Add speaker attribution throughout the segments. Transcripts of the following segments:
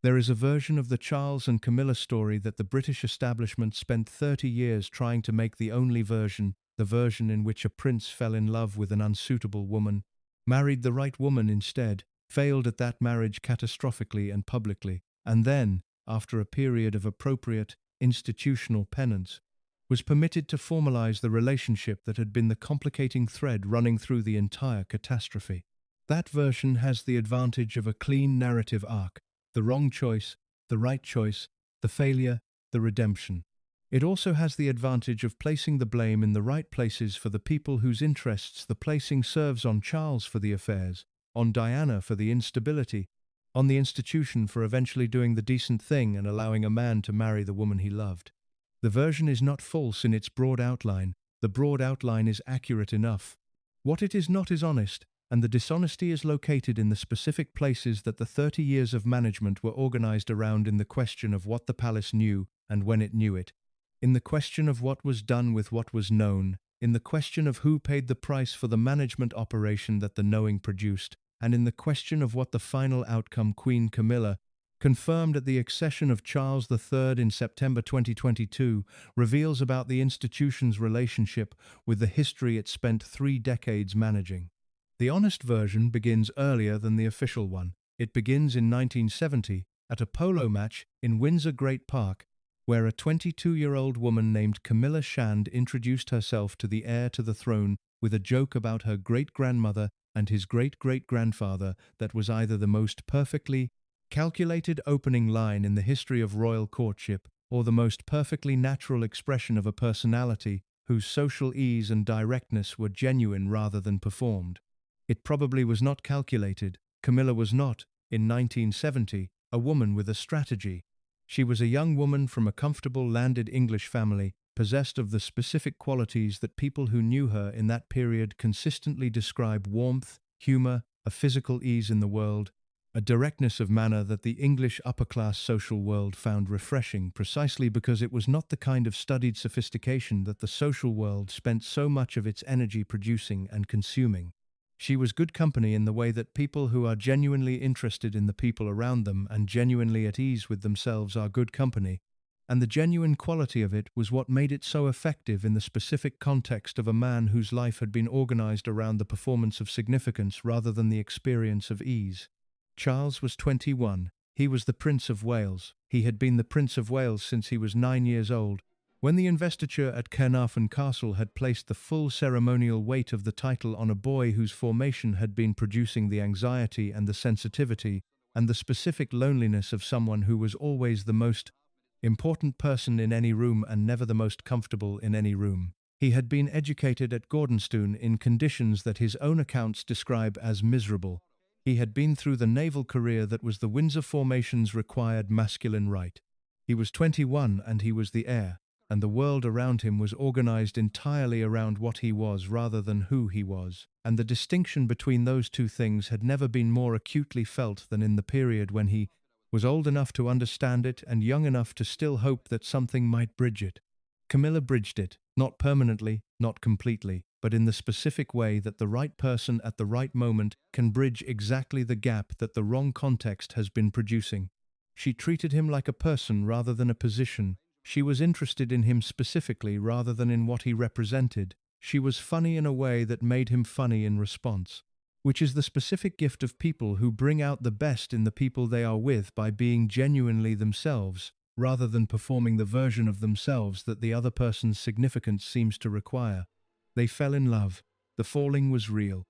Speaker 1: There is a version of the Charles and Camilla story that the British establishment spent 30 years trying to make the only version, the version in which a prince fell in love with an unsuitable woman, married the right woman instead, failed at that marriage catastrophically and publicly, and then, after a period of appropriate, institutional penance, was permitted to formalize the relationship that had been the complicating thread running through the entire catastrophe. That version has the advantage of a clean narrative arc: the wrong choice, the right choice, the failure, the redemption. It also has the advantage of placing the blame in the right places for the people whose interests the placing serves: on Charles for the affairs, on Diana for the instability, on the institution for eventually doing the decent thing and allowing a man to marry the woman he loved. The version is not false in its broad outline. The broad outline is accurate enough. What it is not is honest, and the dishonesty is located in the specific places that the 30 years of management were organized around: in the question of what the palace knew and when it knew it, in the question of what was done with what was known, in the question of who paid the price for the management operation that the knowing produced, and in the question of what the final outcome Queen Camilla, confirmed at the accession of Charles III in September 2022, reveals about the institution's relationship with the history it spent 3 decades managing. The honest version begins earlier than the official one. It begins in 1970 at a polo match in Windsor Great Park, where a 22-year-old woman named Camilla Shand introduced herself to the heir to the throne with a joke about her great-grandmother and his great-great-grandfather that was either the most perfectly calculated opening line in the history of royal courtship, or the most perfectly natural expression of a personality whose social ease and directness were genuine rather than performed. It probably was not calculated. Camilla was not, in 1970, a woman with a strategy. She was a young woman from a comfortable landed English family, possessed of the specific qualities that people who knew her in that period consistently describe: warmth, humor, a physical ease in the world, a directness of manner that the English upper-class social world found refreshing precisely because it was not the kind of studied sophistication that the social world spent so much of its energy producing and consuming. She was good company in the way that people who are genuinely interested in the people around them and genuinely at ease with themselves are good company, and the genuine quality of it was what made it so effective in the specific context of a man whose life had been organized around the performance of significance rather than the experience of ease. Charles was 21. He was the Prince of Wales. He had been the Prince of Wales since he was 9 years old, when the investiture at Caernarfon Castle had placed the full ceremonial weight of the title on a boy whose formation had been producing the anxiety and the sensitivity and the specific loneliness of someone who was always the most important person in any room and never the most comfortable in any room. He had been educated at Gordonstoun in conditions that his own accounts describe as miserable. He had been through the naval career that was the Windsor formation's required masculine right. He was 21 and he was the heir, and the world around him was organized entirely around what he was rather than who he was, and the distinction between those two things had never been more acutely felt than in the period when he was old enough to understand it and young enough to still hope that something might bridge it. Camilla bridged it, not permanently, not completely, but in the specific way that the right person at the right moment can bridge exactly the gap that the wrong context has been producing. She treated him like a person rather than a position. She was interested in him specifically rather than in what he represented. She was funny in a way that made him funny in response, which is the specific gift of people who bring out the best in the people they are with by being genuinely themselves, rather than performing the version of themselves that the other person's significance seems to require. They fell in love. The falling was real.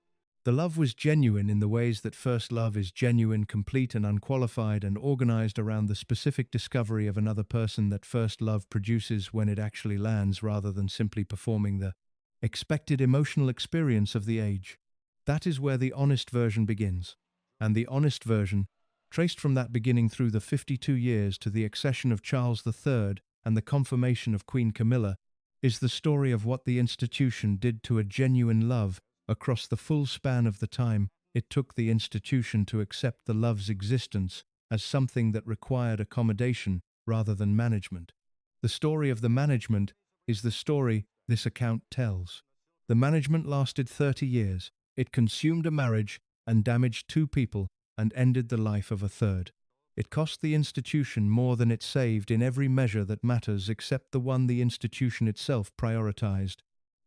Speaker 1: The love was genuine in the ways that first love is genuine, complete and unqualified, and organized around the specific discovery of another person that first love produces when it actually lands, rather than simply performing the expected emotional experience of the age. That is where the honest version begins. And the honest version, traced from that beginning through the 52 years to the accession of Charles III and the confirmation of Queen Camilla, is the story of what the institution did to a genuine love across the full span of the time it took the institution to accept the love's existence as something that required accommodation rather than management. The story of the management is the story this account tells. The management lasted 30 years. It consumed a marriage and damaged 2 people and ended the life of a third. It cost the institution more than it saved in every measure that matters except the one the institution itself prioritized,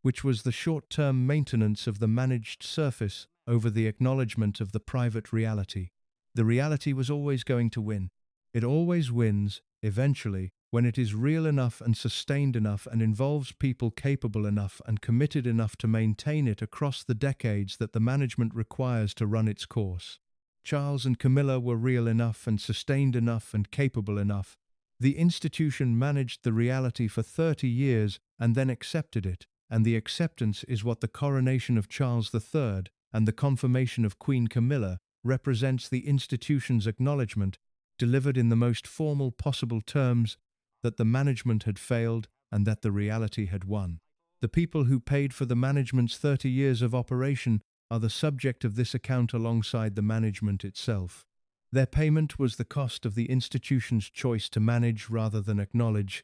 Speaker 1: which was the short-term maintenance of the managed surface over the acknowledgement of the private reality. The reality was always going to win. It always wins, eventually, when it is real enough and sustained enough and involves people capable enough and committed enough to maintain it across the decades that the management requires to run its course. Charles and Camilla were real enough and sustained enough and capable enough. The institution managed the reality for 30 years and then accepted it, and the acceptance is what the coronation of Charles III and the confirmation of Queen Camilla represents: the institution's acknowledgement, delivered in the most formal possible terms, that the management had failed and that the reality had won. The people who paid for the management's 30 years of operation are the subject of this account alongside the management itself. Their payment was the cost of the institution's choice to manage rather than acknowledge,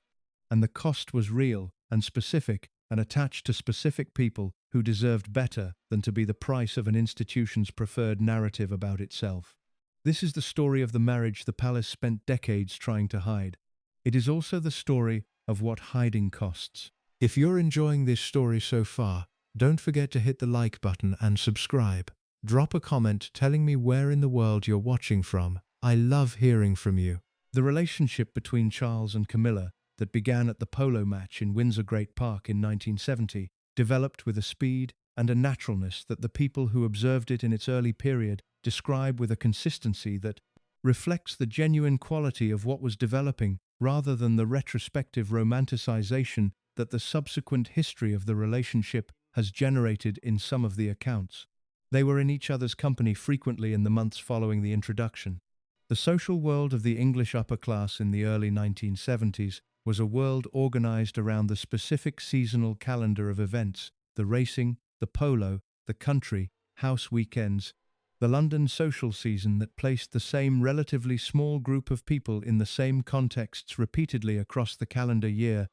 Speaker 1: and the cost was real and specific and attached to specific people who deserved better than to be the price of an institution's preferred narrative about itself. This is the story of the marriage the palace spent decades trying to hide. It is also the story of what hiding costs. If you're enjoying this story so far, don't forget to hit the like button and subscribe. Drop a comment telling me where in the world you're watching from. I love hearing from you. The relationship between Charles and Camilla, that began at the polo match in Windsor Great Park in 1970, developed with a speed and a naturalness that the people who observed it in its early period describe with a consistency that reflects the genuine quality of what was developing rather than the retrospective romanticization that the subsequent history of the relationship has generated in some of the accounts. They were in each other's company frequently in the months following the introduction. The social world of the English upper class in the early 1970s was a world organized around the specific seasonal calendar of events: the racing, the polo, the country, house weekends, the London social season that placed the same relatively small group of people in the same contexts repeatedly across the calendar year,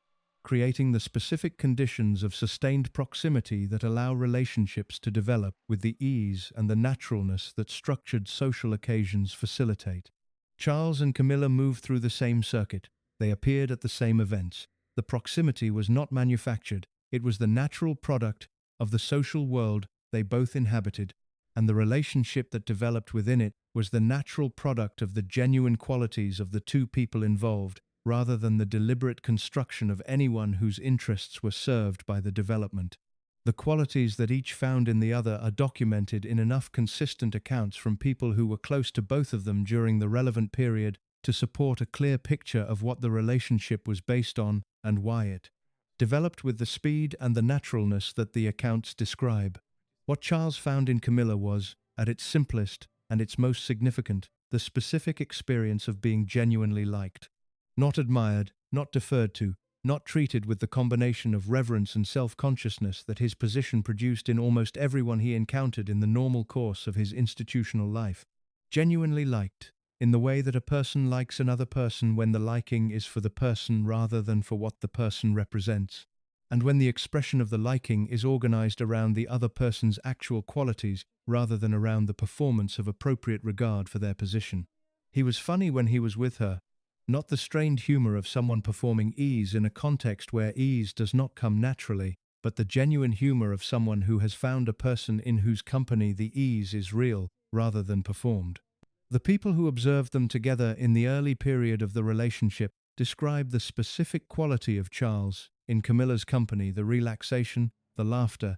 Speaker 1: creating the specific conditions of sustained proximity that allow relationships to develop with the ease and the naturalness that structured social occasions facilitate. Charles and Camilla moved through the same circuit. They appeared at the same events. The proximity was not manufactured. It was the natural product of the social world they both inhabited, and the relationship that developed within it was the natural product of the genuine qualities of the two people involved, rather than the deliberate construction of anyone whose interests were served by the development. The qualities that each found in the other are documented in enough consistent accounts from people who were close to both of them during the relevant period to support a clear picture of what the relationship was based on and why it developed with the speed and the naturalness that the accounts describe. What Charles found in Camilla was, at its simplest and its most significant, the specific experience of being genuinely liked. Not admired, not deferred to, not treated with the combination of reverence and self-consciousness that his position produced in almost everyone he encountered in the normal course of his institutional life. Genuinely liked, in the way that a person likes another person when the liking is for the person rather than for what the person represents, and when the expression of the liking is organized around the other person's actual qualities rather than around the performance of appropriate regard for their position. He was funny when he was with her, not the strained humor of someone performing ease in a context where ease does not come naturally, but the genuine humor of someone who has found a person in whose company the ease is real rather than performed. The people who observed them together in the early period of the relationship describe the specific quality of Charles in Camilla's company: the relaxation, the laughter,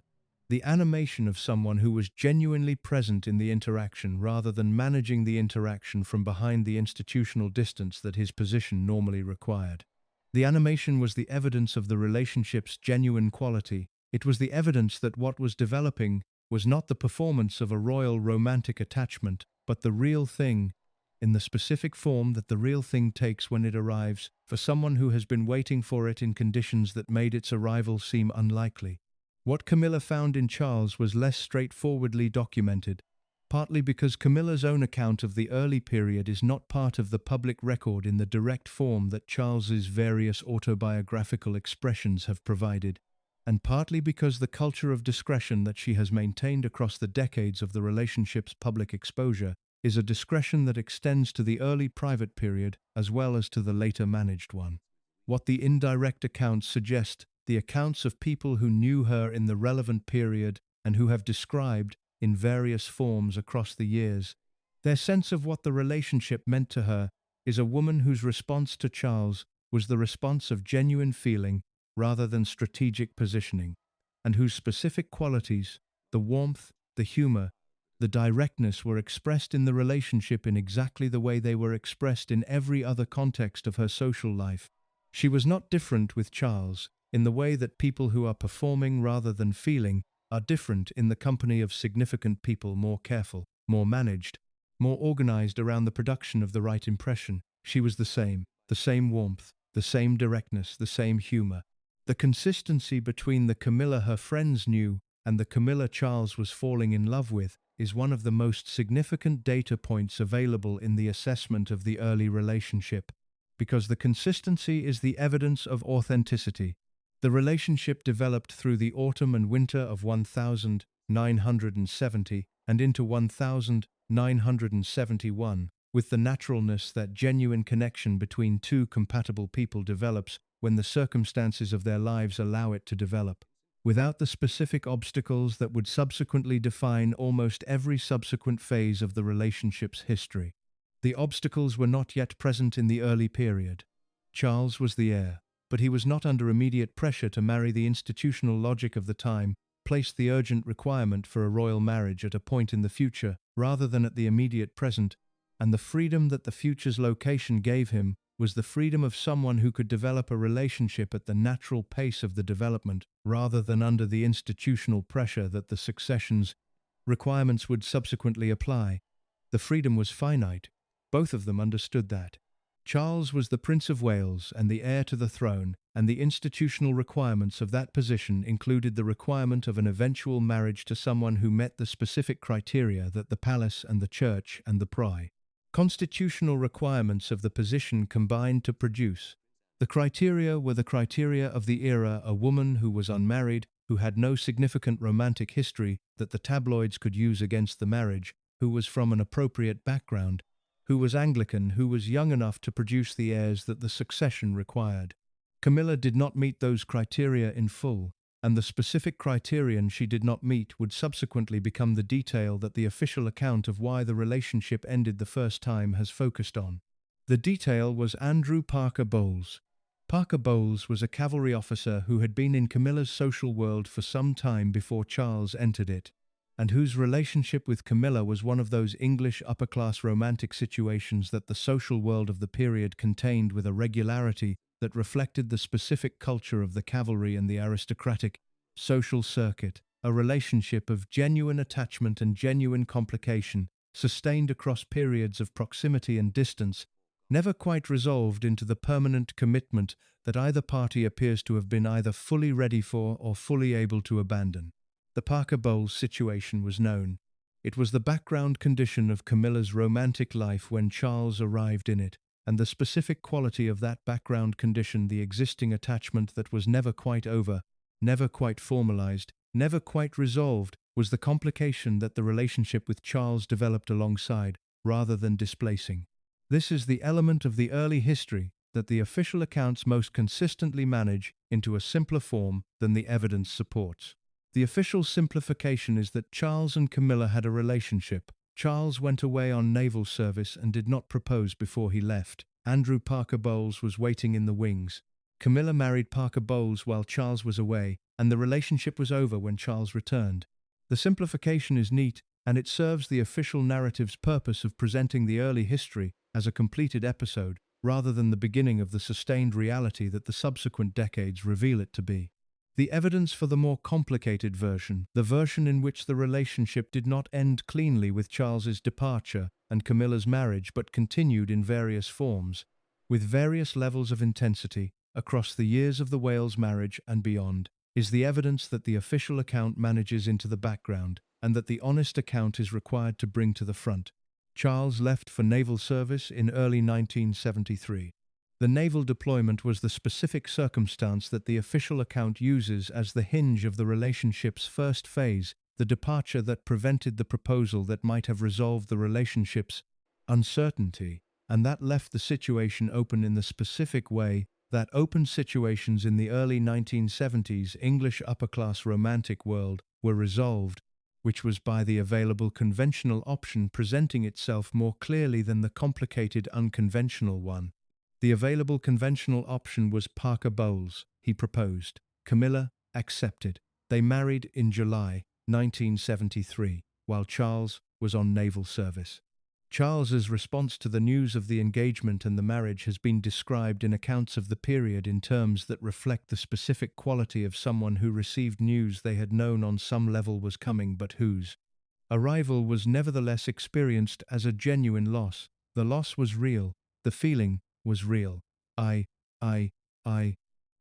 Speaker 1: the animation of someone who was genuinely present in the interaction rather than managing the interaction from behind the institutional distance that his position normally required. The animation was the evidence of the relationship's genuine quality. It was the evidence that what was developing was not the performance of a royal romantic attachment, but the real thing, in the specific form that the real thing takes when it arrives, for someone who has been waiting for it in conditions that made its arrival seem unlikely. What Camilla found in Charles was less straightforwardly documented, partly because Camilla's own account of the early period is not part of the public record in the direct form that Charles's various autobiographical expressions have provided, and partly because the culture of discretion that she has maintained across the decades of the relationship's public exposure is a discretion that extends to the early private period as well as to the later managed one. What the indirect accounts suggest, the accounts of people who knew her in the relevant period and who have described, in various forms across the years, their sense of what the relationship meant to her, is a woman whose response to Charles was the response of genuine feeling rather than strategic positioning, and whose specific qualities, the warmth, the humor, the directness, were expressed in the relationship in exactly the way they were expressed in every other context of her social life. She was not different with Charles, in the way that people who are performing rather than feeling are different in the company of significant people, more careful, more managed, more organized around the production of the right impression. She was the same warmth, the same directness, the same humor. The consistency between the Camilla her friends knew and the Camilla Charles was falling in love with is one of the most significant data points available in the assessment of the early relationship, because the consistency is the evidence of authenticity. The relationship developed through the autumn and winter of 1970 and into 1971, with the naturalness that genuine connection between two compatible people develops when the circumstances of their lives allow it to develop, without the specific obstacles that would subsequently define almost every subsequent phase of the relationship's history. The obstacles were not yet present in the early period. Charles was the heir, but he was not under immediate pressure to marry. The institutional logic of the time placed the urgent requirement for a royal marriage at a point in the future rather than at the immediate present, and the freedom that the future's location gave him was the freedom of someone who could develop a relationship at the natural pace of the development rather than under the institutional pressure that the succession's requirements would subsequently apply. The freedom was finite. Both of them understood that. Charles was the Prince of Wales and the heir to the throne, and the institutional requirements of that position included the requirement of an eventual marriage to someone who met the specific criteria that the palace and the church and the constitutional requirements of the position combined to produce. The criteria were the criteria of the era: a woman who was unmarried, who had no significant romantic history that the tabloids could use against the marriage, who was from an appropriate background, who was Anglican, who was young enough to produce the heirs that the succession required. Camilla did not meet those criteria in full, and the specific criterion she did not meet would subsequently become the detail that the official account of why the relationship ended the first time has focused on. The detail was Andrew Parker Bowles. Parker Bowles was a cavalry officer who had been in Camilla's social world for some time before Charles entered it, and whose relationship with Camilla was one of those English upper-class romantic situations that the social world of the period contained with a regularity that reflected the specific culture of the cavalry and the aristocratic social circuit, a relationship of genuine attachment and genuine complication, sustained across periods of proximity and distance, never quite resolved into the permanent commitment that either party appears to have been either fully ready for or fully able to abandon. The Parker Bowles situation was known. It was the background condition of Camilla's romantic life when Charles arrived in it, and the specific quality of that background condition, the existing attachment that was never quite over, never quite formalized, never quite resolved, was the complication that the relationship with Charles developed alongside, rather than displacing. This is the element of the early history that the official accounts most consistently manage into a simpler form than the evidence supports. The official simplification is that Charles and Camilla had a relationship. Charles went away on naval service and did not propose before he left. Andrew Parker Bowles was waiting in the wings. Camilla married Parker Bowles while Charles was away, and the relationship was over when Charles returned. The simplification is neat, and it serves the official narrative's purpose of presenting the early history as a completed episode, rather than the beginning of the sustained reality that the subsequent decades reveal it to be. The evidence for the more complicated version, the version in which the relationship did not end cleanly with Charles's departure and Camilla's marriage but continued in various forms, with various levels of intensity, across the years of the Wales marriage and beyond, is the evidence that the official account manages into the background and that the honest account is required to bring to the front. Charles left for naval service in early 1973. The naval deployment was the specific circumstance that the official account uses as the hinge of the relationship's first phase the departure that prevented the proposal that might have resolved the relationship's uncertainty, and that left the situation open in the specific way that open situations in the early 1970s English upper-class romantic world were resolved, which was by the available conventional option presenting itself more clearly than the complicated unconventional one. The available conventional option was Parker Bowles. He proposed. Camilla accepted. They married in July 1973, while Charles was on naval service. Charles's response to the news of the engagement and the marriage has been described in accounts of the period in terms that reflect the specific quality of someone who received news they had known on some level was coming but whose arrival was nevertheless experienced as a genuine loss. The loss was real. The feeling was real. I, I, I.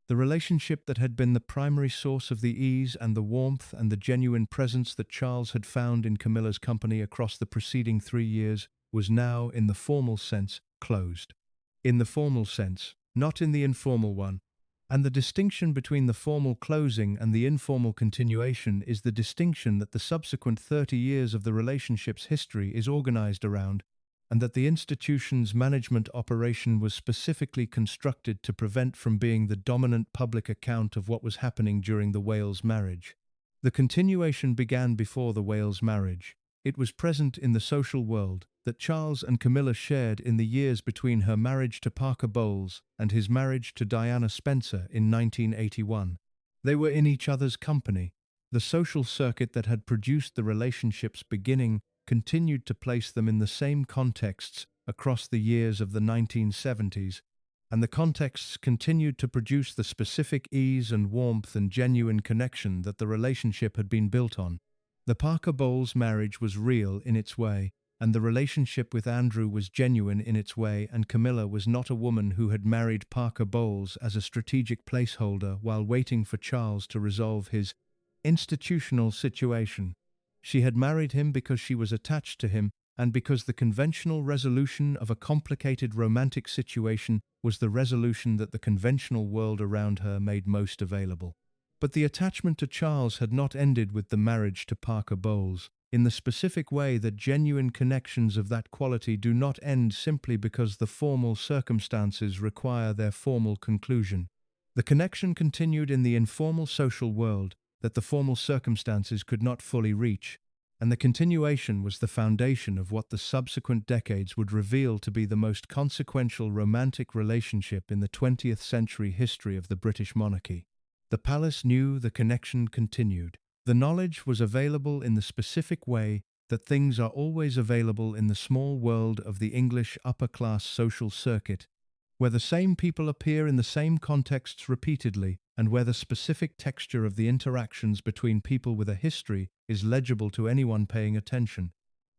Speaker 1: The relationship that had been the primary source of the ease and the warmth and the genuine presence that Charles had found in Camilla's company across the preceding 3 years was now, in the formal sense, closed. In the formal sense, not in the informal one. And the distinction between the formal closing and the informal continuation is the distinction that the subsequent 30 years of the relationship's history is organized around, and that the institution's management operation was specifically constructed to prevent from being the dominant public account of what was happening during the Wales marriage. The continuation began before the Wales marriage. It was present in the social world that Charles and Camilla shared in the years between her marriage to Parker Bowles and his marriage to Diana Spencer in 1981. They were in each other's company. The social circuit that had produced the relationship's beginning continued to place them in the same contexts across the years of the 1970s, and the contexts continued to produce the specific ease and warmth and genuine connection that the relationship had been built on. The Parker Bowles marriage was real in its way, and the relationship with Andrew was genuine in its way, and Camilla was not a woman who had married Parker Bowles as a strategic placeholder while waiting for Charles to resolve his institutional situation. She had married him because she was attached to him, and because the conventional resolution of a complicated romantic situation was the resolution that the conventional world around her made most available. But the attachment to Charles had not ended with the marriage to Parker Bowles, in the specific way that genuine connections of that quality do not end simply because the formal circumstances require their formal conclusion. The connection continued in the informal social world that the formal circumstances could not fully reach, and the continuation was the foundation of what the subsequent decades would reveal to be the most consequential romantic relationship in the 20th century history of the British monarchy. The palace knew the connection continued. The knowledge was available in the specific way that things are always available in the small world of the English upper-class social circuit, where the same people appear in the same contexts repeatedly, and where the specific texture of the interactions between people with a history is legible to anyone paying attention.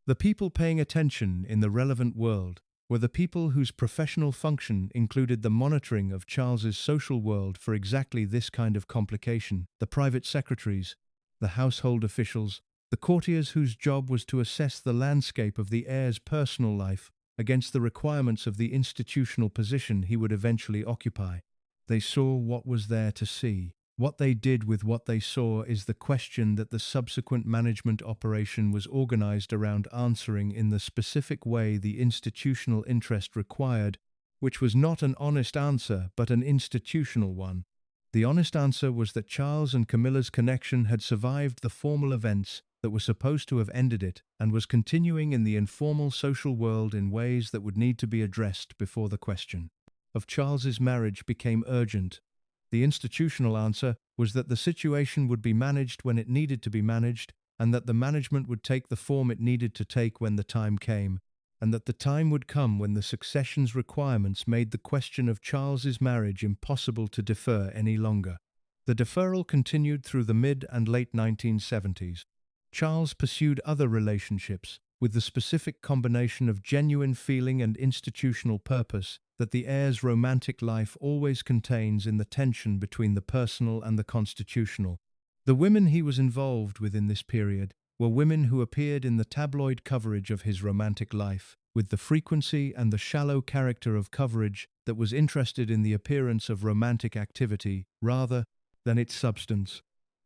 Speaker 1: The people paying attention in the relevant world were the people whose professional function included the monitoring of Charles's social world for exactly this kind of complication: the private secretaries, the household officials, the courtiers whose job was to assess the landscape of the heir's personal life against the requirements of the institutional position he would eventually occupy. They saw what was there to see. What they did with what they saw is the question that the subsequent management operation was organized around answering in the specific way the institutional interest required, which was not an honest answer but an institutional one. The honest answer was that Charles and Camilla's connection had survived the formal events that were supposed to have ended it and was continuing in the informal social world in ways that would need to be addressed before the question of Charles's marriage became urgent. The institutional answer was that the situation would be managed when it needed to be managed, and that the management would take the form it needed to take when the time came, and that the time would come when the succession's requirements made the question of Charles's marriage impossible to defer any longer. The deferral continued through the mid and late 1970s. Charles pursued other relationships, with the specific combination of genuine feeling and institutional purpose that the heir's romantic life always contains in the tension between the personal and the constitutional. The women he was involved with in this period were women who appeared in the tabloid coverage of his romantic life, with the frequency and the shallow character of coverage that was interested in the appearance of romantic activity rather than its substance.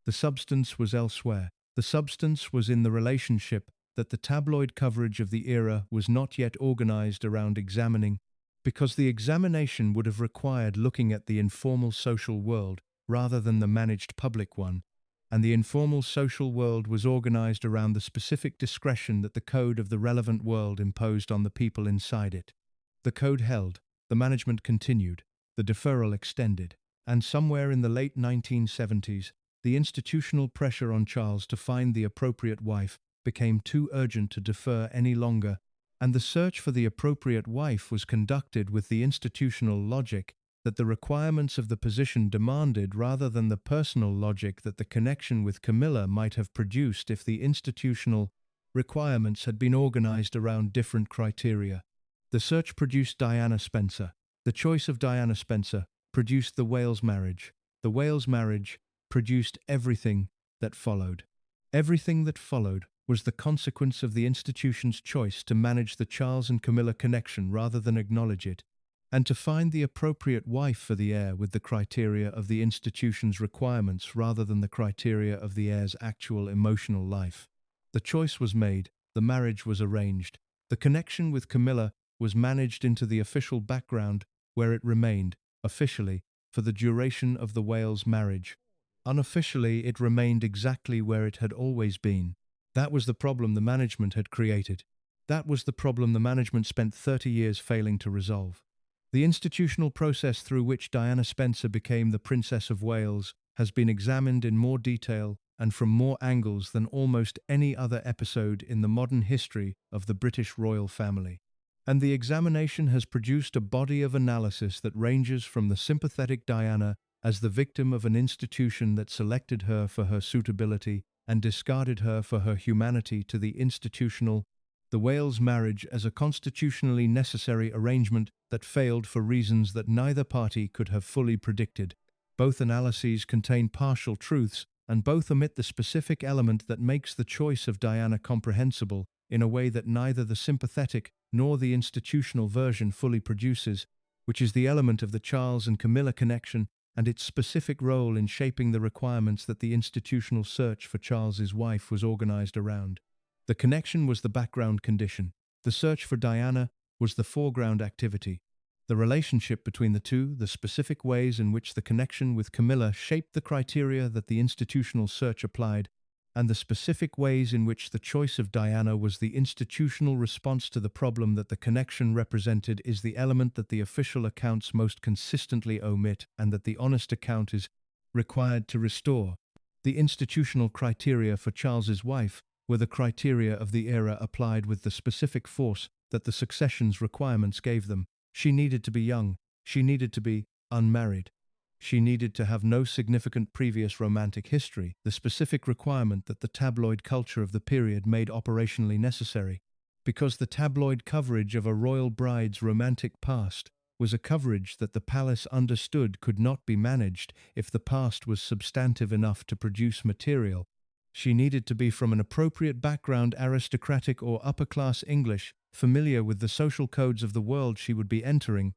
Speaker 1: The substance was elsewhere. The substance was in the relationship that the tabloid coverage of the era was not yet organized around examining, because the examination would have required looking at the informal social world rather than the managed public one, and the informal social world was organized around the specific discretion that the code of the relevant world imposed on the people inside it. The code held, the management continued, the deferral extended, and somewhere in the late 1970s, the institutional pressure on Charles to find the appropriate wife became too urgent to defer any longer, and the search for the appropriate wife was conducted with the institutional logic that the requirements of the position demanded rather than the personal logic that the connection with Camilla might have produced if the institutional requirements had been organized around different criteria. The search produced Diana Spencer. The choice of Diana Spencer produced the Wales marriage. The Wales marriage produced everything that followed. Everything that followed was the consequence of the institution's choice to manage the Charles and Camilla connection rather than acknowledge it, and to find the appropriate wife for the heir with the criteria of the institution's requirements rather than the criteria of the heir's actual emotional life. The choice was made, the marriage was arranged, the connection with Camilla was managed into the official background where it remained, officially, for the duration of the Wales marriage. Unofficially, it remained exactly where it had always been. That was the problem the management had created. That was the problem the management spent 30 years failing to resolve. The institutional process through which Diana Spencer became the Princess of Wales has been examined in more detail and from more angles than almost any other episode in the modern history of the British royal family. And the examination has produced a body of analysis that ranges from the sympathetic Diana as the victim of an institution that selected her for her suitability and discarded her for her humanity to the institutional, the Wales marriage as a constitutionally necessary arrangement that failed for reasons that neither party could have fully predicted. Both analyses contain partial truths, and both omit the specific element that makes the choice of Diana comprehensible in a way that neither the sympathetic nor the institutional version fully produces, which is the element of the Charles and Camilla connection and its specific role in shaping the requirements that the institutional search for Charles's wife was organized around. The connection was the background condition. The search for Diana was the foreground activity. The relationship between the two, the specific ways in which the connection with Camilla shaped the criteria that the institutional search applied, and the specific ways in which the choice of Diana was the institutional response to the problem that the connection represented is the element that the official accounts most consistently omit and that the honest account is required to restore. The institutional criteria for Charles's wife were the criteria of the era applied with the specific force that the succession's requirements gave them. She needed to be young. She needed to be unmarried. She needed to have no significant previous romantic history, the specific requirement that the tabloid culture of the period made operationally necessary, because the tabloid coverage of a royal bride's romantic past was a coverage that the palace understood could not be managed if the past was substantive enough to produce material. She needed to be from an appropriate background, aristocratic or upper-class English, familiar with the social codes of the world she would be entering,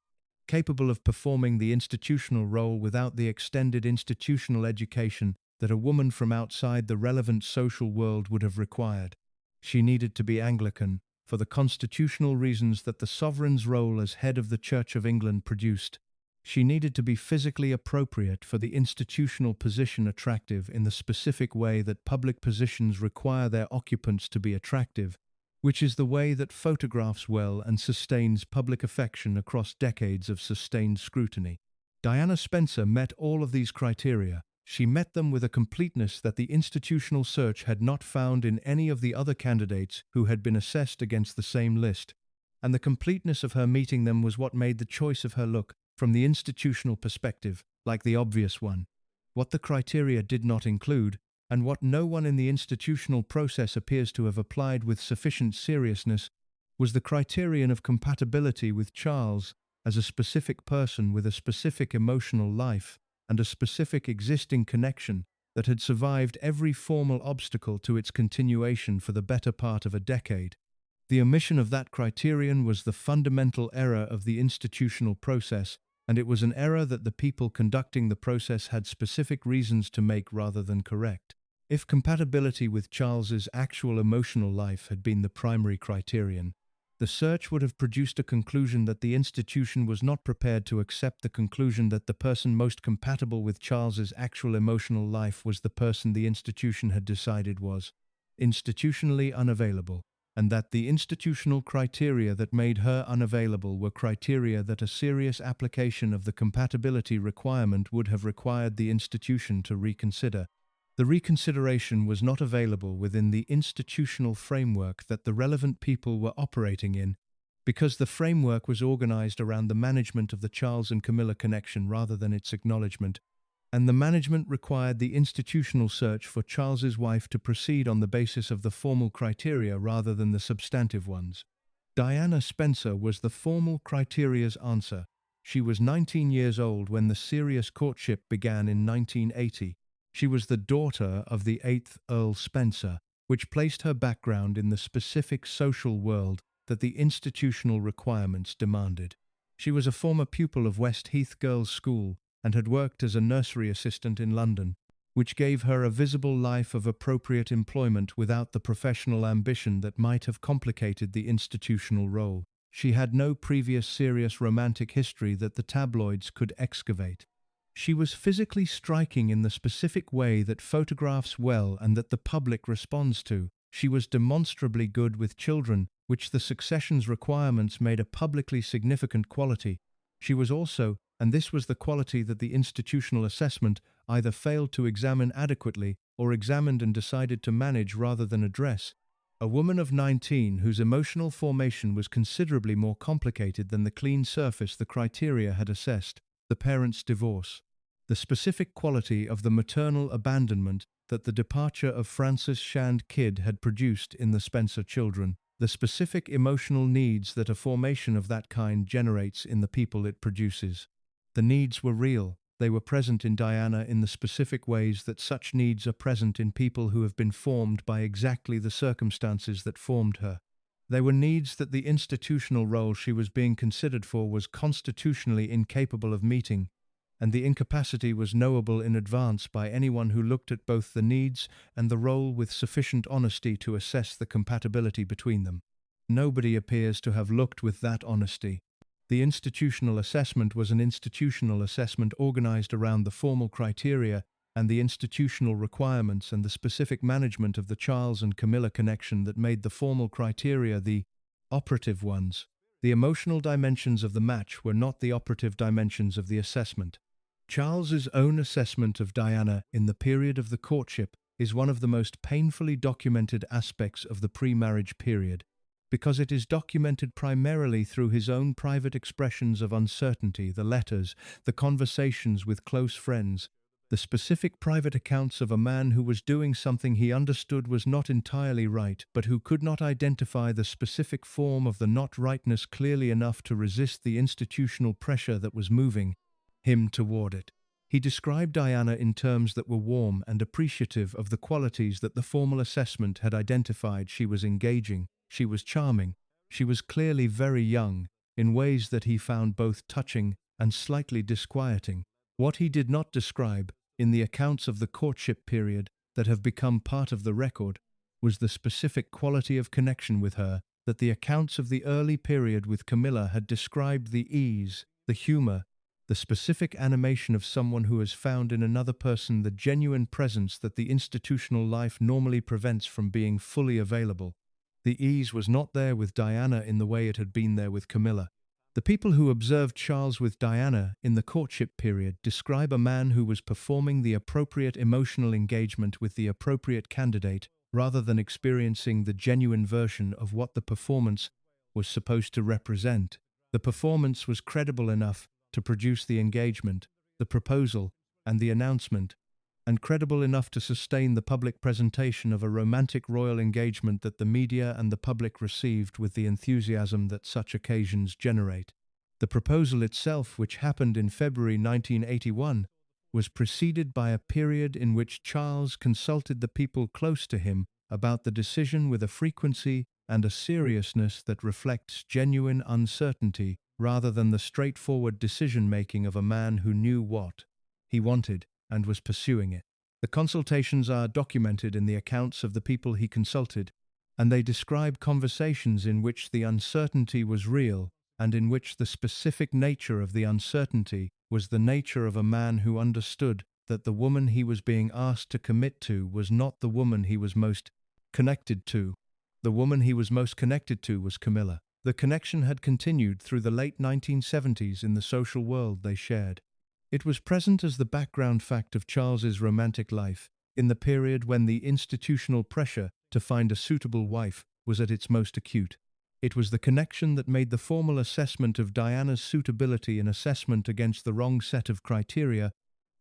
Speaker 1: capable of performing the institutional role without the extended institutional education that a woman from outside the relevant social world would have required. She needed to be Anglican, for the constitutional reasons that the sovereign's role as head of the Church of England produced. She needed to be physically appropriate for the institutional position, attractive in the specific way that public positions require their occupants to be attractive, which is the way that photographs well and sustains public affection across decades of sustained scrutiny. Diana Spencer met all of these criteria. She met them with a completeness that the institutional search had not found in any of the other candidates who had been assessed against the same list, and the completeness of her meeting them was what made the choice of her look, from the institutional perspective, like the obvious one. What the criteria did not include, and what no one in the institutional process appears to have applied with sufficient seriousness, was the criterion of compatibility with Charles as a specific person with a specific emotional life and a specific existing connection that had survived every formal obstacle to its continuation for the better part of a decade. The omission of that criterion was the fundamental error of the institutional process, and it was an error that the people conducting the process had specific reasons to make rather than correct. If compatibility with Charles's actual emotional life had been the primary criterion, the search would have produced a conclusion that the institution was not prepared to accept the conclusion that the person most compatible with Charles's actual emotional life was the person the institution had decided was institutionally unavailable, and that the institutional criteria that made her unavailable were criteria that a serious application of the compatibility requirement would have required the institution to reconsider. The reconsideration was not available within the institutional framework that the relevant people were operating in, because the framework was organized around the management of the Charles and Camilla connection rather than its acknowledgement, and the management required the institutional search for Charles's wife to proceed on the basis of the formal criteria rather than the substantive ones. Diana Spencer was the formal criteria's answer. She was 19 years old when the serious courtship began in 1980. She was the daughter of the 8th Earl Spencer, which placed her background in the specific social world that the institutional requirements demanded. She was a former pupil of West Heath Girls' School and had worked as a nursery assistant in London, which gave her a visible life of appropriate employment without the professional ambition that might have complicated the institutional role. She had no previous serious romantic history that the tabloids could excavate. She was physically striking in the specific way that photographs well and that the public responds to. She was demonstrably good with children, which the succession's requirements made a publicly significant quality. She was also, and this was the quality that the institutional assessment either failed to examine adequately or examined and decided to manage rather than address, a woman of 19 whose emotional formation was considerably more complicated than the clean surface the criteria had assessed, the parents' divorce, the specific quality of the maternal abandonment that the departure of Frances Shand Kidd had produced in the Spencer children, the specific emotional needs that a formation of that kind generates in the people it produces. The needs were real. They were present in Diana in the specific ways that such needs are present in people who have been formed by exactly the circumstances that formed her. They were needs that the institutional role she was being considered for was constitutionally incapable of meeting, and the incapacity was knowable in advance by anyone who looked at both the needs and the role with sufficient honesty to assess the compatibility between them. Nobody appears to have looked with that honesty. The institutional assessment was an institutional assessment organized around the formal criteria and the institutional requirements and the specific management of the Charles and Camilla connection that made the formal criteria the operative ones. The emotional dimensions of the match were not the operative dimensions of the assessment. Charles's own assessment of Diana in the period of the courtship is one of the most painfully documented aspects of the pre-marriage period, because it is documented primarily through his own private expressions of uncertainty, the letters, the conversations with close friends, the specific private accounts of a man who was doing something he understood was not entirely right, but who could not identify the specific form of the not rightness clearly enough to resist the institutional pressure that was moving him toward it. He described Diana in terms that were warm and appreciative of the qualities that the formal assessment had identified. She was engaging, she was charming, she was clearly very young, in ways that he found both touching and slightly disquieting. What he did not describe, in the accounts of the courtship period that have become part of the record, was the specific quality of connection with her that the accounts of the early period with Camilla had described: the ease, the humor, the specific animation of someone who has found in another person the genuine presence that the institutional life normally prevents from being fully available. The ease was not there with Diana in the way it had been there with Camilla. The people who observed Charles with Diana in the courtship period describe a man who was performing the appropriate emotional engagement with the appropriate candidate rather than experiencing the genuine version of what the performance was supposed to represent. The performance was credible enough to produce the engagement, the proposal, and the announcement, and credible enough to sustain the public presentation of a romantic royal engagement that the media and the public received with the enthusiasm that such occasions generate. The proposal itself, which happened in February 1981, was preceded by a period in which Charles consulted the people close to him about the decision with a frequency and a seriousness that reflects genuine uncertainty rather than the straightforward decision-making of a man who knew what he wanted and was pursuing it. The consultations are documented in the accounts of the people he consulted, and they describe conversations in which the uncertainty was real and in which the specific nature of the uncertainty was the nature of a man who understood that the woman he was being asked to commit to was not the woman he was most connected to. The woman he was most connected to was Camilla. The connection had continued through the late 1970s in the social world they shared. It was present as the background fact of Charles's romantic life, in the period when the institutional pressure to find a suitable wife was at its most acute. It was the connection that made the formal assessment of Diana's suitability an assessment against the wrong set of criteria,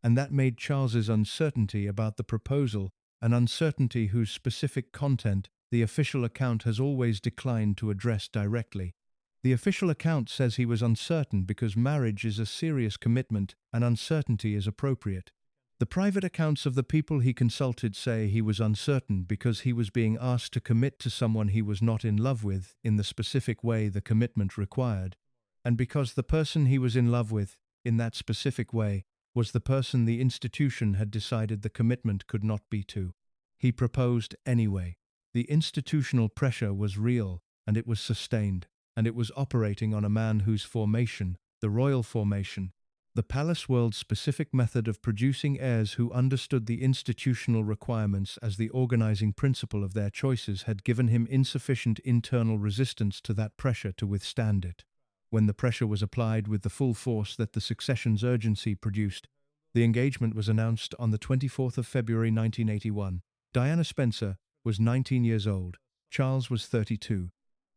Speaker 1: and that made Charles's uncertainty about the proposal an uncertainty whose specific content the official account has always declined to address directly. The official account says he was uncertain because marriage is a serious commitment and uncertainty is appropriate. The private accounts of the people he consulted say he was uncertain because he was being asked to commit to someone he was not in love with in the specific way the commitment required, and because the person he was in love with, in that specific way, was the person the institution had decided the commitment could not be to. He proposed anyway. The institutional pressure was real, and it was sustained, and it was operating on a man whose formation, the royal formation, the palace world's specific method of producing heirs who understood the institutional requirements as the organizing principle of their choices had given him insufficient internal resistance to that pressure to withstand it. When the pressure was applied with the full force that the succession's urgency produced, the engagement was announced on the 24th of February 1981. Diana Spencer was 19 years old. Charles was 32.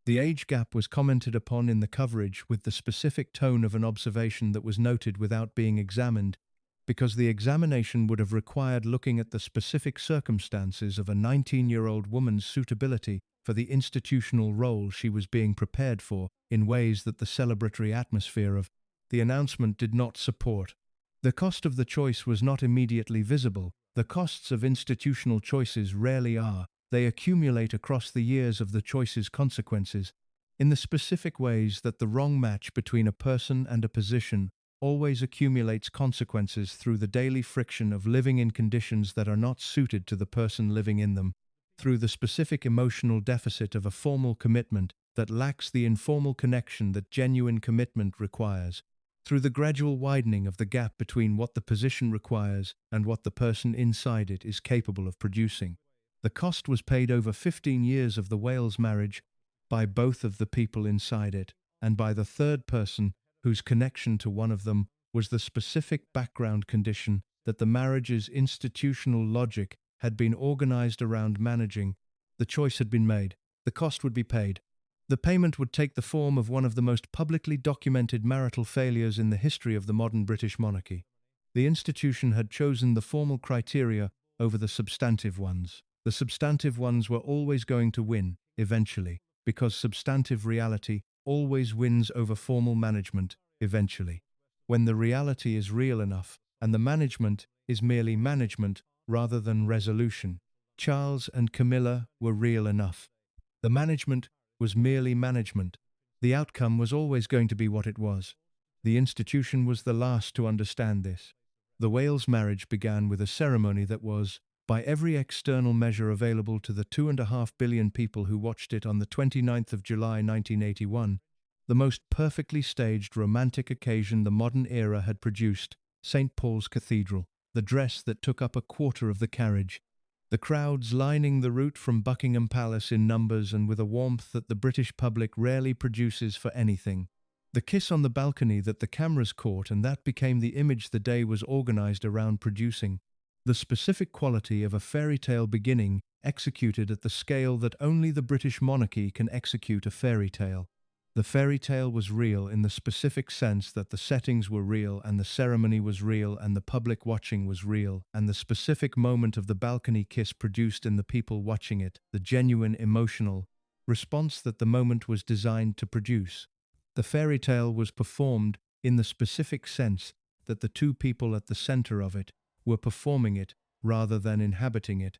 Speaker 1: The age gap was commented upon in the coverage with the specific tone of an observation that was noted without being examined, because the examination would have required looking at the specific circumstances of a 19-year-old woman's suitability for the institutional role she was being prepared for in ways that the celebratory atmosphere of the announcement did not support. The cost of the choice was not immediately visible. The costs of institutional choices rarely are. They accumulate across the years of the choice's consequences, in the specific ways that the wrong match between a person and a position always accumulates consequences through the daily friction of living in conditions that are not suited to the person living in them, through the specific emotional deficit of a formal commitment that lacks the informal connection that genuine commitment requires, through the gradual widening of the gap between what the position requires and what the person inside it is capable of producing. The cost was paid over 15 years of the Wales marriage by both of the people inside it, and by the third person whose connection to one of them was the specific background condition that the marriage's institutional logic had been organized around managing. The choice had been made. The cost would be paid. The payment would take the form of one of the most publicly documented marital failures in the history of the modern British monarchy. The institution had chosen the formal criteria over the substantive ones. The substantive ones were always going to win, eventually, because substantive reality always wins over formal management, eventually. When the reality is real enough, and the management is merely management rather than resolution. Charles and Camilla were real enough. The management was merely management. The outcome was always going to be what it was. The institution was the last to understand this. The Wales marriage began with a ceremony that was, by every external measure available to the 2.5 billion people who watched it on the 29th of July 1981, the most perfectly staged romantic occasion the modern era had produced. St. Paul's Cathedral, the dress that took up a quarter of the carriage, the crowds lining the route from Buckingham Palace in numbers and with a warmth that the British public rarely produces for anything. The kiss on the balcony that the cameras caught, and that became the image the day was organized around producing. The specific quality of a fairy tale beginning, executed at the scale that only the British monarchy can execute a fairy tale. The fairy tale was real in the specific sense that the settings were real and the ceremony was real and the public watching was real, and the specific moment of the balcony kiss produced in the people watching it the genuine emotional response that the moment was designed to produce. The fairy tale was performed in the specific sense that the two people at the center of it were performing it rather than inhabiting it,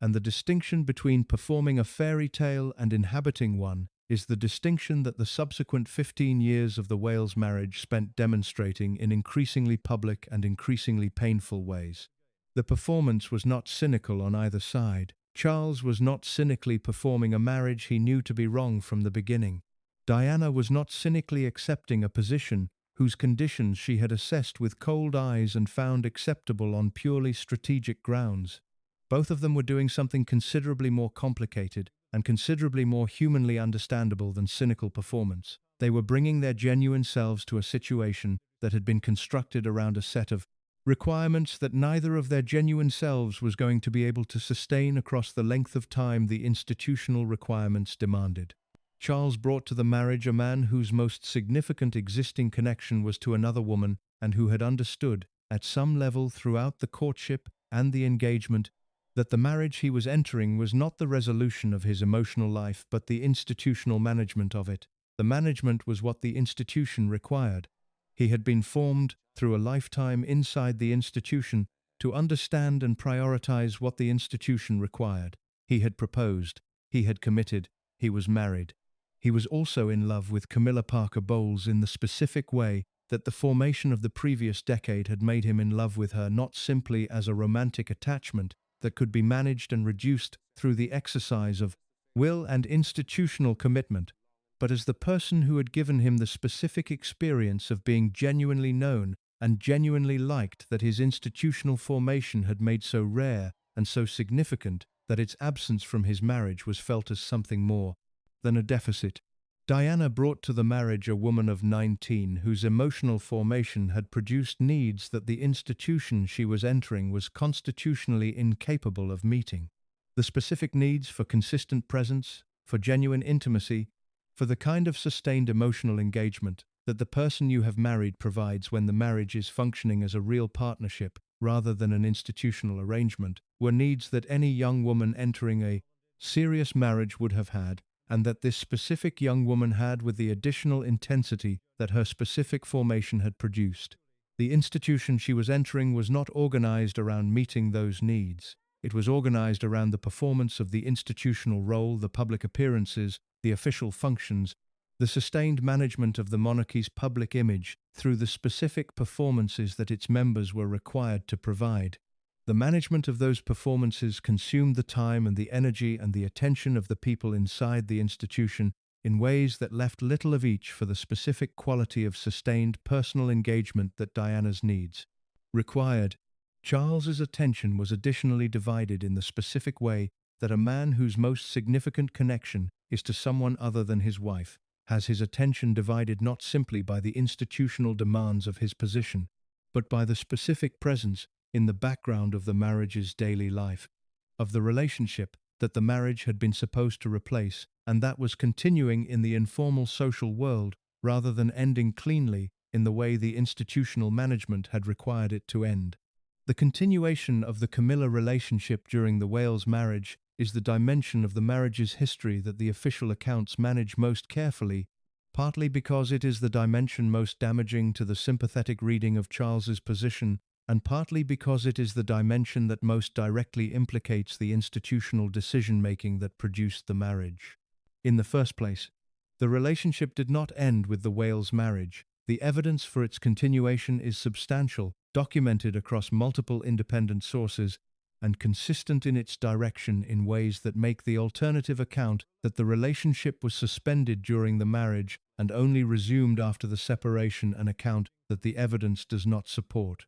Speaker 1: and the distinction between performing a fairy tale and inhabiting one is the distinction that the subsequent 15 years of the Wales marriage spent demonstrating in increasingly public and increasingly painful ways. The performance was not cynical on either side. Charles was not cynically performing a marriage he knew to be wrong from the beginning. Diana was not cynically accepting a position whose conditions she had assessed with cold eyes and found acceptable on purely strategic grounds. Both of them were doing something considerably more complicated and considerably more humanly understandable than cynical performance. They were bringing their genuine selves to a situation that had been constructed around a set of requirements that neither of their genuine selves was going to be able to sustain across the length of time the institutional requirements demanded. Charles brought to the marriage a man whose most significant existing connection was to another woman and who had understood, at some level throughout the courtship and the engagement, that the marriage he was entering was not the resolution of his emotional life but the institutional management of it. The management was what the institution required. He had been formed through a lifetime inside the institution to understand and prioritize what the institution required. He had proposed, he had committed, he was married. He was also in love with Camilla Parker Bowles in the specific way that the formation of the previous decade had made him in love with her, not simply as a romantic attachment that could be managed and reduced through the exercise of will and institutional commitment, but as the person who had given him the specific experience of being genuinely known and genuinely liked that his institutional formation had made so rare and so significant that its absence from his marriage was felt as something more than a deficit. Diana brought to the marriage a woman of 19 whose emotional formation had produced needs that the institution she was entering was constitutionally incapable of meeting. The specific needs for consistent presence, for genuine intimacy, for the kind of sustained emotional engagement that the person you have married provides when the marriage is functioning as a real partnership rather than an institutional arrangement, were needs that any young woman entering a serious marriage would have had, and that this specific young woman had with the additional intensity that her specific formation had produced. The institution she was entering was not organized around meeting those needs. It was organized around the performance of the institutional role, the public appearances, the official functions, the sustained management of the monarchy's public image through the specific performances that its members were required to provide. The management of those performances consumed the time and the energy and the attention of the people inside the institution in ways that left little of each for the specific quality of sustained personal engagement that Diana's needs required. Charles's attention was additionally divided in the specific way that a man whose most significant connection is to someone other than his wife has his attention divided not simply by the institutional demands of his position, but by the specific presence in the background of the marriage's daily life, of the relationship that the marriage had been supposed to replace and that was continuing in the informal social world rather than ending cleanly in the way the institutional management had required it to end. The continuation of the Camilla relationship during the Wales marriage is the dimension of the marriage's history that the official accounts manage most carefully, partly because it is the dimension most damaging to the sympathetic reading of Charles's position, and partly because it is the dimension that most directly implicates the institutional decision-making that produced the marriage. In the first place, the relationship did not end with the Wales marriage. The evidence for its continuation is substantial, documented across multiple independent sources, and consistent in its direction in ways that make the alternative account that the relationship was suspended during the marriage and only resumed after the separation an account that the evidence does not support.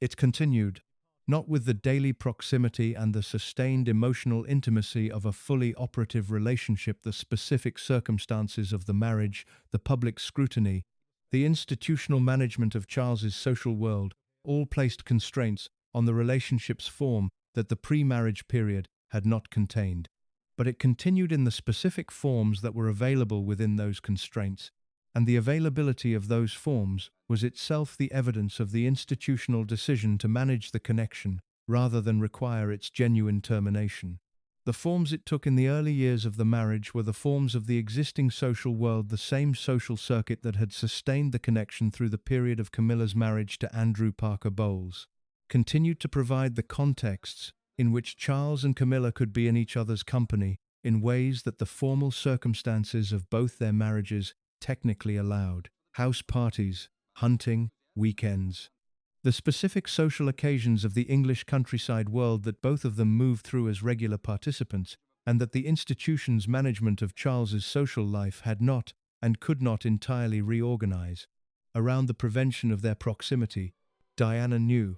Speaker 1: It continued, not with the daily proximity and the sustained emotional intimacy of a fully operative relationship, the specific circumstances of the marriage, the public scrutiny, the institutional management of Charles's social world, all placed constraints on the relationship's form that the pre-marriage period had not contained. But it continued in the specific forms that were available within those constraints, and the availability of those forms was itself the evidence of the institutional decision to manage the connection rather than require its genuine termination. The forms it took in the early years of the marriage were the forms of the existing social world, the same social circuit that had sustained the connection through the period of Camilla's marriage to Andrew Parker Bowles, continued to provide the contexts in which Charles and Camilla could be in each other's company in ways that the formal circumstances of both their marriages technically allowed. House parties, hunting, weekends. The specific social occasions of the English countryside world that both of them moved through as regular participants, and that the institution's management of Charles's social life had not and could not entirely reorganize. Around the prevention of their proximity, Diana knew.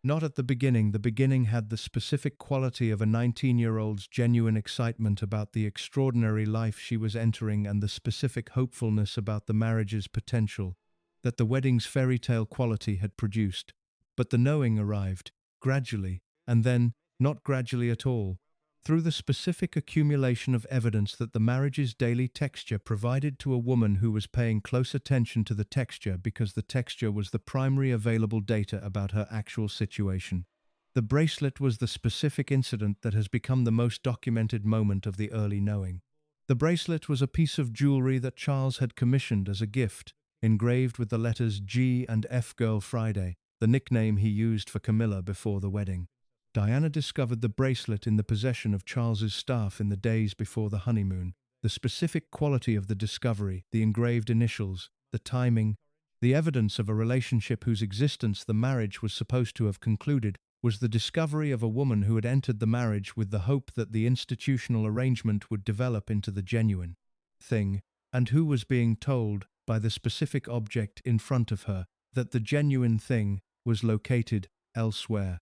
Speaker 1: Not at the beginning had the specific quality of a 19-year-old's genuine excitement about the extraordinary life she was entering and the specific hopefulness about the marriage's potential that the wedding's fairy tale quality had produced. But the knowing arrived, gradually, and then, not gradually at all, through the specific accumulation of evidence that the marriage's daily texture provided to a woman who was paying close attention to the texture because the texture was the primary available data about her actual situation. The bracelet was the specific incident that has become the most documented moment of the early knowing. The bracelet was a piece of jewelry that Charles had commissioned as a gift, engraved with the letters G and F Girl Friday, the nickname he used for Camilla before the wedding. Diana discovered the bracelet in the possession of Charles's staff in the days before the honeymoon. The specific quality of the discovery, the engraved initials, the timing, the evidence of a relationship whose existence the marriage was supposed to have concluded, was the discovery of a woman who had entered the marriage with the hope that the institutional arrangement would develop into the genuine thing, and who was being told, by the specific object in front of her, that the genuine thing was located elsewhere.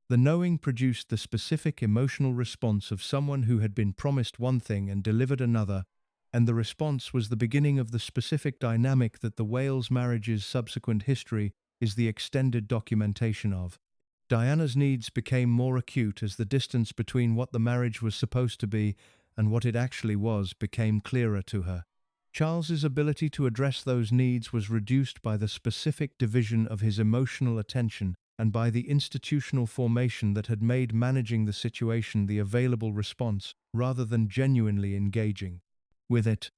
Speaker 1: The knowing produced the specific emotional response of someone who had been promised one thing and delivered another, and the response was the beginning of the specific dynamic that the Wales marriage's subsequent history is the extended documentation of. Diana's needs became more acute as the distance between what the marriage was supposed to be and what it actually was became clearer to her. Charles's ability to address those needs was reduced by the specific division of his emotional attention and by the institutional formation that had made managing the situation the available response rather than genuinely engaging with it.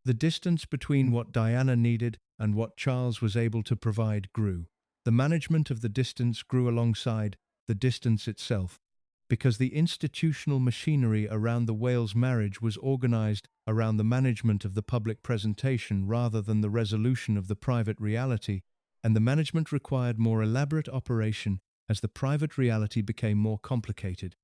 Speaker 1: The distance between what Diana needed and what Charles was able to provide grew. The management of the distance grew alongside the distance itself, because the institutional machinery around the Wales marriage was organized around the management of the public presentation rather than the resolution of the private reality, and the management required more elaborate operation as the private reality became more complicated.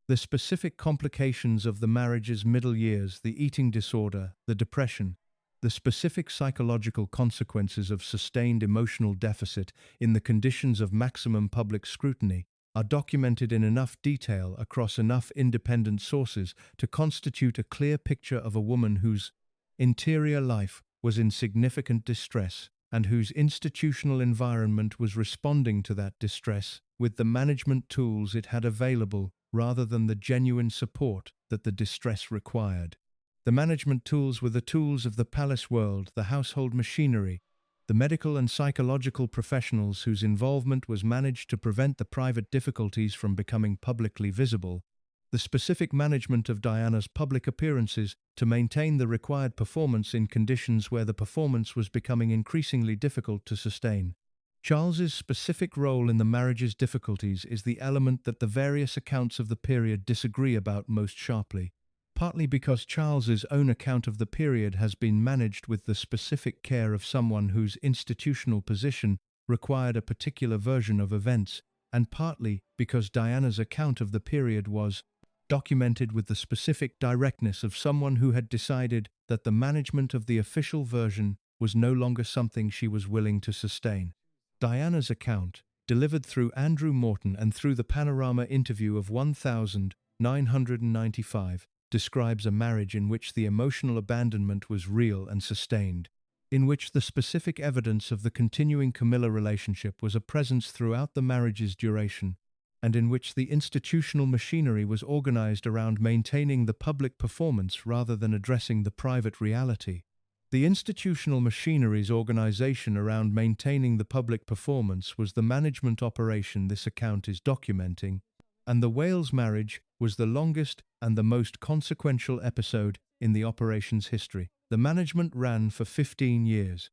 Speaker 1: The specific complications of the marriage's middle years, the eating disorder, the depression, the specific psychological consequences of sustained emotional deficit in the conditions of maximum public scrutiny, are documented in enough detail across enough independent sources to constitute a clear picture of a woman whose interior life was in significant distress and whose institutional environment was responding to that distress with the management tools it had available rather than the genuine support that the distress required. The management tools were the tools of the palace world, the household machinery, the medical and psychological professionals whose involvement was managed to prevent the private difficulties from becoming publicly visible, the specific management of Diana's public appearances to maintain the required performance in conditions where the performance was becoming increasingly difficult to sustain. Charles's specific role in the marriage's difficulties is the element that the various accounts of the period disagree about most sharply, partly because Charles's own account of the period has been managed with the specific care of someone whose institutional position required a particular version of events, and partly because Diana's account of the period was documented with the specific directness of someone who had decided that the management of the official version was no longer something she was willing to sustain. Diana's account, delivered through Andrew Morton and through the Panorama interview of 1995, describes a marriage in which the emotional abandonment was real and sustained, in which the specific evidence of the continuing Camilla relationship was a presence throughout the marriage's duration, and in which the institutional machinery was organized around maintaining the public performance rather than addressing the private reality. The institutional machinery's organization around maintaining the public performance was the management operation this account is documenting, and the Wales marriage was the longest and the most consequential episode in the operation's history. The management ran for 15 years.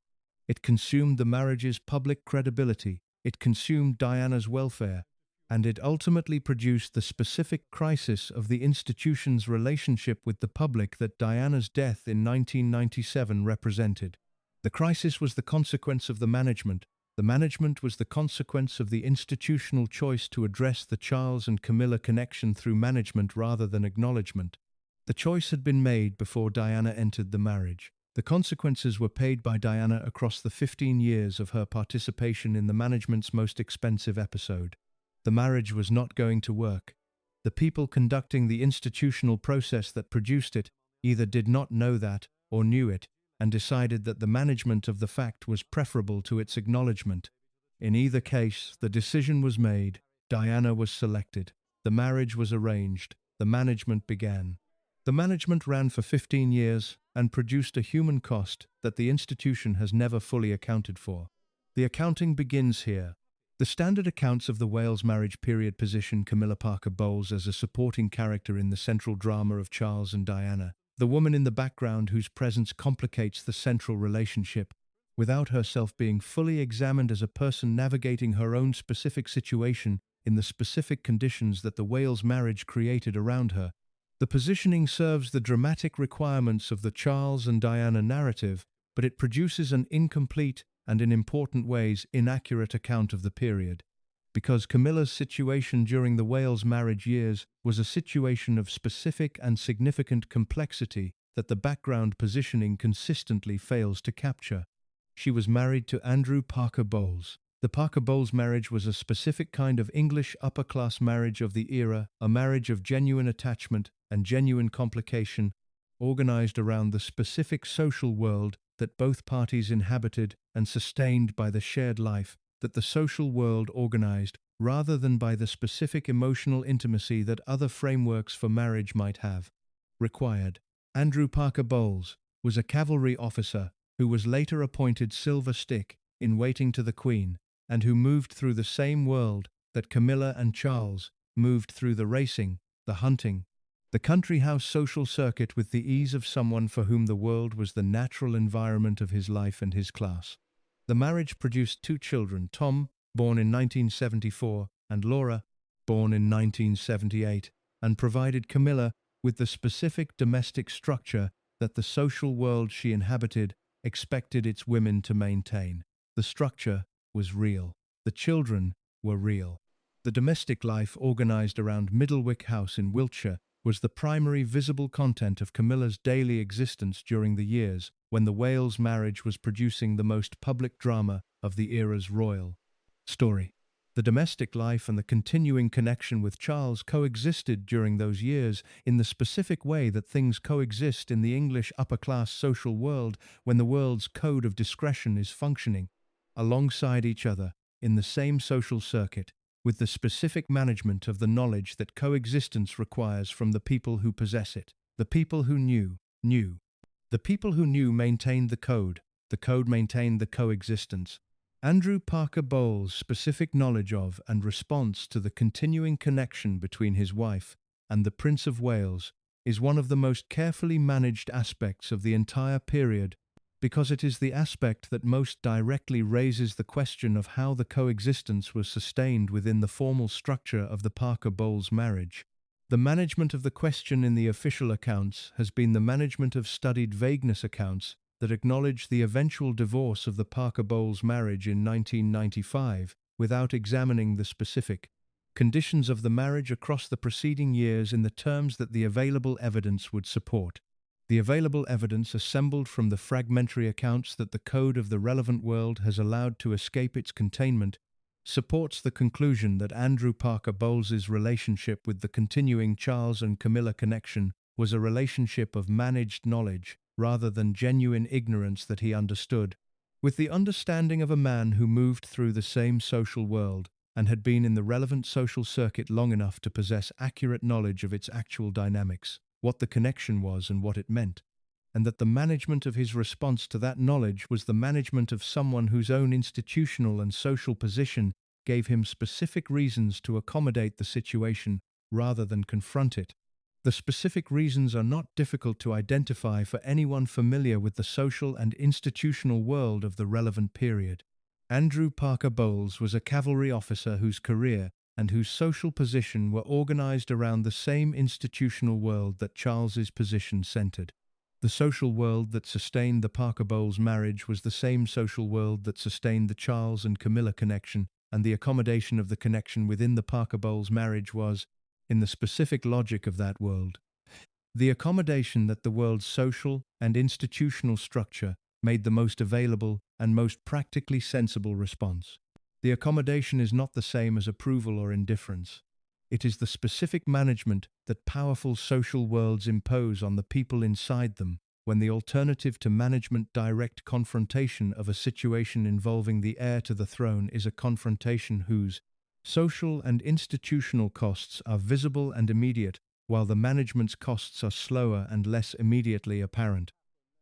Speaker 1: It consumed the marriage's public credibility, it consumed Diana's welfare, and it ultimately produced the specific crisis of the institution's relationship with the public that Diana's death in 1997 represented. The crisis was the consequence of the management, The management was the consequence of the institutional choice to address the Charles and Camilla connection through management rather than acknowledgement. The choice had been made before Diana entered the marriage. The consequences were paid by Diana across the 15 years of her participation in the management's most expensive episode. The marriage was not going to work. The people conducting the institutional process that produced it either did not know that or knew it, and decided that the management of the fact was preferable to its acknowledgement. In either case, the decision was made, Diana was selected, the marriage was arranged, the management began. The management ran for 15 years and produced a human cost that the institution has never fully accounted for. The accounting begins here. The standard accounts of the Wales marriage period position Camilla Parker Bowles as a supporting character in the central drama of Charles and Diana, the woman in the background whose presence complicates the central relationship, without herself being fully examined as a person navigating her own specific situation in the specific conditions that the Wales marriage created around her. The positioning serves the dramatic requirements of the Charles and Diana narrative, but it produces an incomplete and in important ways inaccurate account of the period. Because Camilla's situation during the Wales marriage years was a situation of specific and significant complexity that the background positioning consistently fails to capture. She was married to Andrew Parker Bowles. The Parker Bowles marriage was a specific kind of English upper-class marriage of the era, a marriage of genuine attachment and genuine complication, organized around the specific social world that both parties inhabited and sustained by the shared life that the social world organized, rather than by the specific emotional intimacy that other frameworks for marriage might have required. Andrew Parker Bowles was a cavalry officer who was later appointed Silver Stick in waiting to the Queen, and who moved through the same world that Camilla and Charles moved through: the racing, the hunting, the country house social circuit, with the ease of someone for whom the world was the natural environment of his life and his class. The marriage produced 2 children, Tom, born in 1974, and Laura, born in 1978, and provided Camilla with the specific domestic structure that the social world she inhabited expected its women to maintain. The structure was real. The children were real. The domestic life organized around Middlewick House in Wiltshire was the primary visible content of Camilla's daily existence during the years when the Wales marriage was producing the most public drama of the era's royal story. The domestic life and the continuing connection with Charles coexisted during those years in the specific way that things coexist in the English upper-class social world when the world's code of discretion is functioning alongside each other in the same social circuit, with the specific management of the knowledge that coexistence requires from the people who possess it. The people who knew. The people who knew maintained the code maintained the coexistence. Andrew Parker Bowles' specific knowledge of and response to the continuing connection between his wife and the Prince of Wales is one of the most carefully managed aspects of the entire period, because it is the aspect that most directly raises the question of how the coexistence was sustained within the formal structure of the Parker Bowles marriage. The management of the question in the official accounts has been the management of studied vagueness accounts that acknowledge the eventual divorce of the Parker Bowles marriage in 1995 without examining the specific conditions of the marriage across the preceding years in the terms that the available evidence would support. The available evidence assembled from the fragmentary accounts that the code of the relevant world has allowed to escape its containment supports the conclusion that Andrew Parker Bowles's relationship with the continuing Charles and Camilla connection was a relationship of managed knowledge rather than genuine ignorance that he understood, with the understanding of a man who moved through the same social world and had been in the relevant social circuit long enough to possess accurate knowledge of its actual dynamics, what the connection was and what it meant, and that the management of his response to that knowledge was the management of someone whose own institutional and social position gave him specific reasons to accommodate the situation rather than confront it. The specific reasons are not difficult to identify for anyone familiar with the social and institutional world of the relevant period. Andrew Parker Bowles was a cavalry officer whose career and whose social position were organized around the same institutional world that Charles's position centered. The social world that sustained the Parker Bowles marriage was the same social world that sustained the Charles and Camilla connection, and the accommodation of the connection within the Parker Bowles marriage was, in the specific logic of that world, the accommodation that the world's social and institutional structure made the most available and most practically sensible response. The accommodation is not the same as approval or indifference. It is the specific management that powerful social worlds impose on the people inside them when the alternative to management direct confrontation of a situation involving the heir to the throne is a confrontation whose social and institutional costs are visible and immediate, while the management's costs are slower and less immediately apparent.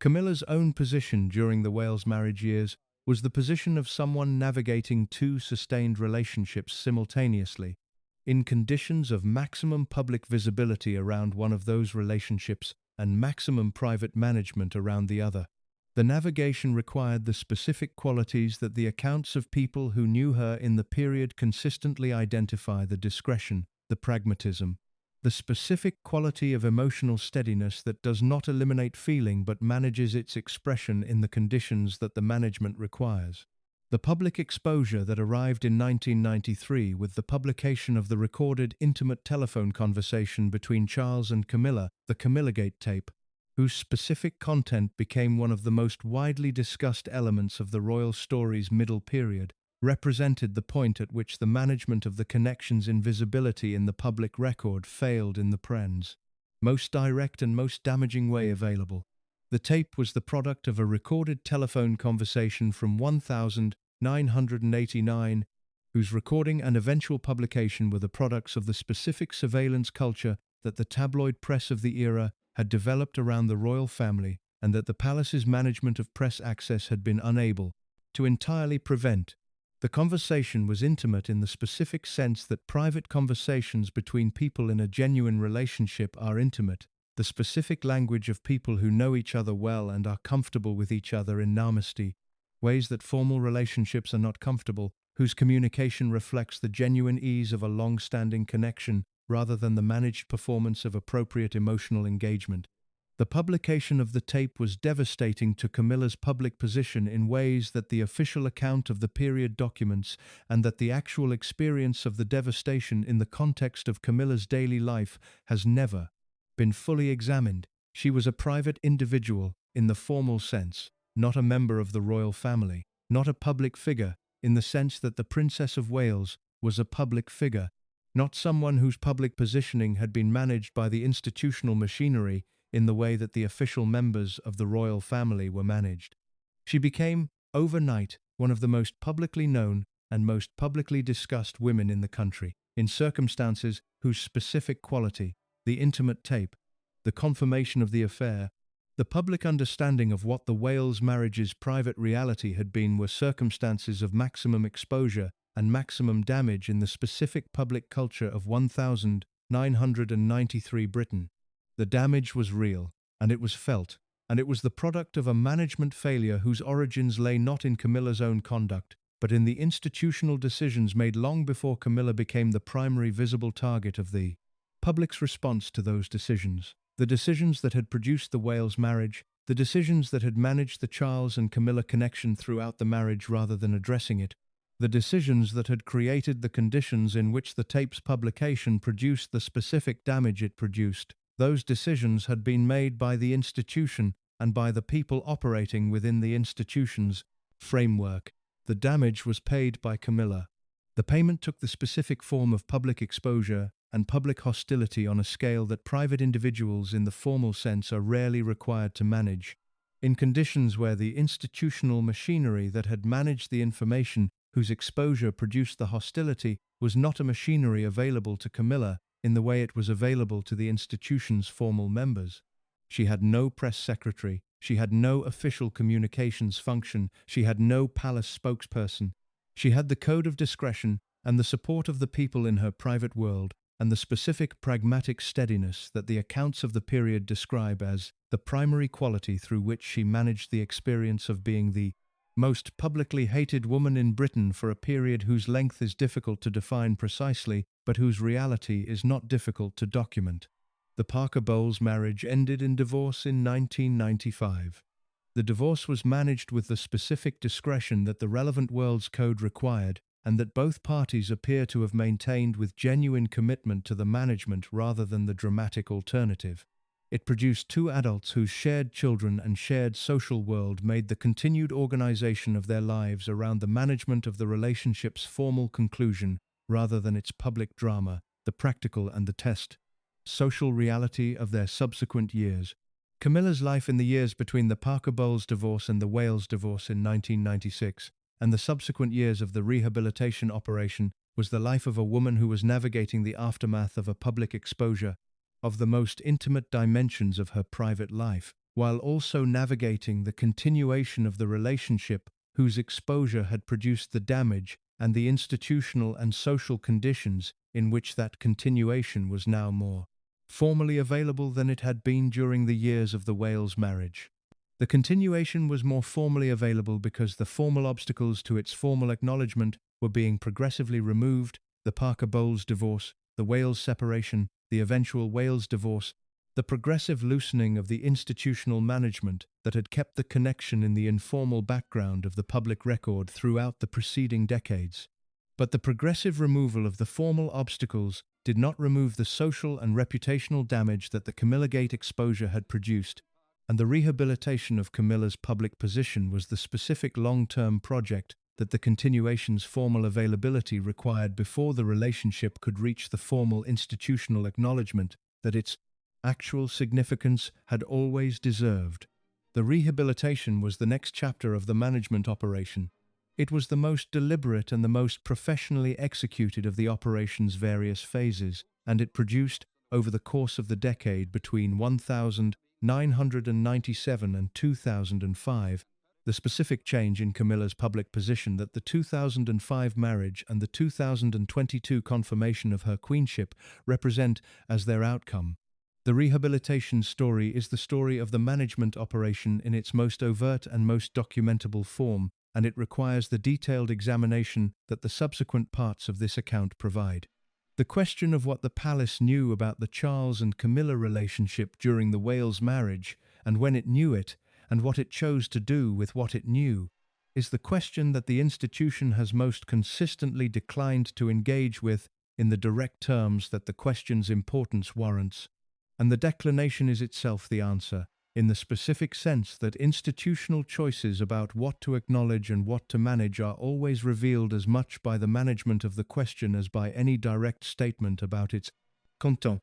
Speaker 1: Camilla's own position during the Wales marriage years was the position of someone navigating two sustained relationships simultaneously, in conditions of maximum public visibility around one of those relationships and maximum private management around the other. The navigation required the specific qualities that the accounts of people who knew her in the period consistently identify: the discretion, the pragmatism, the specific quality of emotional steadiness that does not eliminate feeling but manages its expression in the conditions that the management requires. The public exposure that arrived in 1993 with the publication of the recorded intimate telephone conversation between Charles and Camilla, the Camillagate tape, whose specific content became one of the most widely discussed elements of the royal story's middle period, represented the point at which the management of the connection's invisibility in the public record failed in the Pren's most direct and most damaging way available. The tape was the product of a recorded telephone conversation from 1989, whose recording and eventual publication were the products of the specific surveillance culture that the tabloid press of the era had developed around the royal family, and that the palace's management of press access had been unable to entirely prevent. The conversation was intimate in the specific sense that private conversations between people in a genuine relationship are intimate, the specific language of people who know each other well and are comfortable with each other in namaste, ways that formal relationships are not comfortable, whose communication reflects the genuine ease of a long-standing connection rather than the managed performance of appropriate emotional engagement. The publication of the tape was devastating to Camilla's public position in ways that the official account of the period documents, and that the actual experience of the devastation in the context of Camilla's daily life has never been fully examined. She was a private individual in the formal sense, not a member of the royal family, not a public figure in the sense that the Princess of Wales was a public figure, not someone whose public positioning had been managed by the institutional machinery in the way that the official members of the royal family were managed. She became, overnight, one of the most publicly known and most publicly discussed women in the country, in circumstances whose specific quality, the intimate tape, the confirmation of the affair, the public understanding of what the Wales marriage's private reality had been were circumstances of maximum exposure and maximum damage in the specific public culture of 1993 Britain. The damage was real, and it was felt, and it was the product of a management failure whose origins lay not in Camilla's own conduct, but in the institutional decisions made long before Camilla became the primary visible target of the public's response to those decisions. The decisions that had produced the Wales marriage, the decisions that had managed the Charles and Camilla connection throughout the marriage rather than addressing it, the decisions that had created the conditions in which the tape's publication produced the specific damage it produced. Those decisions had been made by the institution and by the people operating within the institution's framework. The damage was paid by Camilla. The payment took the specific form of public exposure and public hostility on a scale that private individuals in the formal sense are rarely required to manage. In conditions where the institutional machinery that had managed the information whose exposure produced the hostility was not a machinery available to Camilla in the way it was available to the institution's formal members. She had no press secretary, she had no official communications function, she had no palace spokesperson. She had the code of discretion and the support of the people in her private world, and the specific pragmatic steadiness that the accounts of the period describe as the primary quality through which she managed the experience of being the most publicly hated woman in Britain for a period whose length is difficult to define precisely, but whose reality is not difficult to document. The Parker-Bowles marriage ended in divorce in 1995. The divorce was managed with the specific discretion that the relevant world's code required, and that both parties appear to have maintained with genuine commitment to the management rather than the dramatic alternative. It produced two adults whose shared children and shared social world made the continued organization of their lives around the management of the relationship's formal conclusion rather than its public drama, the practical and the test social reality of their subsequent years. Camilla's life in the years between the Parker-Bowles divorce and the Wales divorce in 1996, and the subsequent years of the rehabilitation operation, was the life of a woman who was navigating the aftermath of a public exposure of the most intimate dimensions of her private life, while also navigating the continuation of the relationship whose exposure had produced the damage and the institutional and social conditions in which that continuation was now more formally available than it had been during the years of the Wales marriage. The continuation was more formally available because the formal obstacles to its formal acknowledgement were being progressively removed: the Parker-Bowles divorce, the Wales separation, the eventual Wales divorce, the progressive loosening of the institutional management that had kept the connection in the informal background of the public record throughout the preceding decades. But the progressive removal of the formal obstacles did not remove the social and reputational damage that the Camillagate exposure had produced, and the rehabilitation of Camilla's public position was the specific long-term project that the continuation's formal availability required before the relationship could reach the formal institutional acknowledgement that its actual significance had always deserved. The rehabilitation was the next chapter of the management operation. It was the most deliberate and the most professionally executed of the operation's various phases, and it produced, over the course of the decade between 1997 and 2005, the specific change in Camilla's public position that the 2005 marriage and the 2022 confirmation of her queenship represent as their outcome. The rehabilitation story is the story of the management operation in its most overt and most documentable form, and it requires the detailed examination that the subsequent parts of this account provide. The question of what the palace knew about the Charles and Camilla relationship during the Wales marriage, and when it knew it, and what it chose to do with what it knew, is the question that the institution has most consistently declined to engage with in the direct terms that the question's importance warrants. And the declination is itself the answer, in the specific sense that institutional choices about what to acknowledge and what to manage are always revealed as much by the management of the question as by any direct statement about its content.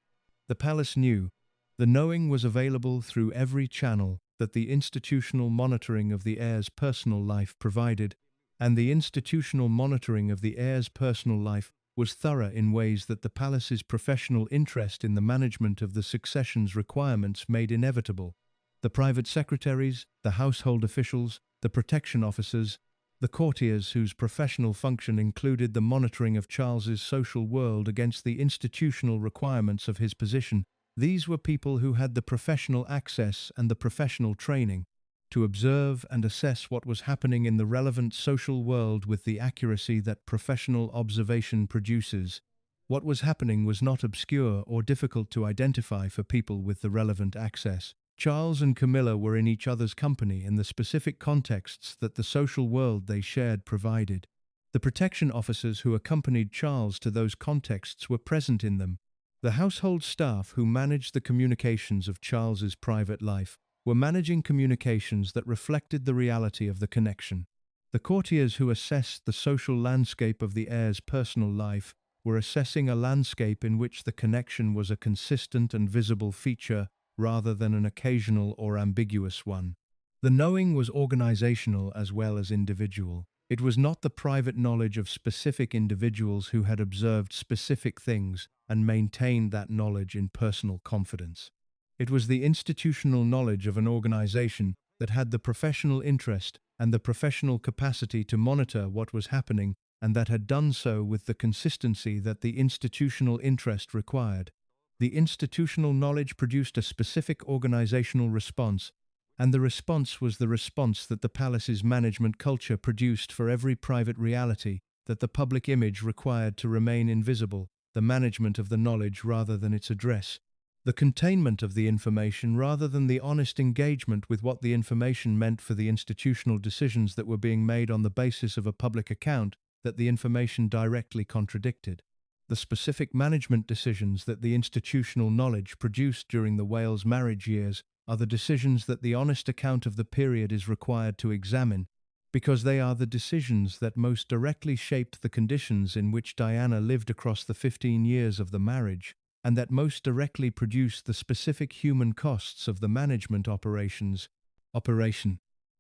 Speaker 1: The palace knew. The knowing was available through every channel that the institutional monitoring of the heir's personal life provided, and the institutional monitoring of the heir's personal life was thorough in ways that the palace's professional interest in the management of the succession's requirements made inevitable. The private secretaries, the household officials, the protection officers, the courtiers whose professional function included the monitoring of Charles's social world against the institutional requirements of his position, these were people who had the professional access and the professional training to observe and assess what was happening in the relevant social world with the accuracy that professional observation produces. What was happening was not obscure or difficult to identify for people with the relevant access. Charles and Camilla were in each other's company in the specific contexts that the social world they shared provided. The protection officers who accompanied Charles to those contexts were present in them. The household staff who managed the communications of Charles's private life were managing communications that reflected the reality of the connection. The courtiers who assessed the social landscape of the heir's personal life were assessing a landscape in which the connection was a consistent and visible feature rather than an occasional or ambiguous one. The knowing was organizational as well as individual. It was not the private knowledge of specific individuals who had observed specific things and maintained that knowledge in personal confidence. It was the institutional knowledge of an organization that had the professional interest and the professional capacity to monitor what was happening, and that had done so with the consistency that the institutional interest required. The institutional knowledge produced a specific organizational response, and the response was the response that the palace's management culture produced for every private reality that the public image required to remain invisible, the management of the knowledge rather than its address. the containment of the information rather than the honest engagement with what the information meant for the institutional decisions that were being made on the basis of a public account that the information directly contradicted. The specific management decisions that the institutional knowledge produced during the Wales marriage years are the decisions that the honest account of the period is required to examine, because they are the decisions that most directly shaped the conditions in which Diana lived across the 15 years of the marriage, and that most directly produced the specific human costs of the management operation.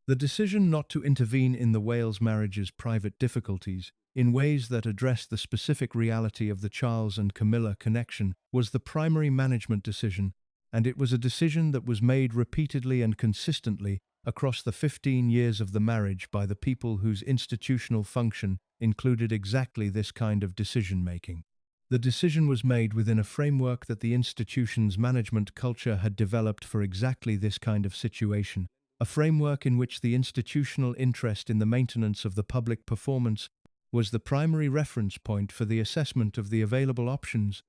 Speaker 1: The decision not to intervene in the Wales marriage's private difficulties in ways that address the specific reality of the Charles and Camilla connection was the primary management decision, and it was a decision that was made repeatedly and consistently across the 15 years of the marriage by the people whose institutional function included exactly this kind of decision-making. The decision was made within a framework that the institution's management culture had developed for exactly this kind of situation, a framework in which the institutional interest in the maintenance of the public performance was the primary reference point for the assessment of the available options,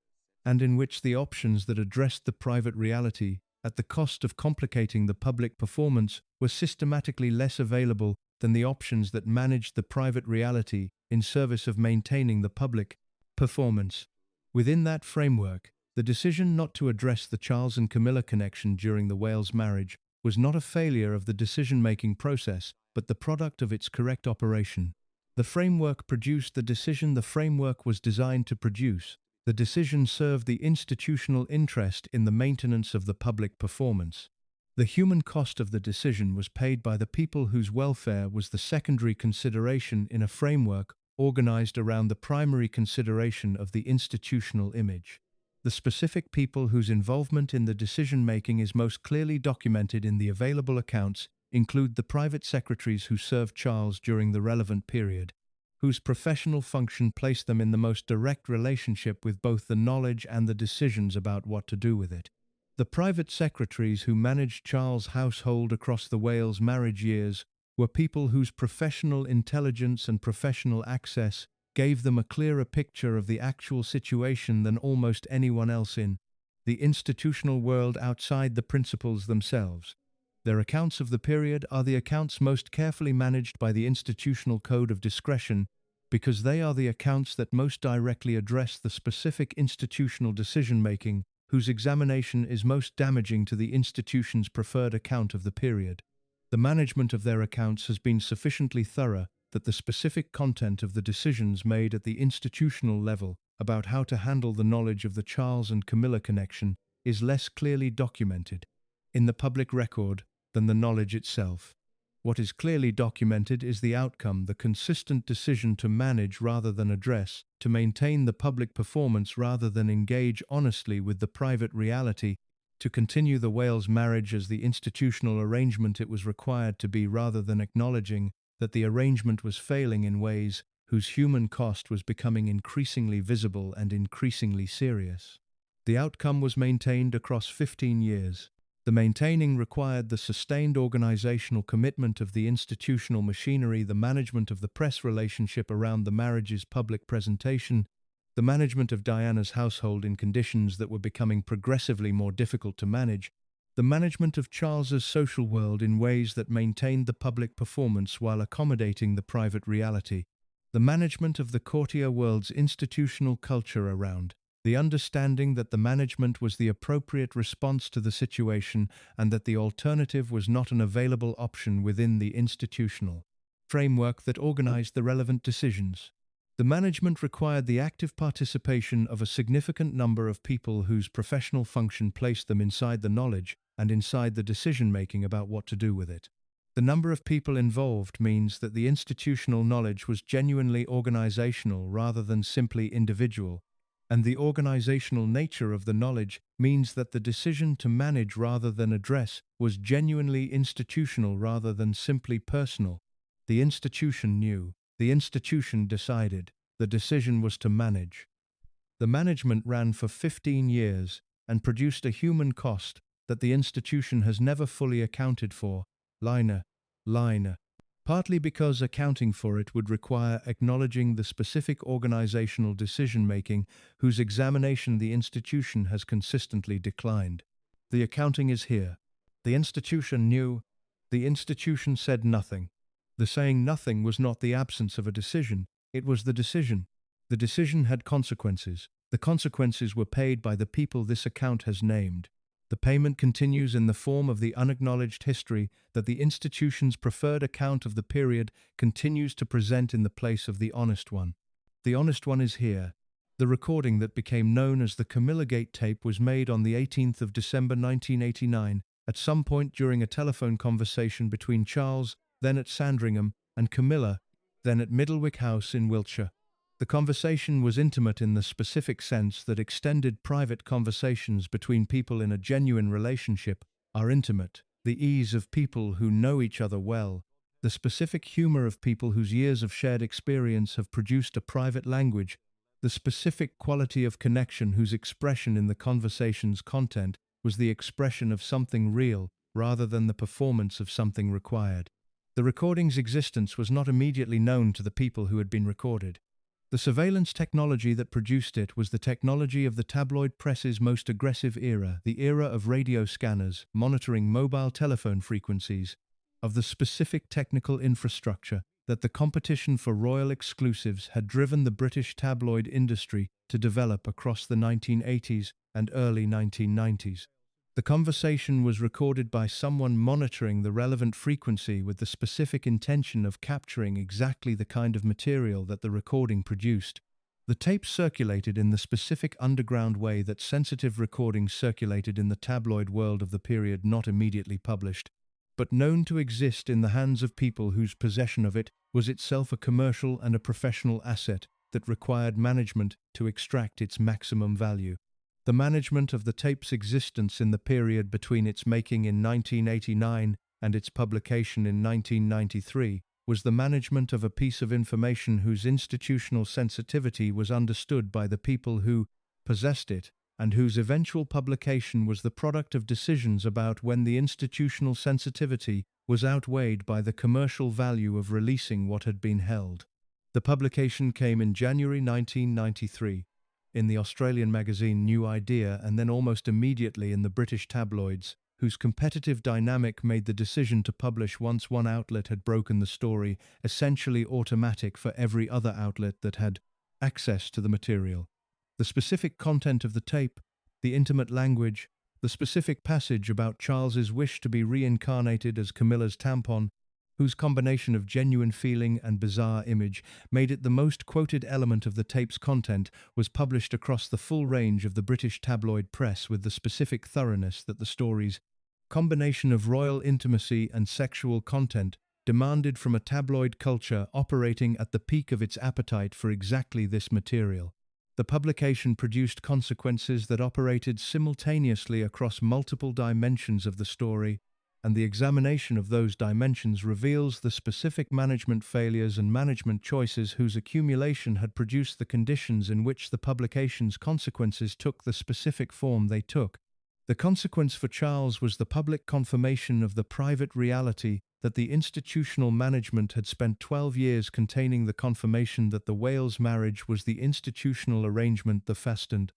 Speaker 1: and in which the options that addressed the private reality at the cost of complicating the public performance were systematically less available than the options that managed the private reality in service of maintaining the public performance. Within that framework, the decision not to address the Charles and Camilla connection during the Wales marriage was not a failure of the decision-making process, but the product of its correct operation. The framework produced the decision the framework was designed to produce. The decision served the institutional interest in the maintenance of the public performance. The human cost of the decision was paid by the people whose welfare was the secondary consideration in a framework organized around the primary consideration of the institutional image. The specific people whose involvement in the decision-making is most clearly documented in the available accounts include the private secretaries who served Charles during the relevant period, whose professional function placed them in the most direct relationship with both the knowledge and the decisions about what to do with it. The private secretaries who managed Charles' household across the Wales marriage years were people whose professional intelligence and professional access gave them a clearer picture of the actual situation than almost anyone else in the institutional world outside the principals themselves. Their accounts of the period are the accounts most carefully managed by the institutional code of discretion, because they are the accounts that most directly address the specific institutional decision-making whose examination is most damaging to the institution's preferred account of the period. The management of their accounts has been sufficiently thorough that the specific content of the decisions made at the institutional level about how to handle the knowledge of the Charles and Camilla connection is less clearly documented in the public record than the knowledge itself. What is clearly documented is the outcome, the consistent decision to manage rather than address, to maintain the public performance rather than engage honestly with the private reality, to continue the Wales marriage as the institutional arrangement it was required to be rather than acknowledging that the arrangement was failing in ways whose human cost was becoming increasingly visible and increasingly serious. The outcome was maintained across 15 years. The maintaining required the sustained organizational commitment of the institutional machinery, the management of the press relationship around the marriage's public presentation, the management of Diana's household in conditions that were becoming progressively more difficult to manage, the management of Charles's social world in ways that maintained the public performance while accommodating the private reality, the management of the courtier world's institutional culture around, the understanding that the management was the appropriate response to the situation and that the alternative was not an available option within the institutional framework that organized the relevant decisions. The management required the active participation of a significant number of people whose professional function placed them inside the knowledge and inside the decision-making about what to do with it. The number of people involved means that the institutional knowledge was genuinely organizational rather than simply individual, and the organizational nature of the knowledge means that the decision to manage rather than address was genuinely institutional rather than simply personal. The institution knew. The institution decided. The decision was to manage. The management ran for 15 years and produced a human cost that the institution has never fully accounted for. Liner. partly because accounting for it would require acknowledging the specific organizational decision-making whose examination the institution has consistently declined. The accounting is here. The institution knew. The institution said nothing. The saying nothing was not the absence of a decision, it was the decision. The decision had consequences. The consequences were paid by the people this account has named. The payment continues in the form of the unacknowledged history that the institution's preferred account of the period continues to present in the place of the honest one. The honest one is here. The recording that became known as the Camillagate tape was made on the 18th of December 1989, at some point during a telephone conversation between Charles, then at Sandringham, and Camilla, then at Middlewick House in Wiltshire. The conversation was intimate in the specific sense that extended private conversations between people in a genuine relationship are intimate, the ease of people who know each other well, the specific humor of people whose years of shared experience have produced a private language, the specific quality of connection whose expression in the conversation's content was the expression of something real rather than the performance of something required. The recording's existence was not immediately known to the people who had been recorded. The surveillance technology that produced it was the technology of the tabloid press's most aggressive era, the era of radio scanners, monitoring mobile telephone frequencies, of the specific technical infrastructure that the competition for royal exclusives had driven the British tabloid industry to develop across the 1980s and early 1990s. The conversation was recorded by someone monitoring the relevant frequency with the specific intention of capturing exactly the kind of material that the recording produced. The tape circulated in the specific underground way that sensitive recordings circulated in the tabloid world of the period, not immediately published, but known to exist in the hands of people whose possession of it was itself a commercial and a professional asset that required management to extract its maximum value. The management of the tape's existence in the period between its making in 1989 and its publication in 1993 was the management of a piece of information whose institutional sensitivity was understood by the people who possessed it, and whose eventual publication was the product of decisions about when the institutional sensitivity was outweighed by the commercial value of releasing what had been held. The publication came in January 1993. In the Australian magazine New Idea, and then almost immediately in the British tabloids, whose competitive dynamic made the decision to publish once one outlet had broken the story essentially automatic for every other outlet that had access to the material. The specific content of the tape, the intimate language, the specific passage about Charles's wish to be reincarnated as Camilla's tampon, whose combination of genuine feeling and bizarre image made it the most quoted element of the tape's content, was published across the full range of the British tabloid press with the specific thoroughness that the story's combination of royal intimacy and sexual content demanded from a tabloid culture operating at the peak of its appetite for exactly this material. The publication produced consequences that operated simultaneously across multiple dimensions of the story, and the examination of those dimensions reveals the specific management failures and management choices whose accumulation had produced the conditions in which the publication's consequences took the specific form they took. The consequence for Charles was the public confirmation of the private reality that the institutional management had spent 12 years containing, the confirmation that the Wales marriage was the institutional arrangement the fastened.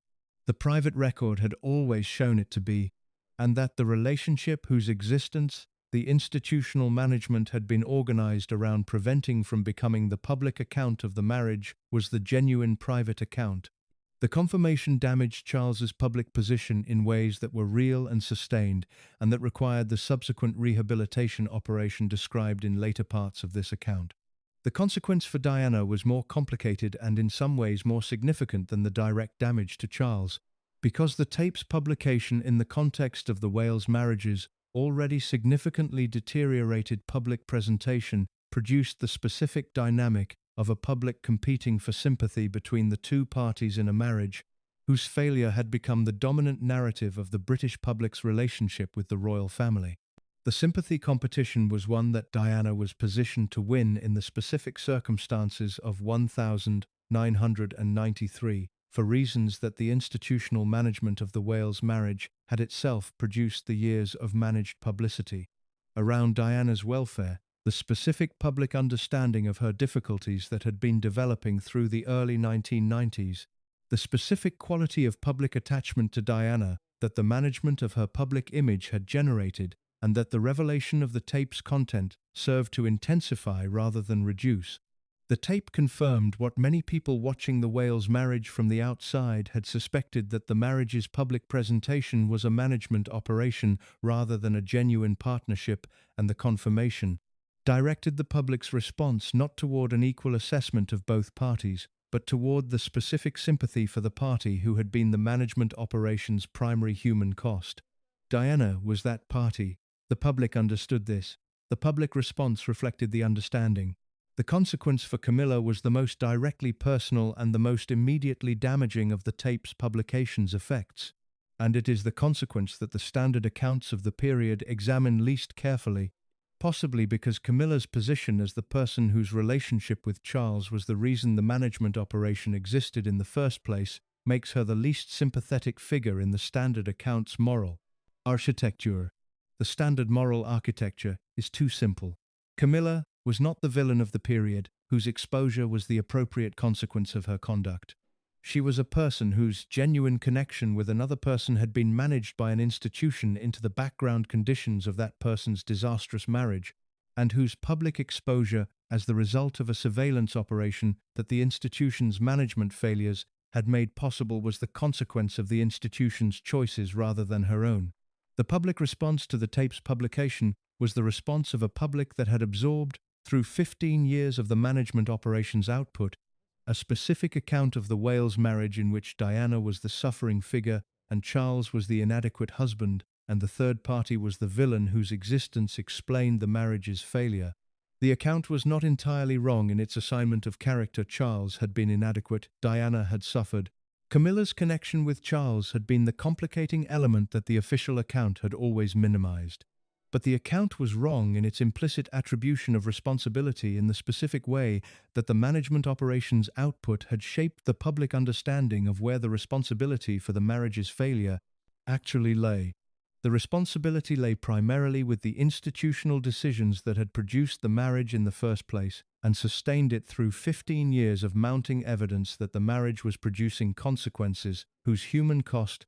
Speaker 1: The private record had always shown it to be, and that the relationship whose existence the institutional management had been organized around preventing from becoming the public account of the marriage was the genuine private account. The confirmation damaged Charles's public position in ways that were real and sustained, and that required the subsequent rehabilitation operation described in later parts of this account. The consequence for Diana was more complicated and in some ways more significant than the direct damage to Charles, because the tape's publication in the context of the Wales marriages already significantly deteriorated public presentation produced the specific dynamic of a public competing for sympathy between the two parties in a marriage, whose failure had become the dominant narrative of the British public's relationship with the royal family. The sympathy competition was one that Diana was positioned to win in the specific circumstances of 1993, for reasons that the institutional management of the Wales marriage had itself produced the years of managed publicity. Around Diana's welfare, the specific public understanding of her difficulties that had been developing through the early 1990s, the specific quality of public attachment to Diana that the management of her public image had generated, and that the revelation of the tape's content served to intensify rather than reduce. The tape confirmed what many people watching the Wales marriage from the outside had suspected, that the marriage's public presentation was a management operation rather than a genuine partnership, and the confirmation directed the public's response not toward an equal assessment of both parties, but toward the specific sympathy for the party who had been the management operation's primary human cost. Diana was that party. The public understood this. The public response reflected the understanding. The consequence for Camilla was the most directly personal and the most immediately damaging of the tape's publication's effects. And it is the consequence that the standard accounts of the period examine least carefully, possibly because Camilla's position as the person whose relationship with Charles was the reason the management operation existed in the first place makes her the least sympathetic figure in the standard account's moral architecture. The standard moral architecture is too simple. Camilla was not the villain of the period, whose exposure was the appropriate consequence of her conduct. She was a person whose genuine connection with another person had been managed by an institution into the background conditions of that person's disastrous marriage, and whose public exposure as the result of a surveillance operation that the institution's management failures had made possible was the consequence of the institution's choices rather than her own. The public response to the tape's publication was the response of a public that had absorbed, through 15 years of the management operation's output, a specific account of the Wales marriage in which Diana was the suffering figure and Charles was the inadequate husband, and the third party was the villain whose existence explained the marriage's failure. The account was not entirely wrong in its assignment of character. Charles had been inadequate, Diana had suffered. Camilla's connection with Charles had been the complicating element that the official account had always minimized. But the account was wrong in its implicit attribution of responsibility in the specific way that the management operations output had shaped the public understanding of where the responsibility for the marriage's failure actually lay. The responsibility lay primarily with the institutional decisions that had produced the marriage in the first place and sustained it through 15 years of mounting evidence that the marriage was producing consequences whose human cost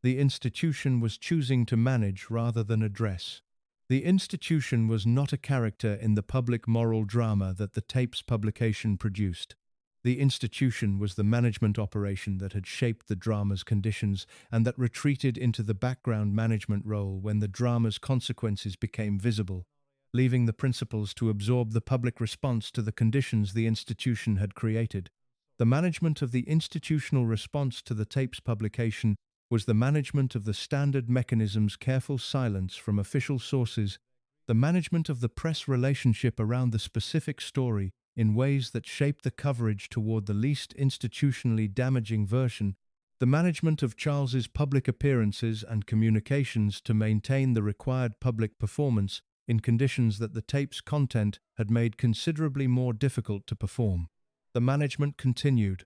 Speaker 1: the institution was choosing to manage rather than address. The institution was not a character in the public moral drama that the tape's publication produced. The institution was the management operation that had shaped the drama's conditions and that retreated into the background management role when the drama's consequences became visible, leaving the principals to absorb the public response to the conditions the institution had created. The management of the institutional response to the tape's publication was the management of the standard mechanism's careful silence from official sources, the management of the press relationship around the specific story in ways that shaped the coverage toward the least institutionally damaging version, the management of Charles's public appearances and communications to maintain the required public performance in conditions that the tape's content had made considerably more difficult to perform. The management continued.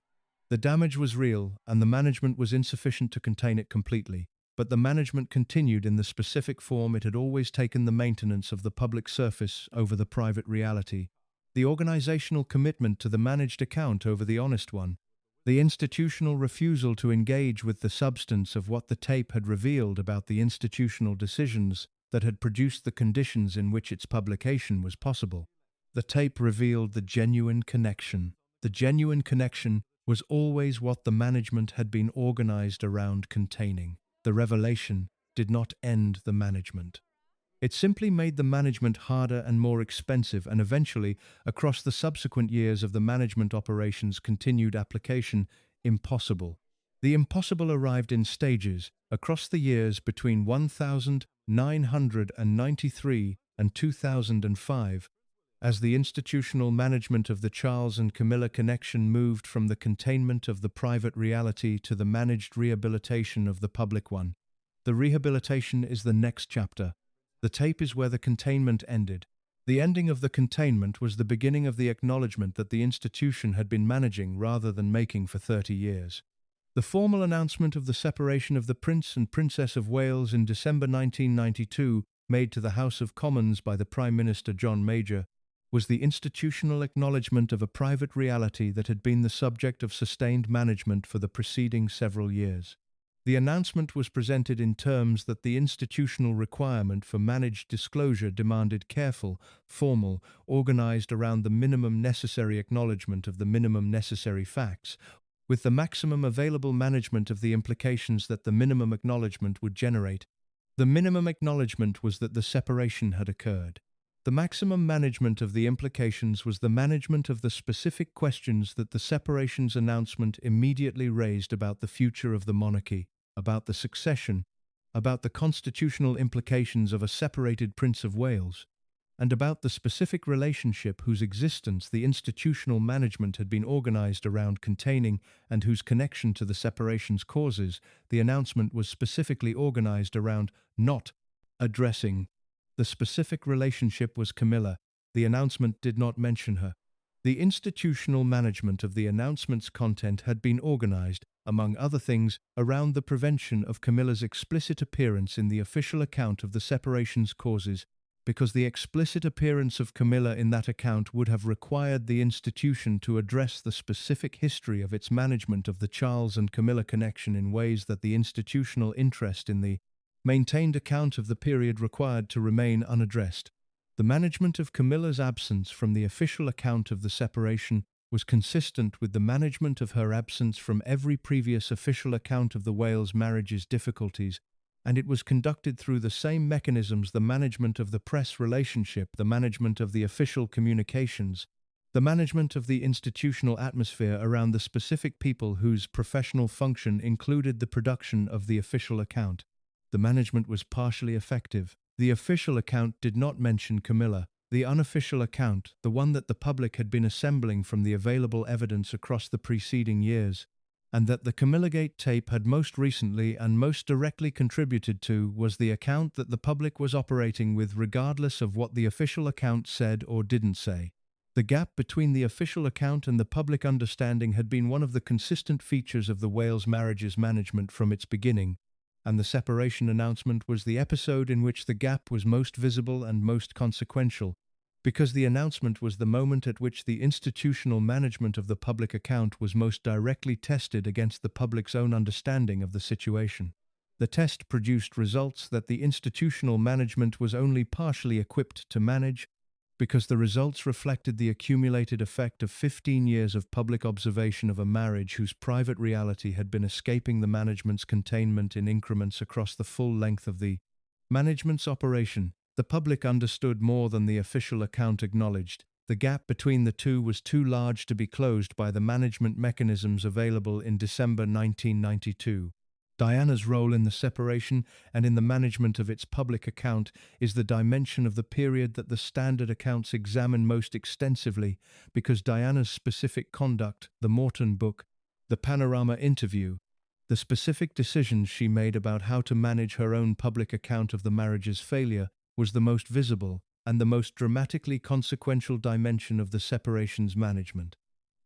Speaker 1: The damage was real, and the management was insufficient to contain it completely, but the management continued in the specific form it had always taken: the maintenance of the public surface over the private reality, the organizational commitment to the managed account over the honest one, the institutional refusal to engage with the substance of what the tape had revealed about the institutional decisions that had produced the conditions in which its publication was possible. The tape revealed the genuine connection. The genuine connection was always what the management had been organized around containing. The revelation did not end the management. It simply made the management harder and more expensive, and eventually, across the subsequent years of the management operation's continued application, impossible. The impossible arrived in stages across the years between 1993 and 2005, as the institutional management of the Charles and Camilla connection moved from the containment of the private reality to the managed rehabilitation of the public one. The rehabilitation is the next chapter. The tape is where the containment ended. The ending of the containment was the beginning of the acknowledgement that the institution had been managing rather than making for 30 years. The formal announcement of the separation of the Prince and Princess of Wales in December 1992, made to the House of Commons by the Prime Minister John Major, was the institutional acknowledgement of a private reality that had been the subject of sustained management for the preceding several years. The announcement was presented in terms that the institutional requirement for managed disclosure demanded careful, formal, organized around the minimum necessary acknowledgement of the minimum necessary facts, with the maximum available management of the implications that the minimum acknowledgement would generate. The minimum acknowledgement was that the separation had occurred. The maximum management of the implications was the management of the specific questions that the separation's announcement immediately raised about the future of the monarchy, about the succession, about the constitutional implications of a separated Prince of Wales, and about the specific relationship whose existence the institutional management had been organized around containing and whose connection to the separation's causes the announcement was specifically organized around not addressing. The specific relationship was Camilla. The announcement did not mention her. The institutional management of the announcement's content had been organized, among other things, around the prevention of Camilla's explicit appearance in the official account of the separation's causes, because the explicit appearance of Camilla in that account would have required the institution to address the specific history of its management of the Charles and Camilla connection in ways that the institutional interest in the maintained account of the period required to remain unaddressed. The management of Camilla's absence from the official account of the separation was consistent with the management of her absence from every previous official account of the Wales marriage's difficulties, and it was conducted through the same mechanisms: the management of the press relationship, the management of the official communications, the management of the institutional atmosphere around the specific people whose professional function included the production of the official account. The management was partially effective. The official account did not mention Camilla. The unofficial account, the one that the public had been assembling from the available evidence across the preceding years, and that the Camillagate tape had most recently and most directly contributed to, was the account that the public was operating with regardless of what the official account said or didn't say. The gap between the official account and the public understanding had been one of the consistent features of the Wales marriage's management from its beginning, and the separation announcement was the episode in which the gap was most visible and most consequential, because the announcement was the moment at which the institutional management of the public account was most directly tested against the public's own understanding of the situation. The test produced results that the institutional management was only partially equipped to manage, because the results reflected the accumulated effect of 15 years of public observation of a marriage whose private reality had been escaping the management's containment in increments across the full length of the management's operation. The public understood more than the official account acknowledged. The gap between the two was too large to be closed by the management mechanisms available in December 1992. Diana's role in the separation and in the management of its public account is the dimension of the period that the standard accounts examine most extensively, because Diana's specific conduct, the Morton book, the Panorama interview, the specific decisions she made about how to manage her own public account of the marriage's failure, was the most visible and the most dramatically consequential dimension of the separation's management.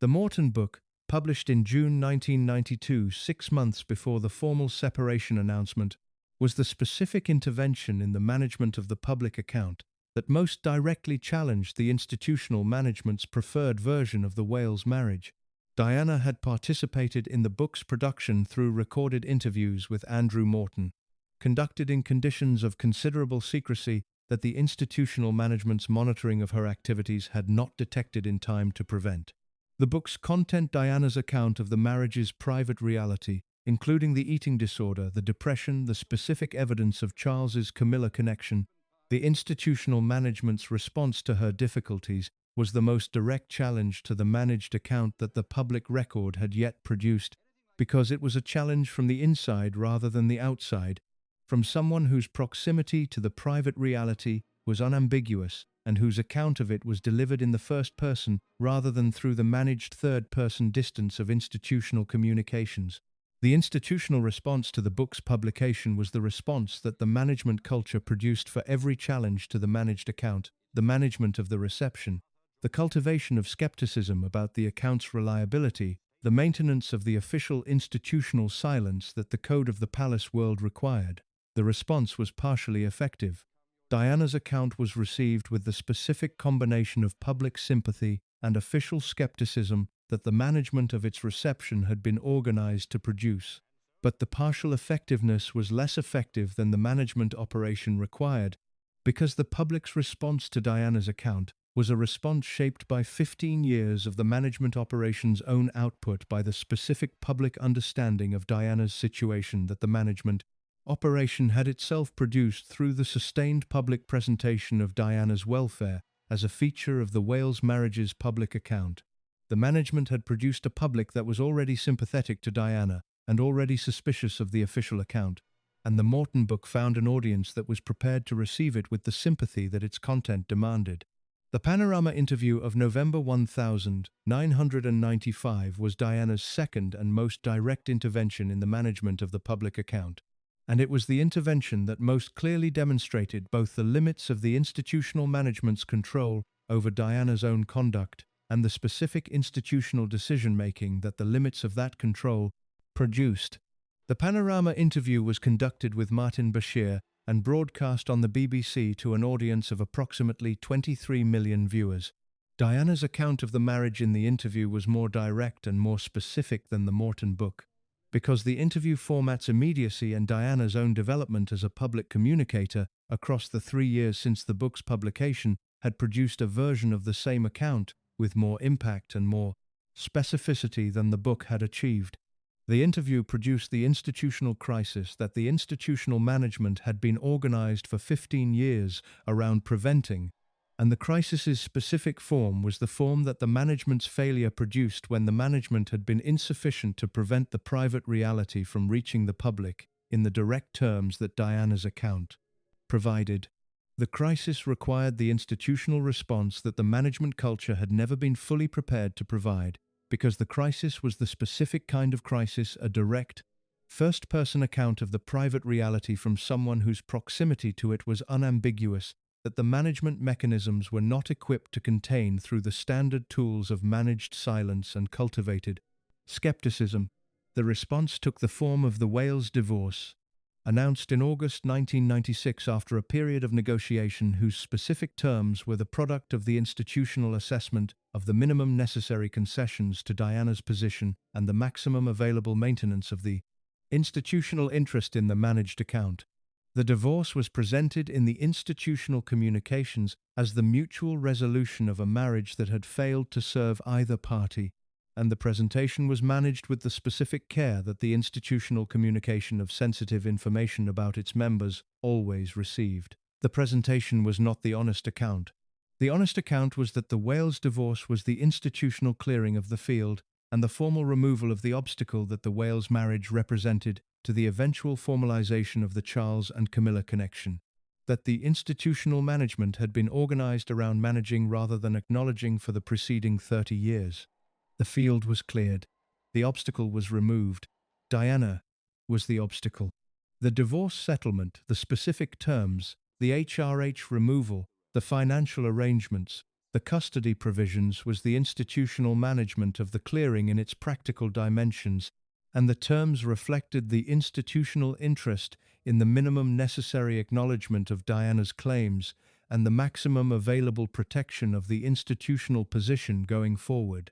Speaker 1: The Morton book, published in June 1992, 6 months before the formal separation announcement, was the specific intervention in the management of the public account that most directly challenged the institutional management's preferred version of the Wales marriage. Diana had participated in the book's production through recorded interviews with Andrew Morton, conducted in conditions of considerable secrecy that the institutional management's monitoring of her activities had not detected in time to prevent. The book's content: Diana's account of the marriage's private reality, including the eating disorder, the depression, the specific evidence of Charles's Camilla connection, the institutional management's response to her difficulties, was the most direct challenge to the managed account that the public record had yet produced, because it was a challenge from the inside rather than the outside, from someone whose proximity to the private reality was unambiguous and whose account of it was delivered in the first person rather than through the managed third-person distance of institutional communications. The institutional response to the book's publication was the response that the management culture produced for every challenge to the managed account: the management of the reception, the cultivation of skepticism about the account's reliability, the maintenance of the official institutional silence that the code of the palace world required. The response was partially effective. Diana's account was received with the specific combination of public sympathy and official skepticism that the management of its reception had been organized to produce. But the partial effectiveness was less effective than the management operation required, because the public's response to Diana's account was a response shaped by 15 years of the management operation's own output by the specific public understanding of Diana's situation that the management operation had itself produced through the sustained public presentation of Diana's welfare as a feature of the Wales marriage's public account. The management had produced a public that was already sympathetic to Diana and already suspicious of the official account, and the Morton book found an audience that was prepared to receive it with the sympathy that its content demanded. The Panorama interview of November 1995 was Diana's second and most direct intervention in the management of the public account, and it was the intervention that most clearly demonstrated both the limits of the institutional management's control over Diana's own conduct and the specific institutional decision-making that the limits of that control produced. The Panorama interview was conducted with Martin Bashir and broadcast on the BBC to an audience of approximately 23 million viewers. Diana's account of the marriage in the interview was more direct and more specific than the Morton book, because the interview format's immediacy and Diana's own development as a public communicator across the 3 years since the book's publication had produced a version of the same account with more impact and more specificity than the book had achieved. The interview produced the institutional crisis that the institutional management had been organized for 15 years around preventing, and the crisis's specific form was the form that the management's failure produced when the management had been insufficient to prevent the private reality from reaching the public in the direct terms that Diana's account provided. The crisis required the institutional response that the management culture had never been fully prepared to provide, because the crisis was the specific kind of crisis, a direct, first-person account of the private reality from someone whose proximity to it was unambiguous, that the management mechanisms were not equipped to contain through the standard tools of managed silence and cultivated skepticism. The response took the form of the Wales divorce, announced in August 1996 after a period of negotiation whose specific terms were the product of the institutional assessment of the minimum necessary concessions to Diana's position and the maximum available maintenance of the institutional interest in the managed account. The divorce was presented in the institutional communications as the mutual resolution of a marriage that had failed to serve either party, and the presentation was managed with the specific care that the institutional communication of sensitive information about its members always received. The presentation was not the honest account. The honest account was that the Wales divorce was the institutional clearing of the field and the formal removal of the obstacle that the Wales marriage represented to the eventual formalization of the Charles and Camilla connection. That the institutional management had been organized around managing rather than acknowledging for the preceding 30 years. The field was cleared. The obstacle was removed. Diana was the obstacle. The divorce settlement, the specific terms, the HRH removal, the financial arrangements, the custody provisions was the institutional management of the clearing in its practical dimensions, and the terms reflected the institutional interest in the minimum necessary acknowledgement of Diana's claims and the maximum available protection of the institutional position going forward.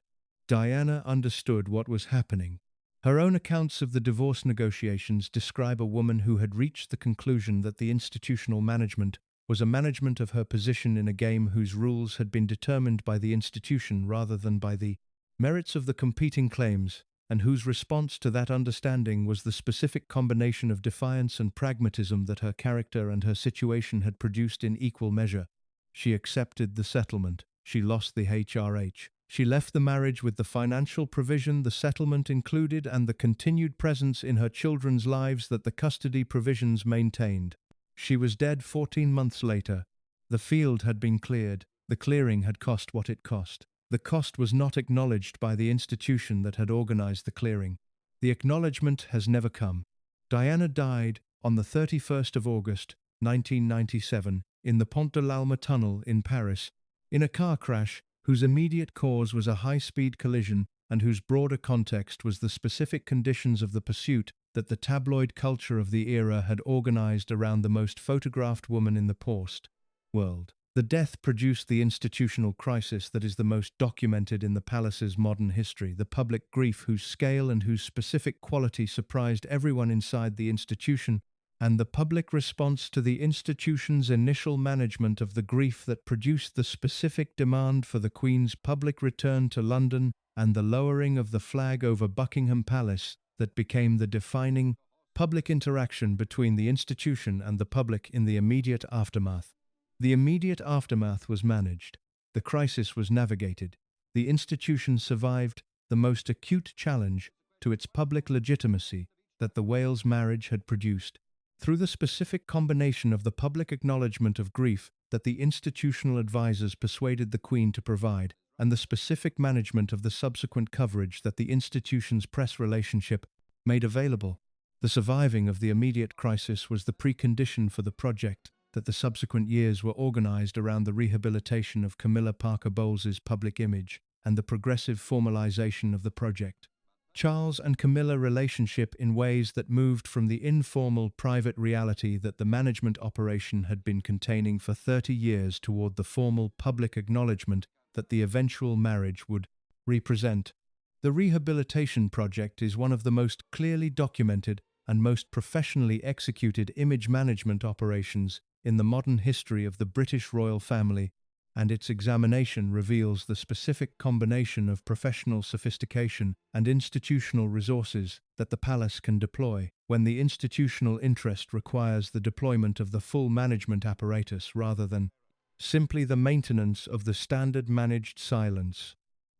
Speaker 1: Diana understood what was happening. Her own accounts of the divorce negotiations describe a woman who had reached the conclusion that the institutional management was a management of her position in a game whose rules had been determined by the institution rather than by the merits of the competing claims, and whose response to that understanding was the specific combination of defiance and pragmatism that her character and her situation had produced in equal measure. She accepted the settlement. She lost the HRH. She left the marriage with the financial provision the settlement included and the continued presence in her children's lives that the custody provisions maintained. She was dead 14 months later. The field had been cleared. The clearing had cost what it cost. The cost was not acknowledged by the institution that had organized the clearing. The acknowledgement has never come. Diana died on the 31st of August, 1997, in the Pont de l'Alma tunnel in Paris, in a car crash whose immediate cause was a high-speed collision and whose broader context was the specific conditions of the pursuit that the tabloid culture of the era had organized around the most photographed woman in the post-world. The death produced the institutional crisis that is the most documented in the palace's modern history, the public grief whose scale and whose specific quality surprised everyone inside the institution, and the public response to the institution's initial management of the grief that produced the specific demand for the Queen's public return to London and the lowering of the flag over Buckingham Palace that became the defining public interaction between the institution and the public in the immediate aftermath. The immediate aftermath was managed. The crisis was navigated. The institution survived the most acute challenge to its public legitimacy that the Wales marriage had produced. Through the specific combination of the public acknowledgement of grief that the institutional advisors persuaded the Queen to provide, and the specific management of the subsequent coverage that the institution's press relationship made available, the surviving of the immediate crisis was the precondition for the project that the subsequent years were organized around the rehabilitation of Camilla Parker Bowles's public image and the progressive formalization of the project. Charles and Camilla relationship in ways that moved from the informal private reality that the management operation had been containing for 30 years toward the formal public acknowledgement that the eventual marriage would represent. The rehabilitation project is one of the most clearly documented and most professionally executed image management operations in the modern history of the British royal family, and its examination reveals the specific combination of professional sophistication and institutional resources that the palace can deploy when the institutional interest requires the deployment of the full management apparatus rather than simply the maintenance of the standard managed silence.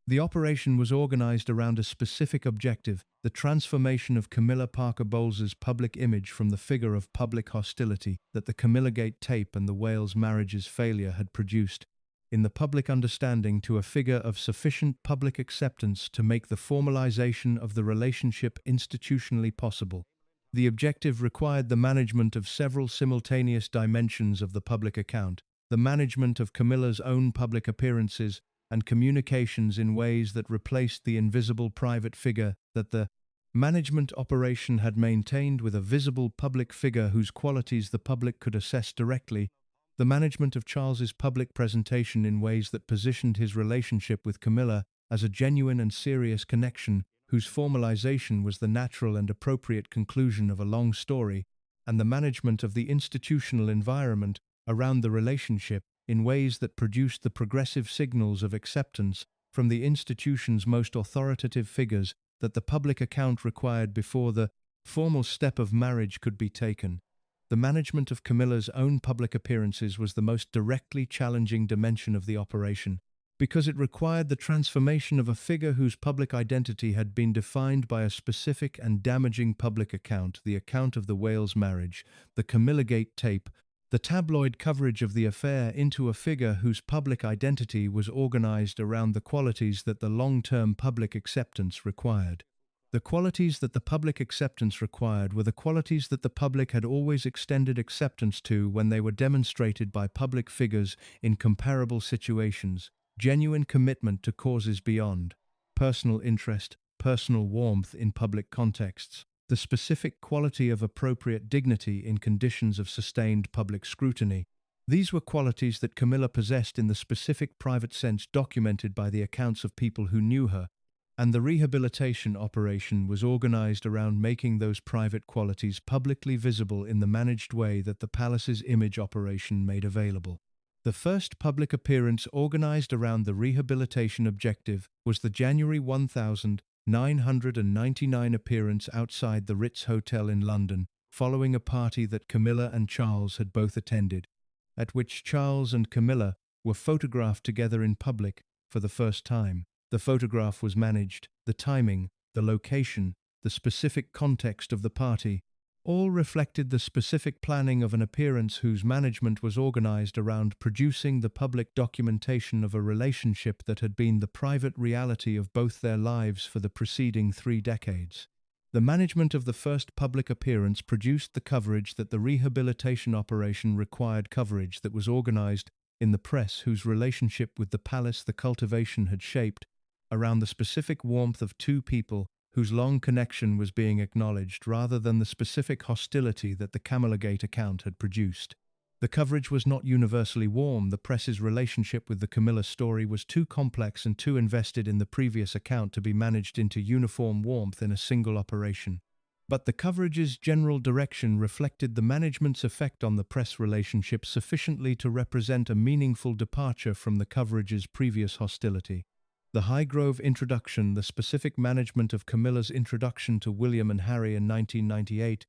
Speaker 1: The operation was organized around a specific objective, the transformation of Camilla Parker Bowles's public image from the figure of public hostility that the Camillagate tape and the Wales marriage's failure had produced, in the public understanding to a figure of sufficient public acceptance to make the formalization of the relationship institutionally possible. The objective required the management of several simultaneous dimensions of the public account, the management of Camilla's own public appearances and communications in ways that replaced the invisible private figure that the management operation had maintained with a visible public figure whose qualities the public could assess directly, the management of Charles's public presentation in ways that positioned his relationship with Camilla as a genuine and serious connection whose formalization was the natural and appropriate conclusion of a long story, and the management of the institutional environment around the relationship in ways that produced the progressive signals of acceptance from the institution's most authoritative figures that the public account required before the formal step of marriage could be taken. The management of Camilla's own public appearances was the most directly challenging dimension of the operation, because it required the transformation of a figure whose public identity had been defined by a specific and damaging public account, the account of the Wales marriage, the Camillagate tape, the tabloid coverage of the affair, into a figure whose public identity was organized around the qualities that the long-term public acceptance required. The qualities that the public acceptance required were the qualities that the public had always extended acceptance to when they were demonstrated by public figures in comparable situations: genuine commitment to causes beyond personal interest, personal warmth in public contexts, the specific quality of appropriate dignity in conditions of sustained public scrutiny. These were qualities that Camilla possessed in the specific private sense documented by the accounts of people who knew her, and the rehabilitation operation was organized around making those private qualities publicly visible in the managed way that the palace's image operation made available. The first public appearance organized around the rehabilitation objective was the January 1999 appearance outside the Ritz Hotel in London, following a party that Camilla and Charles had both attended, at which Charles and Camilla were photographed together in public for the first time. The photograph was managed, the timing, the location, the specific context of the party, all reflected the specific planning of an appearance whose management was organized around producing the public documentation of a relationship that had been the private reality of both their lives for the preceding 3 decades. The management of the first public appearance produced the coverage that the rehabilitation operation required, coverage that was organized in the press whose relationship with the palace the cultivation had shaped, around the specific warmth of two people whose long connection was being acknowledged rather than the specific hostility that the Camillagate account had produced. The coverage was not universally warm. The press's relationship with the Camilla story was too complex and too invested in the previous account to be managed into uniform warmth in a single operation. But the coverage's general direction reflected the management's effect on the press relationship sufficiently to represent a meaningful departure from the coverage's previous hostility. The Highgrove introduction, the specific management of Camilla's introduction to William and Harry in 1998,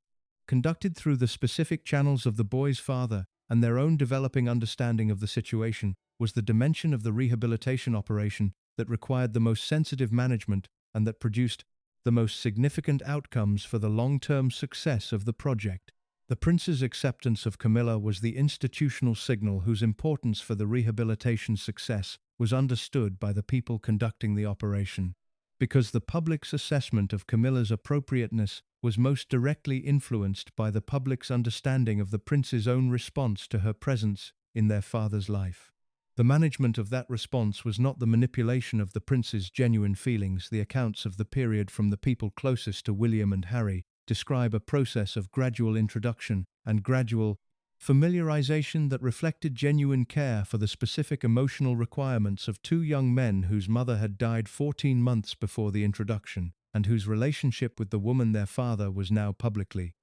Speaker 1: conducted through the specific channels of the boy's father and their own developing understanding of the situation, was the dimension of the rehabilitation operation that required the most sensitive management and that produced the most significant outcomes for the long-term success of the project. The prince's acceptance of Camilla was the institutional signal whose importance for the rehabilitation's success was understood by the people conducting the operation, because the public's assessment of Camilla's appropriateness was most directly influenced by the public's understanding of the prince's own response to her presence in their father's life. The management of that response was not the manipulation of the prince's genuine feelings. The accounts of the period from the people closest to William and Harry describe a process of gradual introduction and gradual familiarization that reflected genuine care for the specific emotional requirements of two young men whose mother had died 14 months before the introduction, and whose relationship with the woman their father was now publicly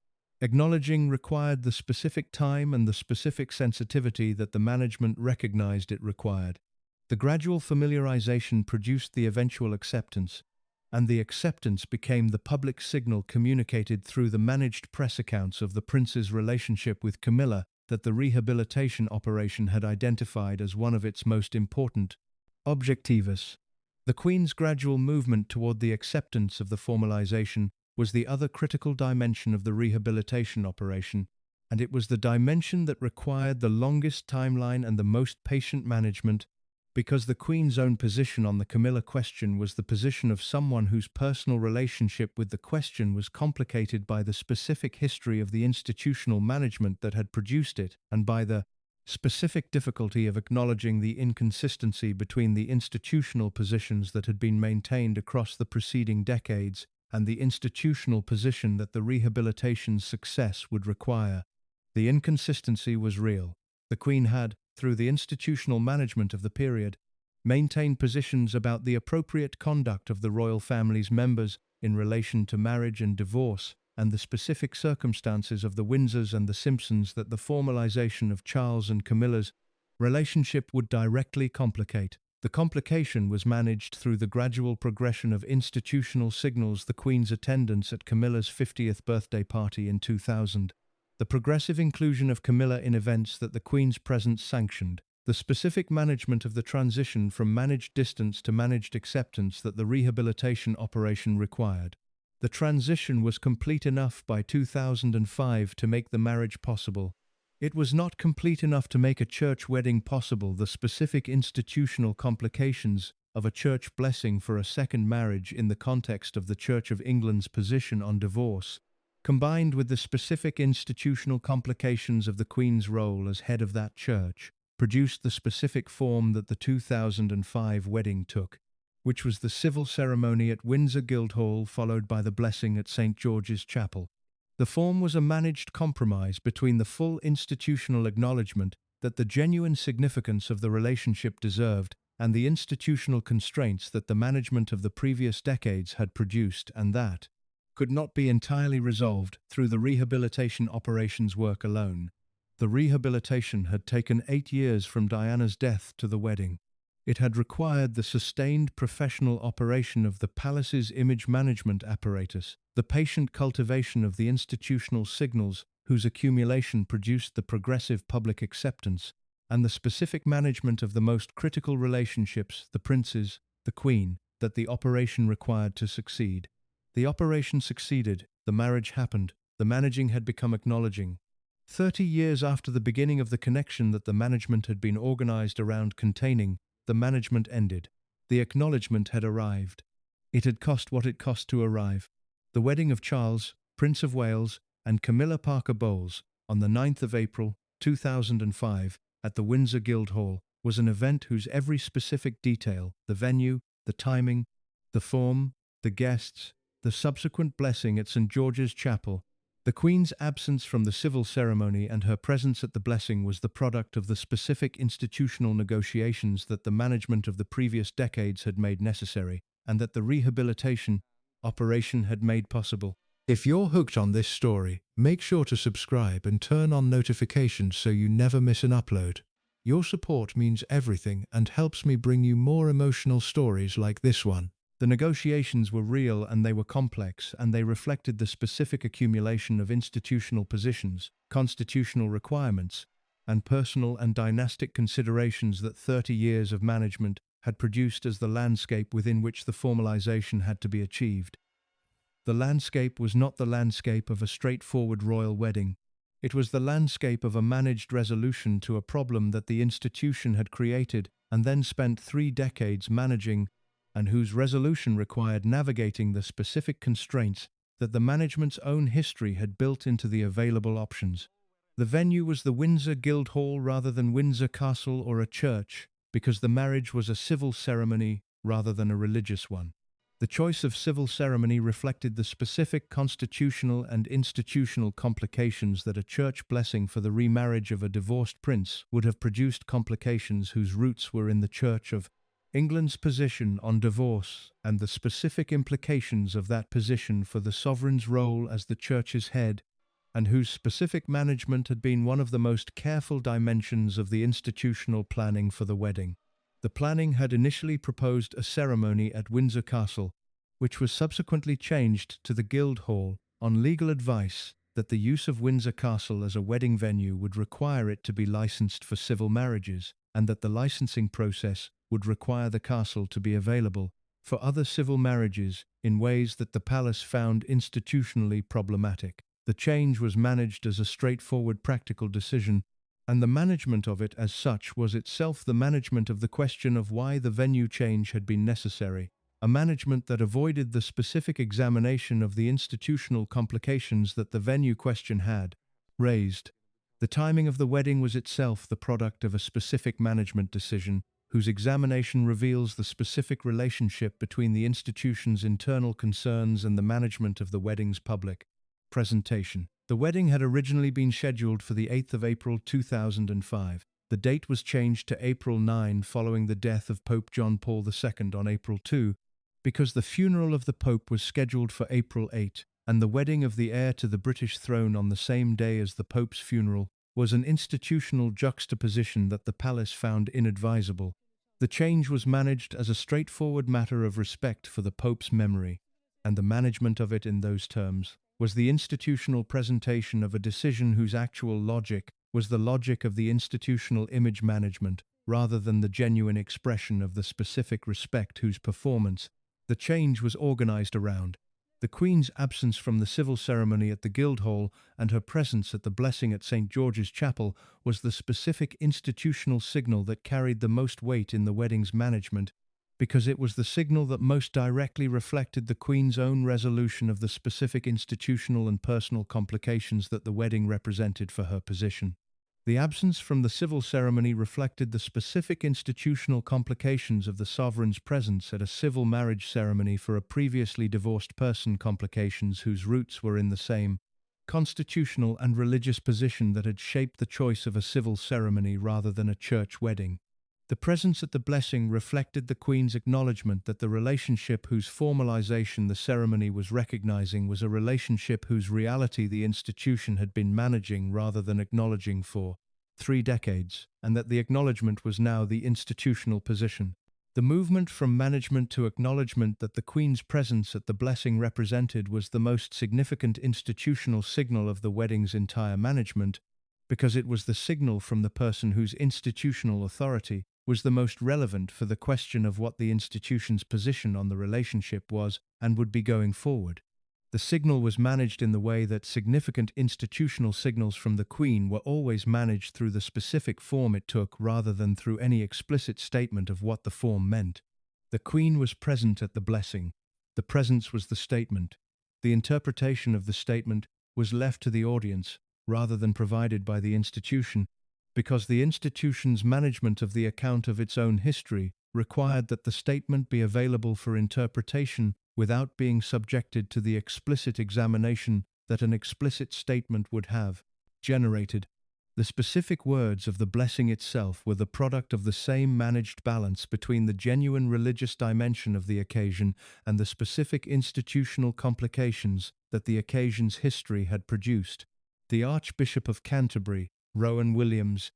Speaker 1: acknowledging required the specific time and the specific sensitivity that the management recognized it required. The gradual familiarization produced the eventual acceptance, and the acceptance became the public signal communicated through the managed press accounts of the prince's relationship with Camilla that the rehabilitation operation had identified as one of its most important objectives. The Queen's gradual movement toward the acceptance of the formalization was the other critical dimension of the rehabilitation operation, and it was the dimension that required the longest timeline and the most patient management, because the Queen's own position on the Camilla question was the position of someone whose personal relationship with the question was complicated by the specific history of the institutional management that had produced it, and by the specific difficulty of acknowledging the inconsistency between the institutional positions that had been maintained across the preceding decades and the institutional position that the rehabilitation's success would require. The inconsistency was real. The Queen had, through the institutional management of the period, maintained positions about the appropriate conduct of the royal family's members in relation to marriage and divorce, and the specific circumstances of the Windsors and the Simpsons that the formalization of Charles and Camilla's relationship would directly complicate. The complication was managed through the gradual progression of institutional signals: the Queen's attendance at Camilla's 50th birthday party in 2000, the progressive inclusion of Camilla in events that the Queen's presence sanctioned, the specific management of the transition from managed distance to managed acceptance that the rehabilitation operation required. The transition was complete enough by 2005 to make the marriage possible. It was not complete enough to make a church wedding possible. The specific institutional complications of a church blessing for a second marriage in the context of the Church of England's position on divorce, combined with the specific institutional complications of the Queen's role as head of that church, produced the specific form that the 2005 wedding took, which was the civil ceremony at Windsor Guildhall followed by the blessing at St. George's Chapel. The form was a managed compromise between the full institutional acknowledgement that the genuine significance of the relationship deserved and the institutional constraints that the management of the previous decades had produced, and that could not be entirely resolved through the rehabilitation operations work alone. The rehabilitation had taken 8 years from Diana's death to the wedding. It had required the sustained professional operation of the palace's image management apparatus, the patient cultivation of the institutional signals whose accumulation produced the progressive public acceptance, and the specific management of the most critical relationships, the princes, the Queen, that the operation required to succeed. The operation succeeded, the marriage happened, the managing had become acknowledging. 30 years after the beginning of the connection that the management had been organized around containing, the management ended. The acknowledgement had arrived. It had cost what it cost to arrive. The wedding of Charles, Prince of Wales, and Camilla Parker Bowles, on the 9th of April, 2005, at the Windsor Guildhall, was an event whose every specific detail, the venue, the timing, the form, the guests, the subsequent blessing at St. George's Chapel. The Queen's absence from the civil ceremony and her presence at the blessing was the product of the specific institutional negotiations that the management of the previous decades had made necessary, and that the rehabilitation operation had made possible. If you're hooked on this story, make sure to subscribe and turn on notifications so you never miss an upload. Your support means everything and helps me bring you more emotional stories like this one. The negotiations were real and they were complex, and they reflected the specific accumulation of institutional positions, constitutional requirements, and personal and dynastic considerations that 30 years of management had produced as the landscape within which the formalization had to be achieved. The landscape was not the landscape of a straightforward royal wedding. It was the landscape of a managed resolution to a problem that the institution had created and then spent 3 decades managing, and whose resolution required navigating the specific constraints that the management's own history had built into the available options. The venue was the Windsor Guildhall rather than Windsor Castle or a church, because the marriage was a civil ceremony rather than a religious one. The choice of civil ceremony reflected the specific constitutional and institutional complications that a church blessing for the remarriage of a divorced prince would have produced, complications whose roots were in the Church of England's position on divorce and the specific implications of that position for the sovereign's role as the Church's head, and whose specific management had been one of the most careful dimensions of the institutional planning for the wedding. The planning had initially proposed a ceremony at Windsor Castle, which was subsequently changed to the Guildhall, on legal advice that the use of Windsor Castle as a wedding venue would require it to be licensed for civil marriages, and that the licensing process would require the castle to be available for other civil marriages in ways that the palace found institutionally problematic. The change was managed as a straightforward practical decision, and the management of it as such was itself the management of the question of why the venue change had been necessary, a management that avoided the specific examination of the institutional complications that the venue question had raised. The timing of the wedding was itself the product of a specific management decision, whose examination reveals the specific relationship between the institution's internal concerns and the management of the wedding's public presentation. The wedding had originally been scheduled for the 8th of April 2005. The date was changed to April 9 following the death of Pope John Paul II on April 2, because the funeral of the Pope was scheduled for April 8, and the wedding of the heir to the British throne on the same day as the Pope's funeral was an institutional juxtaposition that the palace found inadvisable. The change was managed as a straightforward matter of respect for the Pope's memory, and the management of it in those terms was the institutional presentation of a decision whose actual logic was the logic of the institutional image management, rather than the genuine expression of the specific respect whose performance the change was organized around. The Queen's absence from the civil ceremony at the Guildhall and her presence at the blessing at St. George's Chapel was the specific institutional signal that carried the most weight in the wedding's management, because it was the signal that most directly reflected the Queen's own resolution of the specific institutional and personal complications that the wedding represented for her position. The absence from the civil ceremony reflected the specific institutional complications of the sovereign's presence at a civil marriage ceremony for a previously divorced person, complications whose roots were in the same constitutional and religious position that had shaped the choice of a civil ceremony rather than a church wedding. The presence at the blessing reflected the Queen's acknowledgement that the relationship whose formalization the ceremony was recognizing was a relationship whose reality the institution had been managing rather than acknowledging for 3 decades, and that the acknowledgement was now the institutional position. The movement from management to acknowledgement that the Queen's presence at the blessing represented was the most significant institutional signal of the wedding's entire management, because it was the signal from the person whose institutional authority was the most relevant for the question of what the institution's position on the relationship was and would be going forward. The signal was managed in the way that significant institutional signals from the Queen were always managed through the specific form it took rather than through any explicit statement of what the form meant. The Queen was present at the blessing. The presence was the statement. The interpretation of the statement was left to the audience rather than provided by the institution, because the institution's management of the account of its own history required that the statement be available for interpretation without being subjected to the explicit examination that an explicit statement would have generated. The specific words of the blessing itself were the product of the same managed balance between the genuine religious dimension of the occasion and the specific institutional complications that the occasion's history had produced. The Archbishop of Canterbury, Rowan Williams,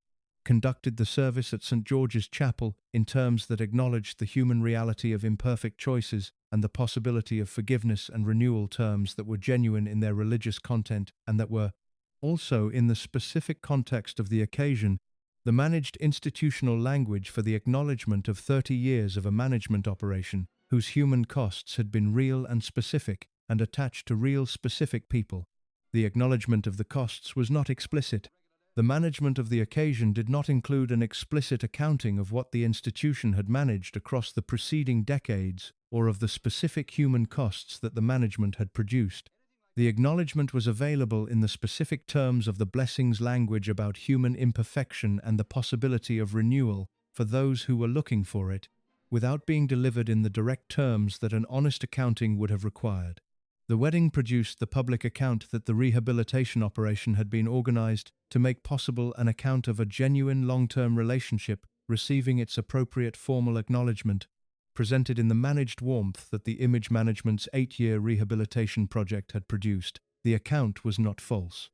Speaker 1: conducted the service at St. George's Chapel in terms that acknowledged the human reality of imperfect choices and the possibility of forgiveness and renewal, terms that were genuine in their religious content and that were also, in the specific context of the occasion, the managed institutional language for the acknowledgement of 30 years of a management operation whose human costs had been real and specific and attached to real specific people. The acknowledgement of the costs was not explicit. The management of the occasion did not include an explicit accounting of what the institution had managed across the preceding decades or of the specific human costs that the management had produced. The acknowledgement was available in the specific terms of the blessing's language about human imperfection and the possibility of renewal for those who were looking for it, without being delivered in the direct terms that an honest accounting would have required. The wedding produced the public account that the rehabilitation operation had been organized to make possible an account of a genuine long-term relationship receiving its appropriate formal acknowledgement, presented in the managed warmth that the image management's 8-year rehabilitation project had produced. The account was not false.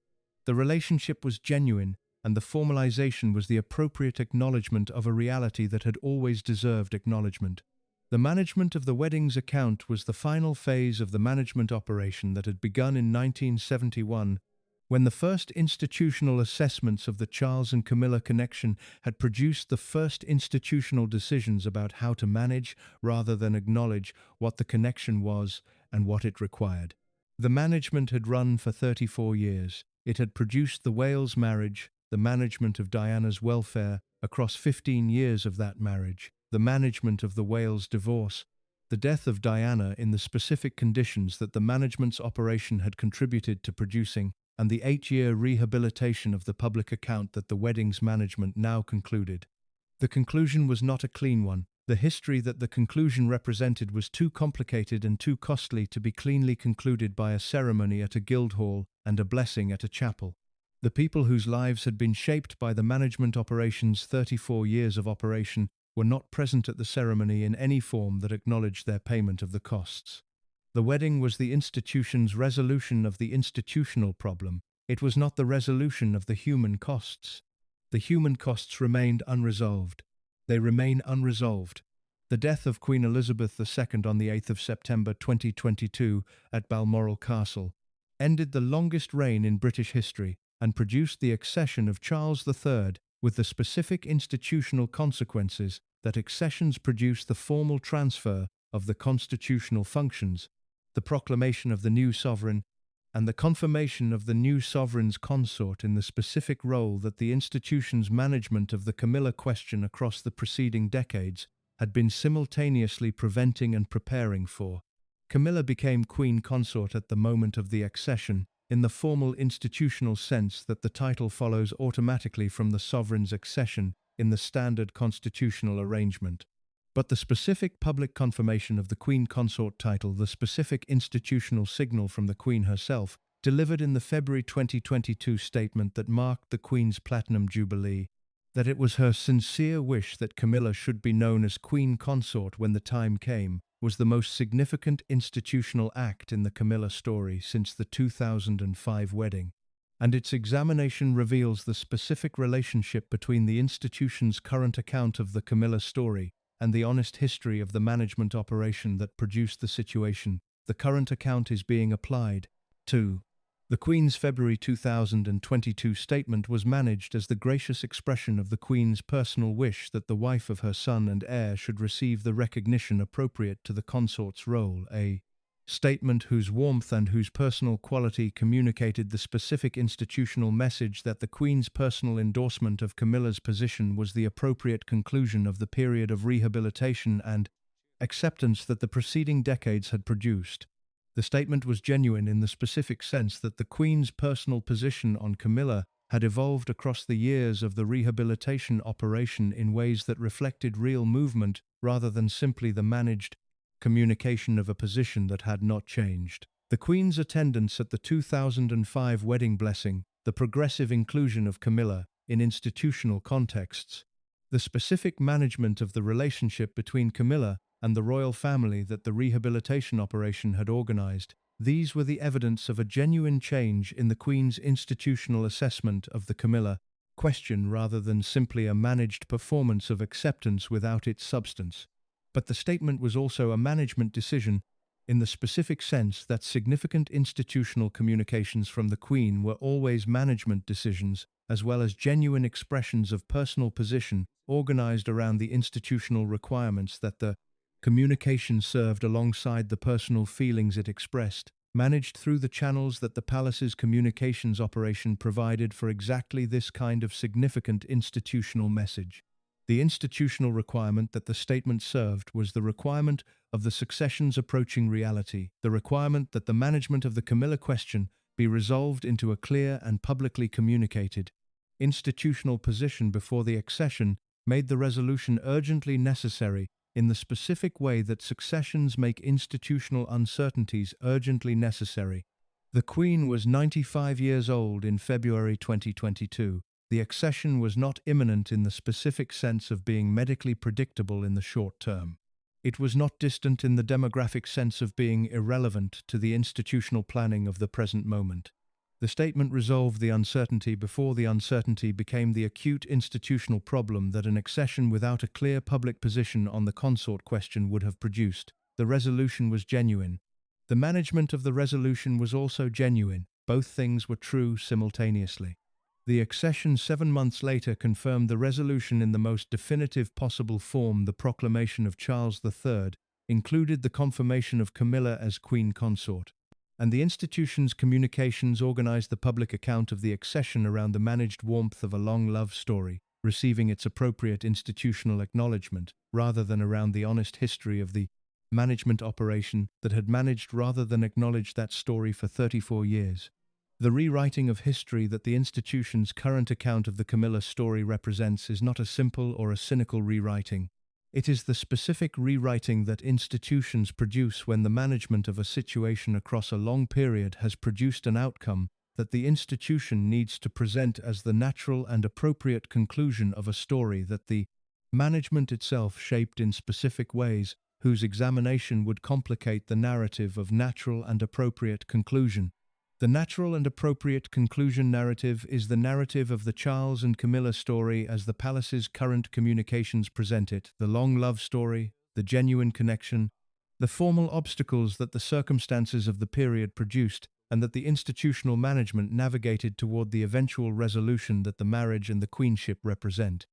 Speaker 1: The relationship was genuine, and the formalization was the appropriate acknowledgement of a reality that had always deserved acknowledgement. The management of the wedding's account was the final phase of the management operation that had begun in 1971, when the first institutional assessments of the Charles and Camilla connection had produced the first institutional decisions about how to manage rather than acknowledge what the connection was and what it required. The management had run for 34 years. It had produced the Wales marriage, the management of Diana's welfare across 15 years of that marriage, the management of the Wales divorce, the death of Diana in the specific conditions that the management's operation had contributed to producing, and the 8-year rehabilitation of the public account that the wedding's management now concluded. The conclusion was not a clean one. The history that the conclusion represented was too complicated and too costly to be cleanly concluded by a ceremony at a guildhall and a blessing at a chapel. The people whose lives had been shaped by the management operation's 34 years of operation were not present at the ceremony in any form that acknowledged their payment of the costs. The wedding was the institution's resolution of the institutional problem. It was not the resolution of the human costs. The human costs remained unresolved. They remain unresolved. The death of Queen Elizabeth II on the 8th of September 2022 at Balmoral Castle ended the longest reign in British history and produced the accession of Charles III with the specific institutional consequences that accessions produce: the formal transfer of the constitutional functions, the proclamation of the new sovereign, and the confirmation of the new sovereign's consort in the specific role that the institution's management of the Camilla question across the preceding decades had been simultaneously preventing and preparing for. Camilla became queen consort at the moment of the accession, in the formal institutional sense that the title follows automatically from the sovereign's accession in the standard constitutional arrangement. But the specific public confirmation of the Queen Consort title, the specific institutional signal from the Queen herself, delivered in the February 2022 statement that marked the Queen's Platinum Jubilee, that it was her sincere wish that Camilla should be known as Queen Consort when the time came, was the most significant institutional act in the Camilla story since the 2005 wedding. And its examination reveals the specific relationship between the institution's current account of the Camilla story and the honest history of the management operation that produced the situation. The current account is being applied to. The Queen's February 2022 statement was managed as the gracious expression of the Queen's personal wish that the wife of her son and heir should receive the recognition appropriate to the consort's role, a statement whose warmth and whose personal quality communicated the specific institutional message that the Queen's personal endorsement of Camilla's position was the appropriate conclusion of the period of rehabilitation and acceptance that the preceding decades had produced. The statement was genuine in the specific sense that the Queen's personal position on Camilla had evolved across the years of the rehabilitation operation in ways that reflected real movement rather than simply the managed communication of a position that had not changed. The Queen's attendance at the 2005 wedding blessing, the progressive inclusion of Camilla in institutional contexts, the specific management of the relationship between Camilla and the royal family that the rehabilitation operation had organized, these were the evidence of a genuine change in the Queen's institutional assessment of the Camilla question rather than simply a managed performance of acceptance without its substance. But the statement was also a management decision in the specific sense that significant institutional communications from the Queen were always management decisions, as well as genuine expressions of personal position organized around the institutional requirements that the communication served alongside the personal feelings it expressed, managed through the channels that the palace's communications operation provided for exactly this kind of significant institutional message. The institutional requirement that the statement served was the requirement of the succession's approaching reality, the requirement that the management of the Camilla question be resolved into a clear and publicly communicated institutional position before the accession made the resolution urgently necessary in the specific way that successions make institutional uncertainties urgently necessary. The Queen was 95 years old in February 2022. The accession was not imminent in the specific sense of being medically predictable in the short term. It was not distant in the demographic sense of being irrelevant to the institutional planning of the present moment. The statement resolved the uncertainty before the uncertainty became the acute institutional problem that an accession without a clear public position on the consort question would have produced. The resolution was genuine. The management of the resolution was also genuine. Both things were true simultaneously. The accession 7 months later confirmed the resolution in the most definitive possible form. The proclamation of Charles III included the confirmation of Camilla as Queen Consort, and the institution's communications organized the public account of the accession around the managed warmth of a long love story, receiving its appropriate institutional acknowledgement, rather than around the honest history of the management operation that had managed rather than acknowledged that story for 34 years. The rewriting of history that the institution's current account of the Camilla story represents is not a simple or a cynical rewriting. It is the specific rewriting that institutions produce when the management of a situation across a long period has produced an outcome that the institution needs to present as the natural and appropriate conclusion of a story that the management itself shaped in specific ways, whose examination would complicate the narrative of natural and appropriate conclusion. The natural and appropriate conclusion narrative is the narrative of the Charles and Camilla story as the palace's current communications present it, the long love story, the genuine connection, the formal obstacles that the circumstances of the period produced, and that the institutional management navigated toward the eventual resolution that the marriage and the queenship represent.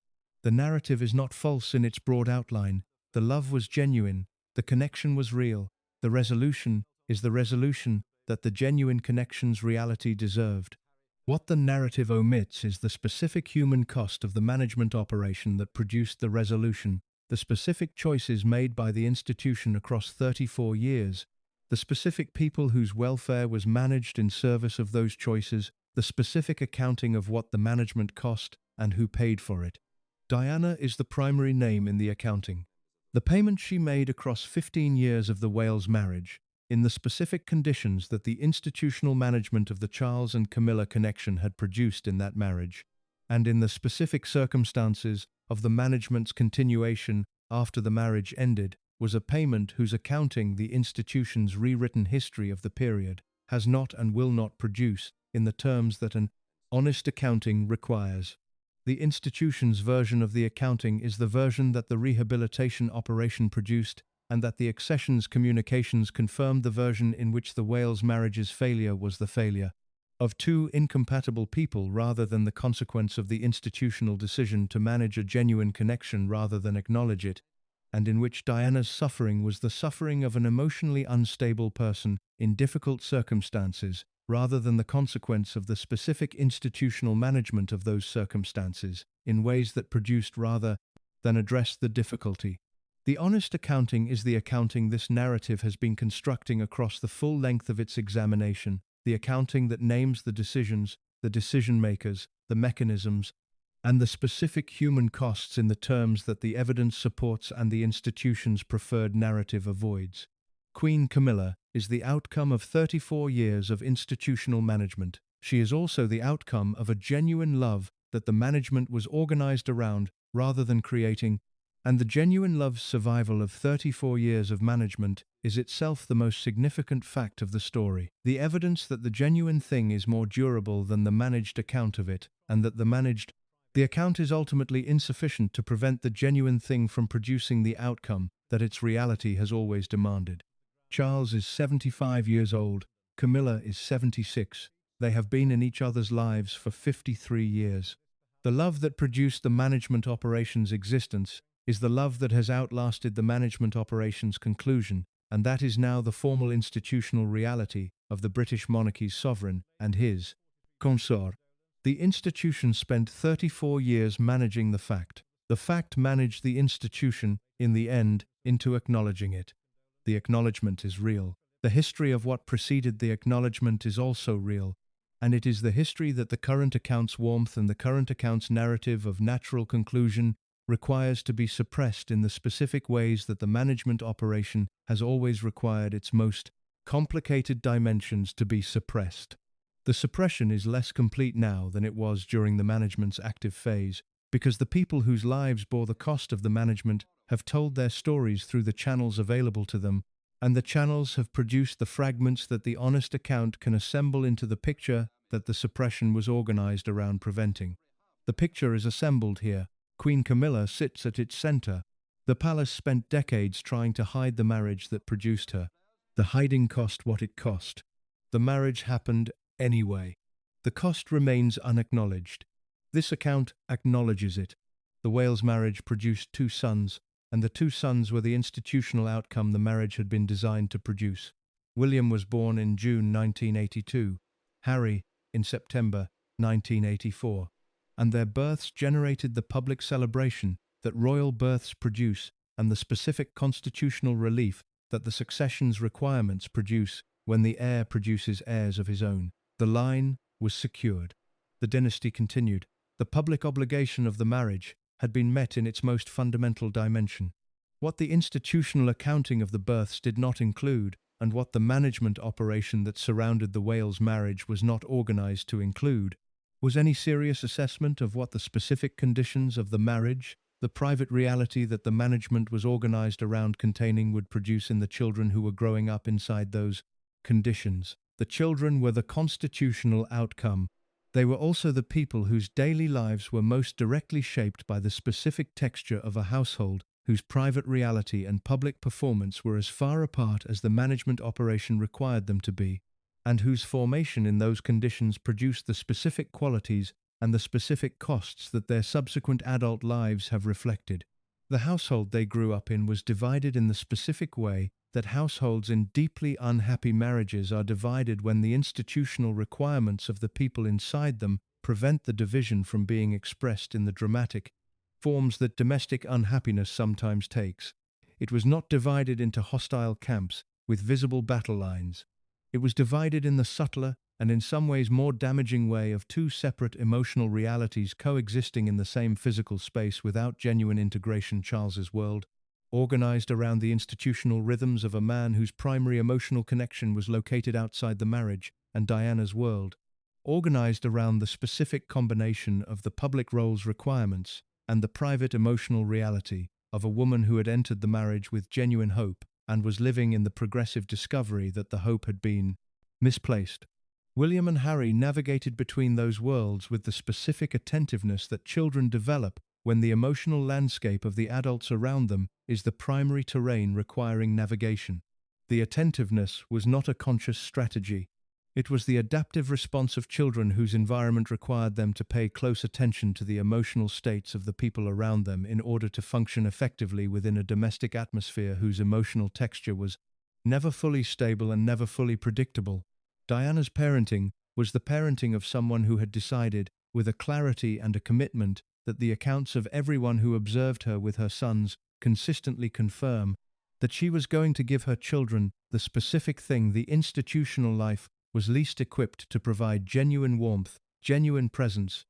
Speaker 1: The narrative is not false in its broad outline. The love was genuine, the connection was real, the resolution is the resolution that the genuine connection's reality deserved. What the narrative omits is the specific human cost of the management operation that produced the resolution, the specific choices made by the institution across 34 years, the specific people whose welfare was managed in service of those choices, the specific accounting of what the management cost and who paid for it. Diana is the primary name in the accounting. The payment she made across 15 years of the Wales marriage, in the specific conditions that the institutional management of the Charles and Camilla connection had produced in that marriage, and in the specific circumstances of the management's continuation after the marriage ended, was a payment whose accounting the institution's rewritten history of the period has not and will not produce in the terms that an honest accounting requires. The institution's version of the accounting is the version that the rehabilitation operation produced, and that the accession's communications confirmed the version in which the Wales marriage's failure was the failure of two incompatible people rather than the consequence of the institutional decision to manage a genuine connection rather than acknowledge it, and in which Diana's suffering was the suffering of an emotionally unstable person in difficult circumstances rather than the consequence of the specific institutional management of those circumstances in ways that produced rather than addressed the difficulty. The honest accounting is the accounting this narrative has been constructing across the full length of its examination, the accounting that names the decisions, the decision-makers, the mechanisms, and the specific human costs in the terms that the evidence supports and the institution's preferred narrative avoids. Queen Camilla is the outcome of 34 years of institutional management. She is also the outcome of a genuine love that the management was organized around rather than creating, and the genuine love's survival of 34 years of management is itself the most significant fact of the story. The evidence that the genuine thing is more durable than the managed account of it, and that the account is ultimately insufficient to prevent the genuine thing from producing the outcome that its reality has always demanded. Charles is 75 years old, Camilla is 76. They have been in each other's lives for 53 years. The love that produced the management operation's existence is the love that has outlasted the management operation's conclusion, and that is now the formal institutional reality of the British monarchy's sovereign and his consort. The institution spent 34 years managing the fact. The fact managed the institution, in the end, into acknowledging it. The acknowledgement is real. The history of what preceded the acknowledgement is also real, and it is the history that the current account's warmth and the current account's narrative of natural conclusion requires to be suppressed in the specific ways that the management operation has always required its most complicated dimensions to be suppressed. The suppression is less complete now than it was during the management's active phase, because the people whose lives bore the cost of the management have told their stories through the channels available to them, and the channels have produced the fragments that the honest account can assemble into the picture that the suppression was organized around preventing. The picture is assembled here. Queen Camilla sits at its center. The palace spent decades trying to hide the marriage that produced her. The hiding cost what it cost. The marriage happened anyway. The cost remains unacknowledged. This account acknowledges it. The Wales marriage produced 2 sons, and the 2 sons were the institutional outcome the marriage had been designed to produce. William was born in June 1982, Harry in September 1984, and their births generated the public celebration that royal births produce and the specific constitutional relief that the succession's requirements produce when the heir produces heirs of his own. The line was secured. The dynasty continued. The public obligation of the marriage had been met in its most fundamental dimension. What the institutional accounting of the births did not include, and what the management operation that surrounded the Wales marriage was not organized to include, was any serious assessment of what the specific conditions of the marriage, the private reality that the management was organized around containing would produce in the children who were growing up inside those conditions. The children were the constitutional outcome. They were also the people whose daily lives were most directly shaped by the specific texture of a household whose private reality and public performance were as far apart as the management operation required them to be, and whose formation in those conditions produced the specific qualities and the specific costs that their subsequent adult lives have reflected. The household they grew up in was divided in the specific way that households in deeply unhappy marriages are divided when the institutional requirements of the people inside them prevent the division from being expressed in the dramatic forms that domestic unhappiness sometimes takes. It was not divided into hostile camps with visible battle lines. It was divided in the subtler and in some ways more damaging way of 2 separate emotional realities coexisting in the same physical space without genuine integration. Charles's world, organized around the institutional rhythms of a man whose primary emotional connection was located outside the marriage, and Diana's world, organized around the specific combination of the public roles requirements and the private emotional reality of a woman who had entered the marriage with genuine hope and was living in the progressive discovery that the hope had been misplaced. William and Harry navigated between those worlds with the specific attentiveness that children develop when the emotional landscape of the adults around them is the primary terrain requiring navigation. The attentiveness was not a conscious strategy. It was the adaptive response of children whose environment required them to pay close attention to the emotional states of the people around them in order to function effectively within a domestic atmosphere whose emotional texture was never fully stable and never fully predictable. Diana's parenting was the parenting of someone who had decided, with a clarity and a commitment, that the accounts of everyone who observed her with her sons consistently confirm that she was going to give her children the specific thing the institutional life was least equipped to provide: genuine warmth, genuine presence,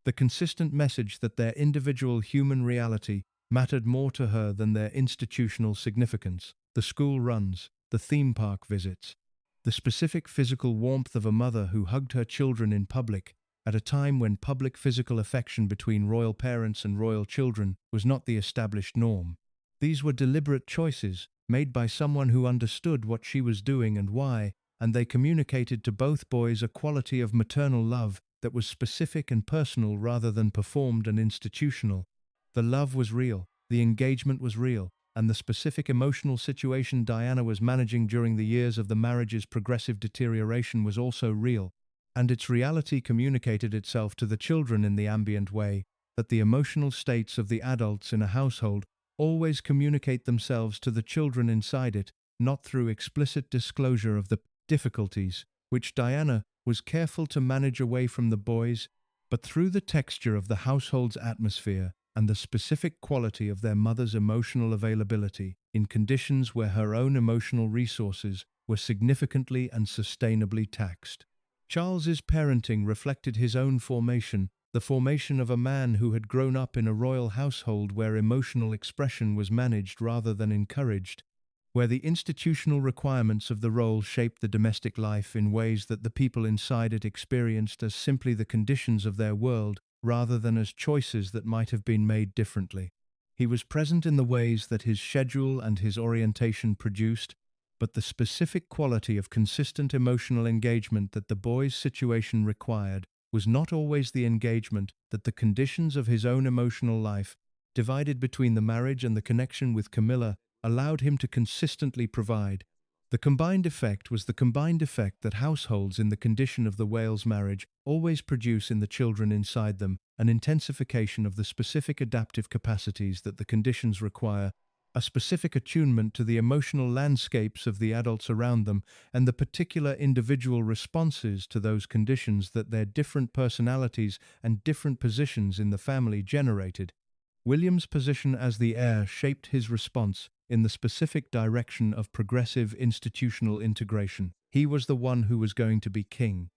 Speaker 1: The consistent message that their individual human reality mattered more to her than their institutional significance. The school runs, the theme park visits, the specific physical warmth of a mother who hugged her children in public at a time when public physical affection between royal parents and royal children was not the established norm. These were deliberate choices made by someone who understood what she was doing and why, and they communicated to both boys a quality of maternal love that was specific and personal rather than performed and institutional. The love was real, the engagement was real, and the specific emotional situation Diana was managing during the years of the marriage's progressive deterioration was also real, and its reality communicated itself to the children in the ambient way that the emotional states of the adults in a household always communicate themselves to the children inside it, not through explicit disclosure of the difficulties, which Diana was careful to manage away from the boys, but through the texture of the household's atmosphere and the specific quality of their mother's emotional availability in conditions where her own emotional resources were significantly and sustainably taxed. Charles's parenting reflected his own formation, the formation of a man who had grown up in a royal household where emotional expression was managed rather than encouraged, where the institutional requirements of the role shaped the domestic life in ways that the people inside it experienced as simply the conditions of their world rather than as choices that might have been made differently. He was present in the ways that his schedule and his orientation produced, but the specific quality of consistent emotional engagement that the boy's situation required was not always the engagement that the conditions of his own emotional life, divided between the marriage and the connection with Camilla, allowed him to consistently provide. The combined effect was the combined effect that households in the condition of the Wales marriage always produce in the children inside them, an intensification of the specific adaptive capacities that the conditions require, a specific attunement to the emotional landscapes of the adults around them, and the particular individual responses to those conditions that their different personalities and different positions in the family generated. William's position as the heir shaped his response in the specific direction of progressive institutional integration. He was the one who was going to be king.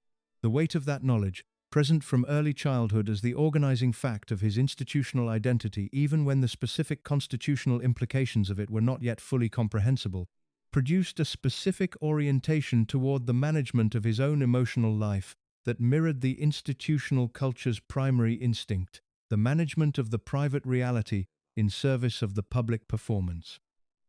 Speaker 1: The weight of that knowledge, present from early childhood as the organizing fact of his institutional identity even when the specific constitutional implications of it were not yet fully comprehensible, produced a specific orientation toward the management of his own emotional life that mirrored the institutional culture's primary instinct, the management of the private reality in service of the public performance.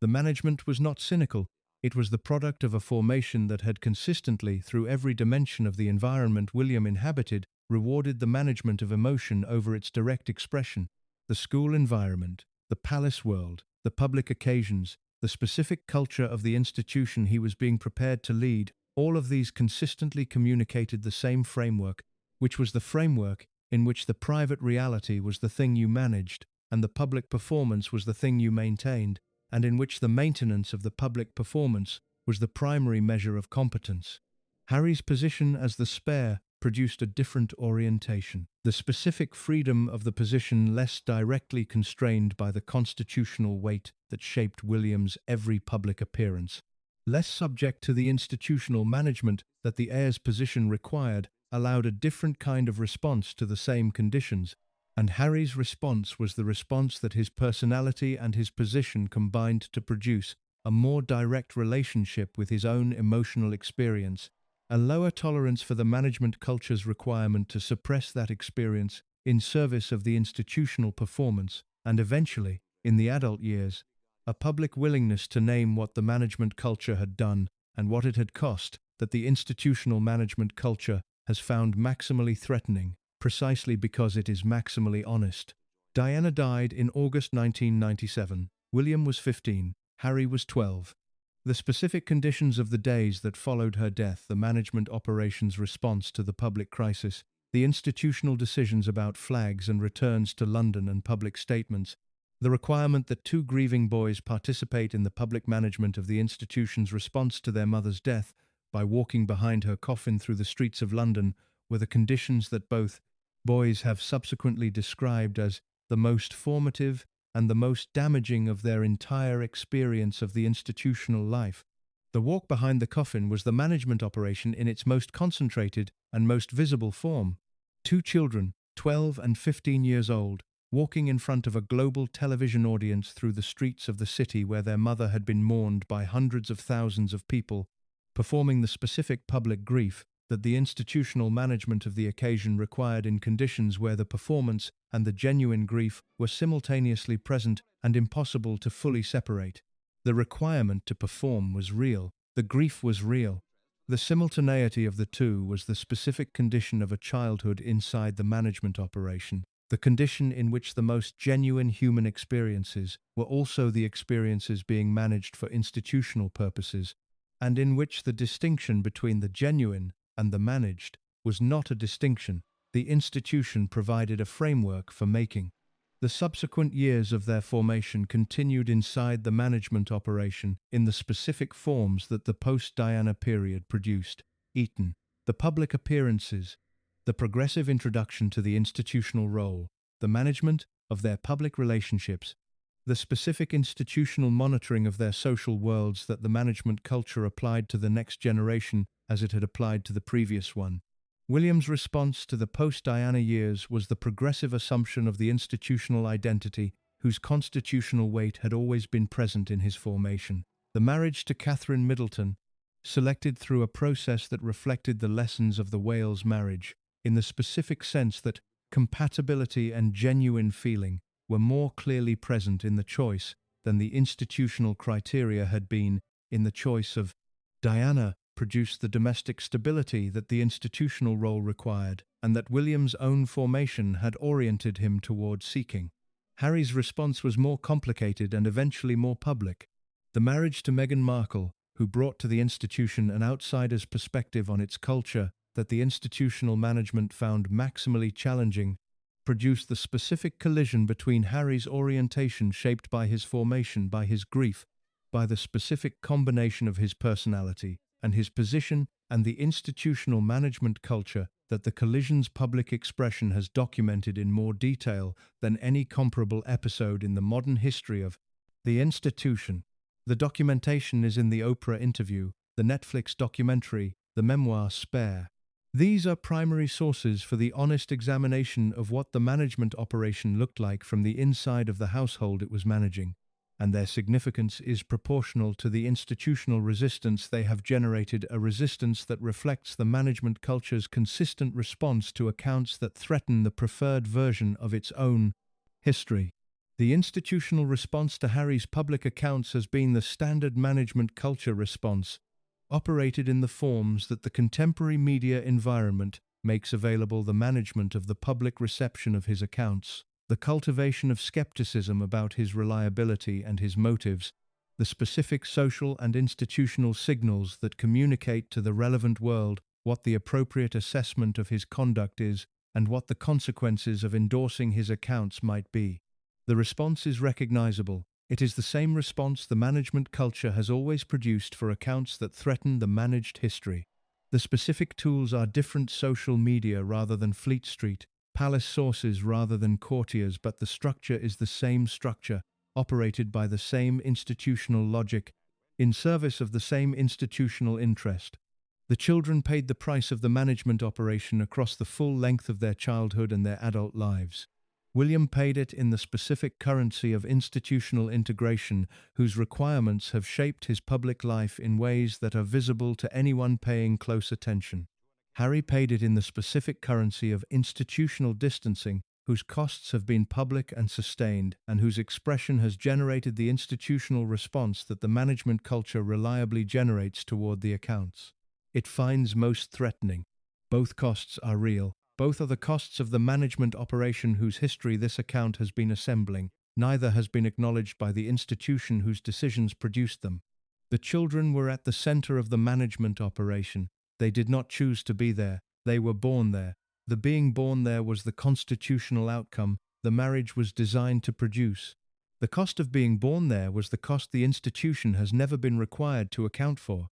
Speaker 1: The management was not cynical, it was the product of a formation that had consistently, through every dimension of the environment William inhabited, rewarded the management of emotion over its direct expression. The school environment, the palace world, the public occasions, the specific culture of the institution he was being prepared to lead, all of these consistently communicated the same framework, which was the framework in which the private reality was the thing you managed, and the public performance was the thing you maintained, and in which the maintenance of the public performance was the primary measure of competence. Harry's position as the spare produced a different orientation. The specific freedom of the position less directly constrained by the constitutional weight that shaped William's every public appearance, less subject to the institutional management that the heir's position required, allowed a different kind of response to the same conditions, and Harry's response was the response that his personality and his position combined to produce, a more direct relationship with his own emotional experience, a lower tolerance for the management culture's requirement to suppress that experience in service of the institutional performance, and eventually, in the adult years, a public willingness to name what the management culture had done and what it had cost that the institutional management culture has found maximally threatening, precisely because it is maximally honest. Diana died in August 1997. William was 15, Harry was 12. The specific conditions of the days that followed her death, the management operations response to the public crisis, the institutional decisions about flags and returns to London and public statements, the requirement that two grieving boys participate in the public management of the institution's response to their mother's death by walking behind her coffin through the streets of London were the conditions that both boys have subsequently described as the most formative and the most damaging of their entire experience of the institutional life. The walk behind the coffin was the management operation in its most concentrated and most visible form. Two children, 12 and 15 years old, walking in front of a global television audience through the streets of the city where their mother had been mourned by hundreds of thousands of people, performing the specific public grief that the institutional management of the occasion required in conditions where the performance and the genuine grief were simultaneously present and impossible to fully separate. The requirement to perform was real, the grief was real. The simultaneity of the two was the specific condition of a childhood inside the management operation, the condition in which the most genuine human experiences were also the experiences being managed for institutional purposes, and in which the distinction between the genuine and the managed was not a distinction. The institution provided a framework for making. The subsequent years of their formation continued inside the management operation in the specific forms that the post-Diana period produced. Eton, the public appearances, the progressive introduction to the institutional role, the management of their public relationships, the specific institutional monitoring of their social worlds that the management culture applied to the next generation as it had applied to the previous one. William's response to the post-Diana years was the progressive assumption of the institutional identity whose constitutional weight had always been present in his formation. The marriage to Catherine Middleton, selected through a process that reflected the lessons of the Wales marriage, in the specific sense that compatibility and genuine feeling were more clearly present in the choice than the institutional criteria had been in the choice of Diana, produced the domestic stability that the institutional role required, and that William's own formation had oriented him toward seeking. Harry's response was more complicated and eventually more public. The marriage to Meghan Markle, who brought to the institution an outsider's perspective on its culture that the institutional management found maximally challenging, produced the specific collision between Harry's orientation shaped by his formation, by his grief, by the specific combination of his personality and his position and the institutional management culture that the collision's public expression has documented in more detail than any comparable episode in the modern history of the institution. The documentation is in the Oprah interview, the Netflix documentary, the memoir Spare. These are primary sources for the honest examination of what the management operation looked like from the inside of the household it was managing, and their significance is proportional to the institutional resistance they have generated, a resistance that reflects the management culture's consistent response to accounts that threaten the preferred version of its own history. The institutional response to Harry's public accounts has been the standard management culture response, operated in the forms that the contemporary media environment makes available: the management of the public reception of his accounts, the cultivation of skepticism about his reliability and his motives, the specific social and institutional signals that communicate to the relevant world what the appropriate assessment of his conduct is and what the consequences of endorsing his accounts might be. The response is recognizable. It is the same response the management culture has always produced for accounts that threaten the managed history. The specific tools are different: social media rather than Fleet Street, palace sources rather than courtiers, but the structure is the same structure, operated by the same institutional logic, in service of the same institutional interest. The children paid the price of the management operation across the full length of their childhood and their adult lives. William paid it in the specific currency of institutional integration, whose requirements have shaped his public life in ways that are visible to anyone paying close attention. Harry paid it in the specific currency of institutional distancing, whose costs have been public and sustained, and whose expression has generated the institutional response that the management culture reliably generates toward the accounts it finds most threatening. Both costs are real. Both are the costs of the management operation whose history this account has been assembling. Neither has been acknowledged by the institution whose decisions produced them. The children were at the center of the management operation. They did not choose to be there. They were born there. The being born there was the constitutional outcome the marriage was designed to produce. The cost of being born there was the cost the institution has never been required to account for.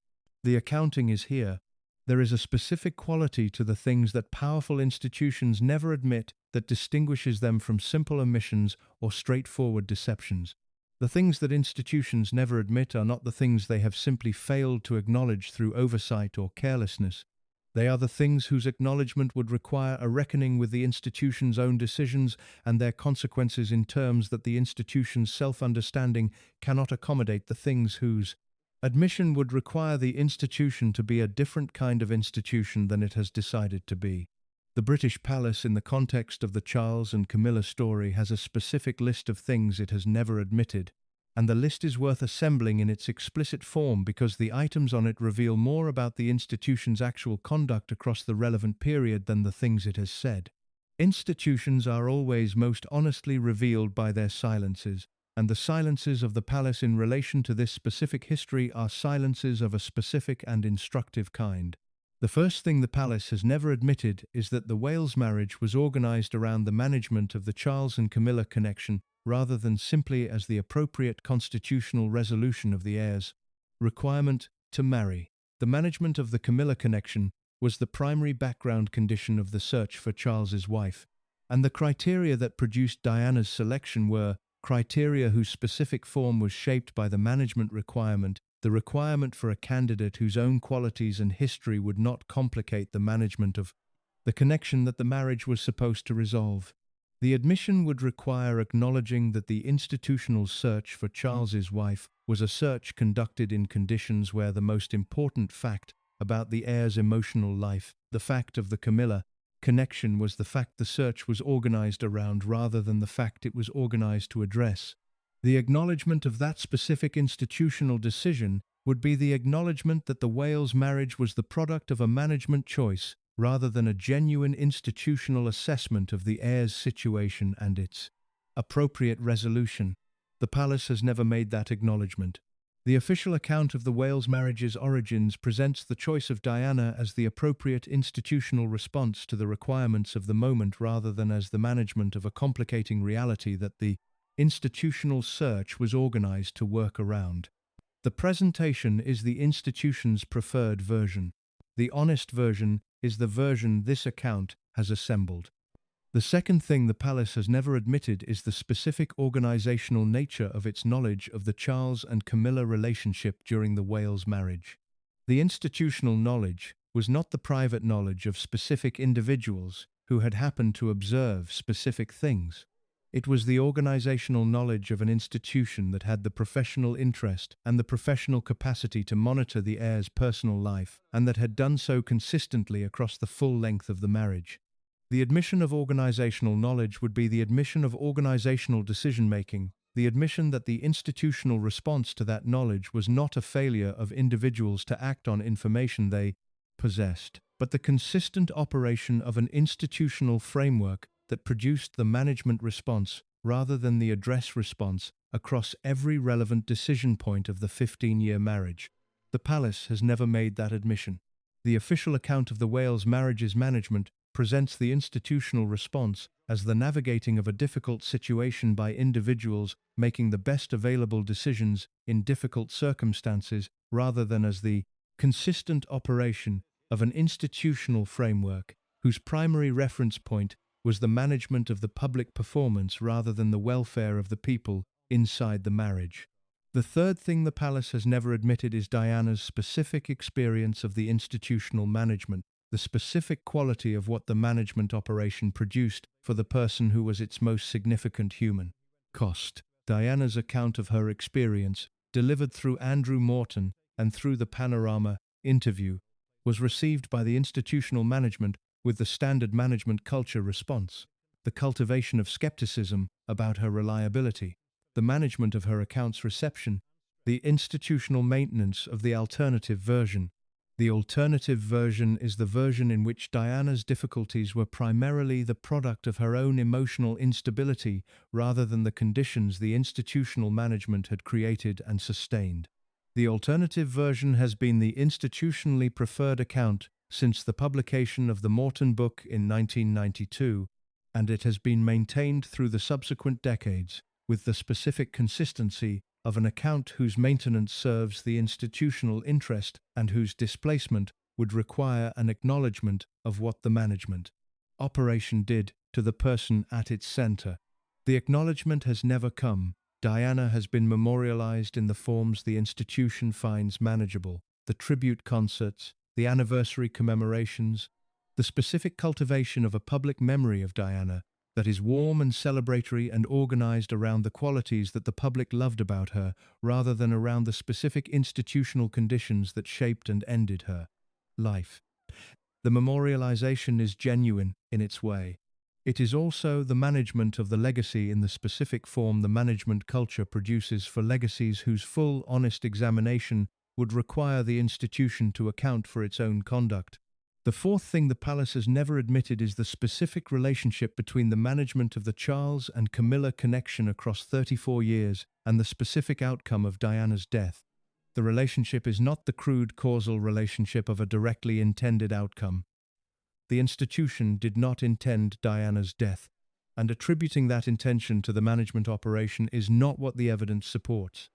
Speaker 1: The accounting is here. There is a specific quality to the things that powerful institutions never admit that distinguishes them from simple omissions or straightforward deceptions. The things that institutions never admit are not the things they have simply failed to acknowledge through oversight or carelessness. They are the things whose acknowledgement would require a reckoning with the institution's own decisions and their consequences in terms that the institution's self-understanding cannot accommodate, the things whose admission would require the institution to be a different kind of institution than it has decided to be. The British Palace, in the context of the Charles and Camilla story, has a specific list of things it has never admitted, and the list is worth assembling in its explicit form because the items on it reveal more about the institution's actual conduct across the relevant period than the things it has said. Institutions are always most honestly revealed by their silences, and the silences of the palace in relation to this specific history are silences of a specific and instructive kind. The first thing the palace has never admitted is that the Wales marriage was organised around the management of the Charles and Camilla connection rather than simply as the appropriate constitutional resolution of the heir's requirement to marry. The management of the Camilla connection was the primary background condition of the search for Charles's wife, and the criteria that produced Diana's selection were criteria whose specific form was shaped by the management requirement, the requirement for a candidate whose own qualities and history would not complicate the management of the connection that the marriage was supposed to resolve. The admission would require acknowledging that the institutional search for Charles's wife was a search conducted in conditions where the most important fact about the heir's emotional life, the fact of the Camilla connection, was the fact the search was organized around rather than the fact it was organized to address. The acknowledgement of that specific institutional decision would be the acknowledgement that the Wales marriage was the product of a management choice rather than a genuine institutional assessment of the heir's situation and its appropriate resolution. The palace has never made that acknowledgement. The official account of the Wales marriage's origins presents the choice of Diana as the appropriate institutional response to the requirements of the moment rather than as the management of a complicating reality that the institutional search was organized to work around. The presentation is the institution's preferred version. The honest version is the version this account has assembled. The second thing the palace has never admitted is the specific organizational nature of its knowledge of the Charles and Camilla relationship during the Wales marriage. The institutional knowledge was not the private knowledge of specific individuals who had happened to observe specific things. It was the organizational knowledge of an institution that had the professional interest and the professional capacity to monitor the heir's personal life, and that had done so consistently across the full length of the marriage. The admission of organizational knowledge would be the admission of organizational decision-making, the admission that the institutional response to that knowledge was not a failure of individuals to act on information they possessed, but the consistent operation of an institutional framework that produced the management response rather than the address response across every relevant decision point of the 15-year marriage. The palace has never made that admission. The official account of the Wales marriage's management presents the institutional response as the navigating of a difficult situation by individuals making the best available decisions in difficult circumstances rather than as the consistent operation of an institutional framework whose primary reference point was the management of the public performance rather than the welfare of the people inside the marriage. The third thing the palace has never admitted is Diana's specific experience of the institutional management, the specific quality of what the management operation produced for the person who was its most significant human cost. Diana's account of her experience, delivered through Andrew Morton and through the Panorama interview, was received by the institutional management with the standard management culture response: the cultivation of skepticism about her reliability, the management of her account's reception, the institutional maintenance of the alternative version. The alternative version is the version in which Diana's difficulties were primarily the product of her own emotional instability rather than the conditions the institutional management had created and sustained. The alternative version has been the institutionally preferred account since the publication of the Morton book in 1992, and it has been maintained through the subsequent decades with the specific consistency of an account whose maintenance serves the institutional interest and whose displacement would require an acknowledgement of what the management operation did to the person at its center. The acknowledgement has never come. Diana has been memorialized in the forms the institution finds manageable: the tribute concerts, the anniversary commemorations, the specific cultivation of a public memory of Diana that is warm and celebratory and organized around the qualities that the public loved about her, rather than around the specific institutional conditions that shaped and ended her life. The memorialization is genuine in its way. It is also the management of the legacy in the specific form the management culture produces for legacies whose full, honest examination would require the institution to account for its own conduct. The fourth thing the palace has never admitted is the specific relationship between the management of the Charles and Camilla connection across 34 years and the specific outcome of Diana's death. The relationship is not the crude causal relationship of a directly intended outcome. The institution did not intend Diana's death, and attributing that intention to the management operation is not what the evidence supports.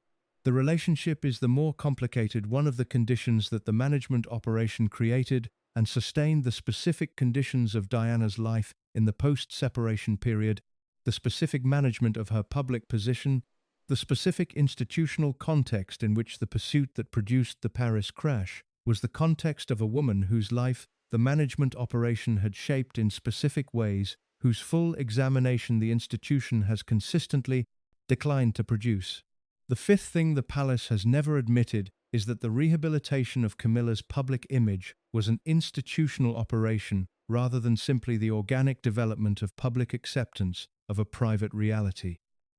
Speaker 1: The relationship is the more complicated one of the conditions that the management operation created and sustained the specific conditions of Diana's life in the post-separation period, the specific management of her public position, the specific institutional context in which the pursuit that produced the Paris crash was the context of a woman whose life the management operation had shaped in specific ways, whose full examination the institution has consistently declined to produce. The fifth thing the palace has never admitted is that the rehabilitation of Camilla's public image was an institutional operation rather than simply the organic development of public acceptance of a private reality.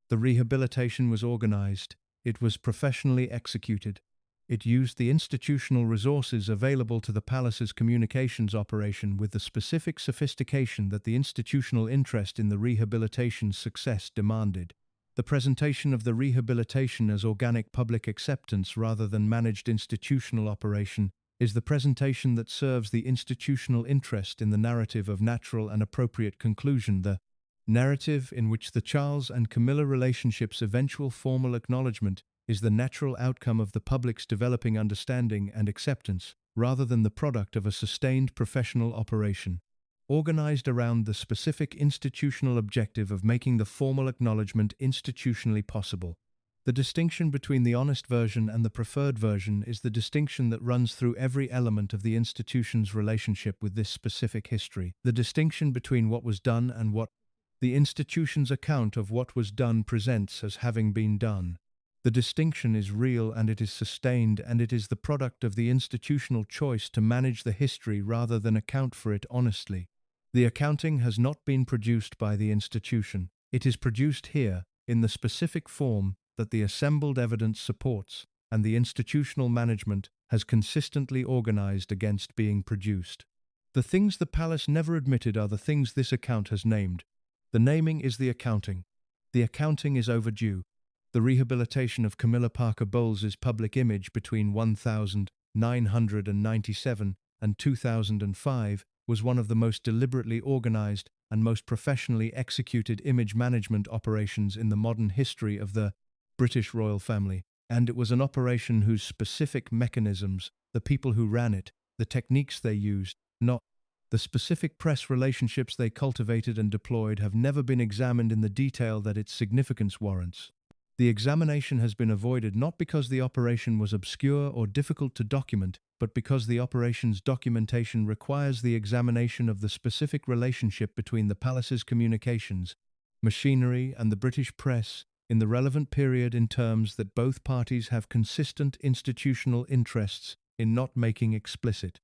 Speaker 1: The rehabilitation was organized, it was professionally executed. It used the institutional resources available to the palace's communications operation with the specific sophistication that the institutional interest in the rehabilitation's success demanded. The presentation of the rehabilitation as organic public acceptance rather than managed institutional operation is the presentation that serves the institutional interest in the narrative of natural and appropriate conclusion, the narrative in which the Charles and Camilla relationship's eventual formal acknowledgement is the natural outcome of the public's developing understanding and acceptance, rather than the product of a sustained professional operation, organized around the specific institutional objective of making the formal acknowledgement institutionally possible. The distinction between the honest version and the preferred version is the distinction that runs through every element of the institution's relationship with this specific history, the distinction between what was done and what the institution's account of what was done presents as having been done. The distinction is real and it is sustained, and it is the product of the institutional choice to manage the history rather than account for it honestly. The accounting has not been produced by the institution. It is produced here, in the specific form that the assembled evidence supports, and the institutional management has consistently organized against being produced. The things the palace never admitted are the things this account has named. The naming is the accounting. The accounting is overdue. The rehabilitation of Camilla Parker Bowles's public image between 1997 and 2005 was one of the most deliberately organized and most professionally executed image management operations in the modern history of the British royal family, and it was an operation whose specific mechanisms, the people who ran it, the techniques they used, not the specific press relationships they cultivated and deployed, have never been examined in the detail that its significance warrants. The examination has been avoided not because the operation was obscure or difficult to document, but because the operation's documentation requires the examination of the specific relationship between the palace's communications, machinery, and the British press in the relevant period in terms that both parties have consistent institutional interests in not making explicit.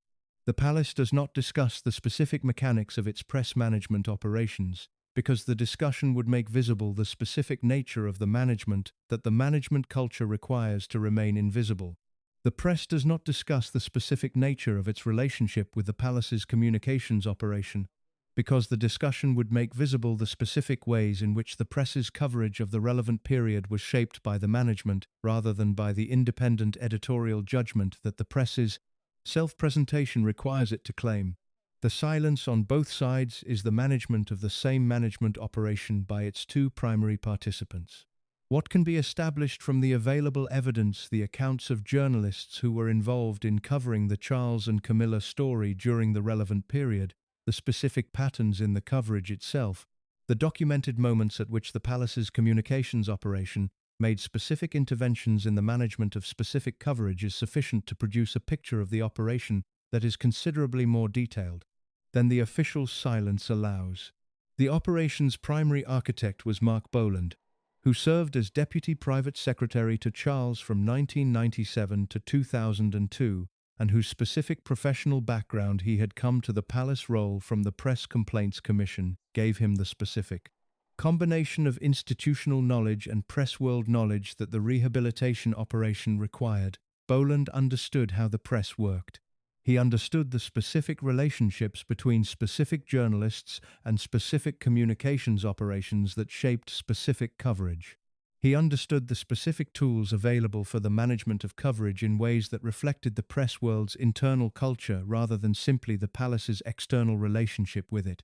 Speaker 1: The palace does not discuss the specific mechanics of its press management operations, because the discussion would make visible the specific nature of the management that the management culture requires to remain invisible. The press does not discuss the specific nature of its relationship with the palace's communications operation, because the discussion would make visible the specific ways in which the press's coverage of the relevant period was shaped by the management, rather than by the independent editorial judgment that the press's self-presentation requires it to claim. The silence on both sides is the management of the same management operation by its two primary participants. What can be established from the available evidence, the accounts of journalists who were involved in covering the Charles and Camilla story during the relevant period, the specific patterns in the coverage itself, the documented moments at which the palace's communications operation made specific interventions in the management of specific coverage is sufficient to produce a picture of the operation that is considerably more detailed than the official silence allows. The operation's primary architect was Mark Boland, who served as Deputy Private Secretary to Charles from 1997 to 2002, and whose specific professional background he had come to the palace role from the Press Complaints Commission gave him the specific combination of institutional knowledge and press world knowledge that the rehabilitation operation required. Boland understood how the press worked. He understood the specific relationships between specific journalists and specific communications operations that shaped specific coverage. He understood the specific tools available for the management of coverage in ways that reflected the press world's internal culture rather than simply the palace's external relationship with it.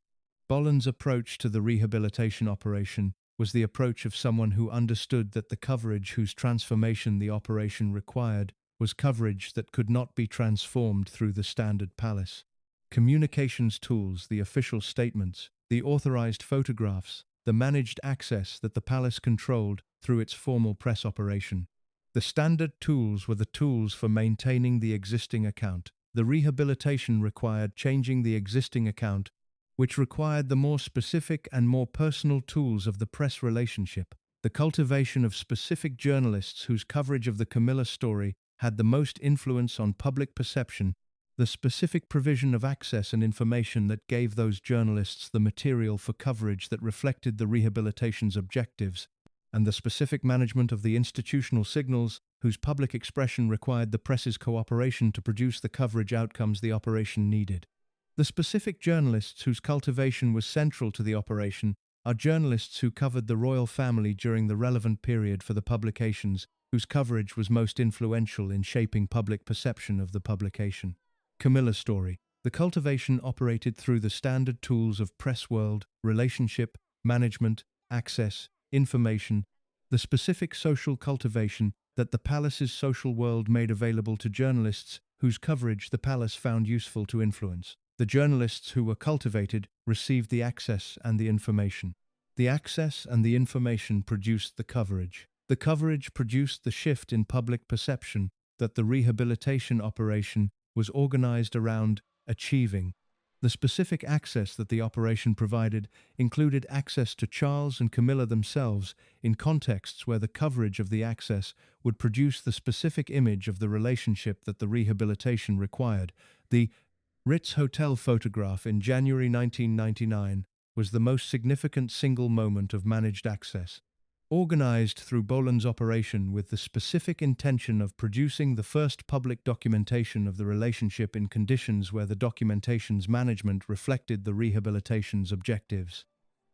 Speaker 1: Boland's approach to the rehabilitation operation was the approach of someone who understood that the coverage whose transformation the operation required was coverage that could not be transformed through the standard palace communications tools, the official statements, the authorized photographs, the managed access that the palace controlled through its formal press operation. The standard tools were the tools for maintaining the existing account. The rehabilitation required changing the existing account, which required the more specific and more personal tools of the press relationship. The cultivation of specific journalists whose coverage of the Camilla story had the most influence on public perception, the specific provision of access and information that gave those journalists the material for coverage that reflected the rehabilitation's objectives, and the specific management of the institutional signals whose public expression required the press's cooperation to produce the coverage outcomes the operation needed. The specific journalists whose cultivation was central to the operation are journalists who covered the royal family during the relevant period for the publications, whose coverage was most influential in shaping public perception of the publication. Camilla story. The cultivation operated through the standard tools of press world, relationship, management, access, information, the specific social cultivation that the palace's social world made available to journalists whose coverage the palace found useful to influence. The journalists who were cultivated received the access and the information. The access and the information produced the coverage. The coverage produced the shift in public perception that the rehabilitation operation was organized around achieving. The specific access that the operation provided included access to Charles and Camilla themselves in contexts where the coverage of the access would produce the specific image of the relationship that the rehabilitation required. The Ritz Hotel photograph in January 1999 was the most significant single moment of managed access, organized through Boland's operation with the specific intention of producing the first public documentation of the relationship in conditions where the documentation's management reflected the rehabilitation's objectives,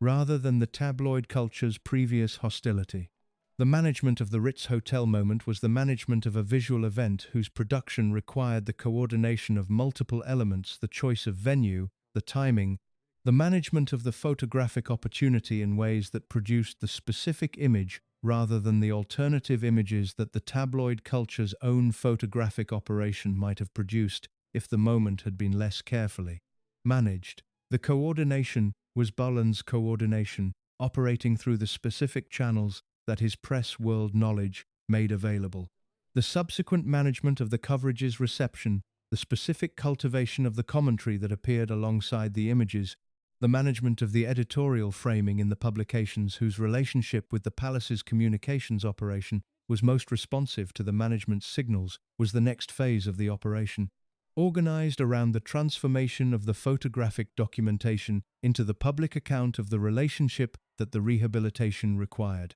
Speaker 1: rather than the tabloid culture's previous hostility. The management of the Ritz Hotel moment was the management of a visual event whose production required the coordination of multiple elements, the choice of venue, the timing, the management of the photographic opportunity in ways that produced the specific image rather than the alternative images that the tabloid culture's own photographic operation might have produced if the moment had been less carefully managed. The coordination was Boland's coordination, operating through the specific channels that his press world knowledge made available. The subsequent management of the coverage's reception, the specific cultivation of the commentary that appeared alongside the images, the management of the editorial framing in the publications whose relationship with the palace's communications operation was most responsive to the management's signals was the next phase of the operation, organized around the transformation of the photographic documentation into the public account of the relationship that the rehabilitation required.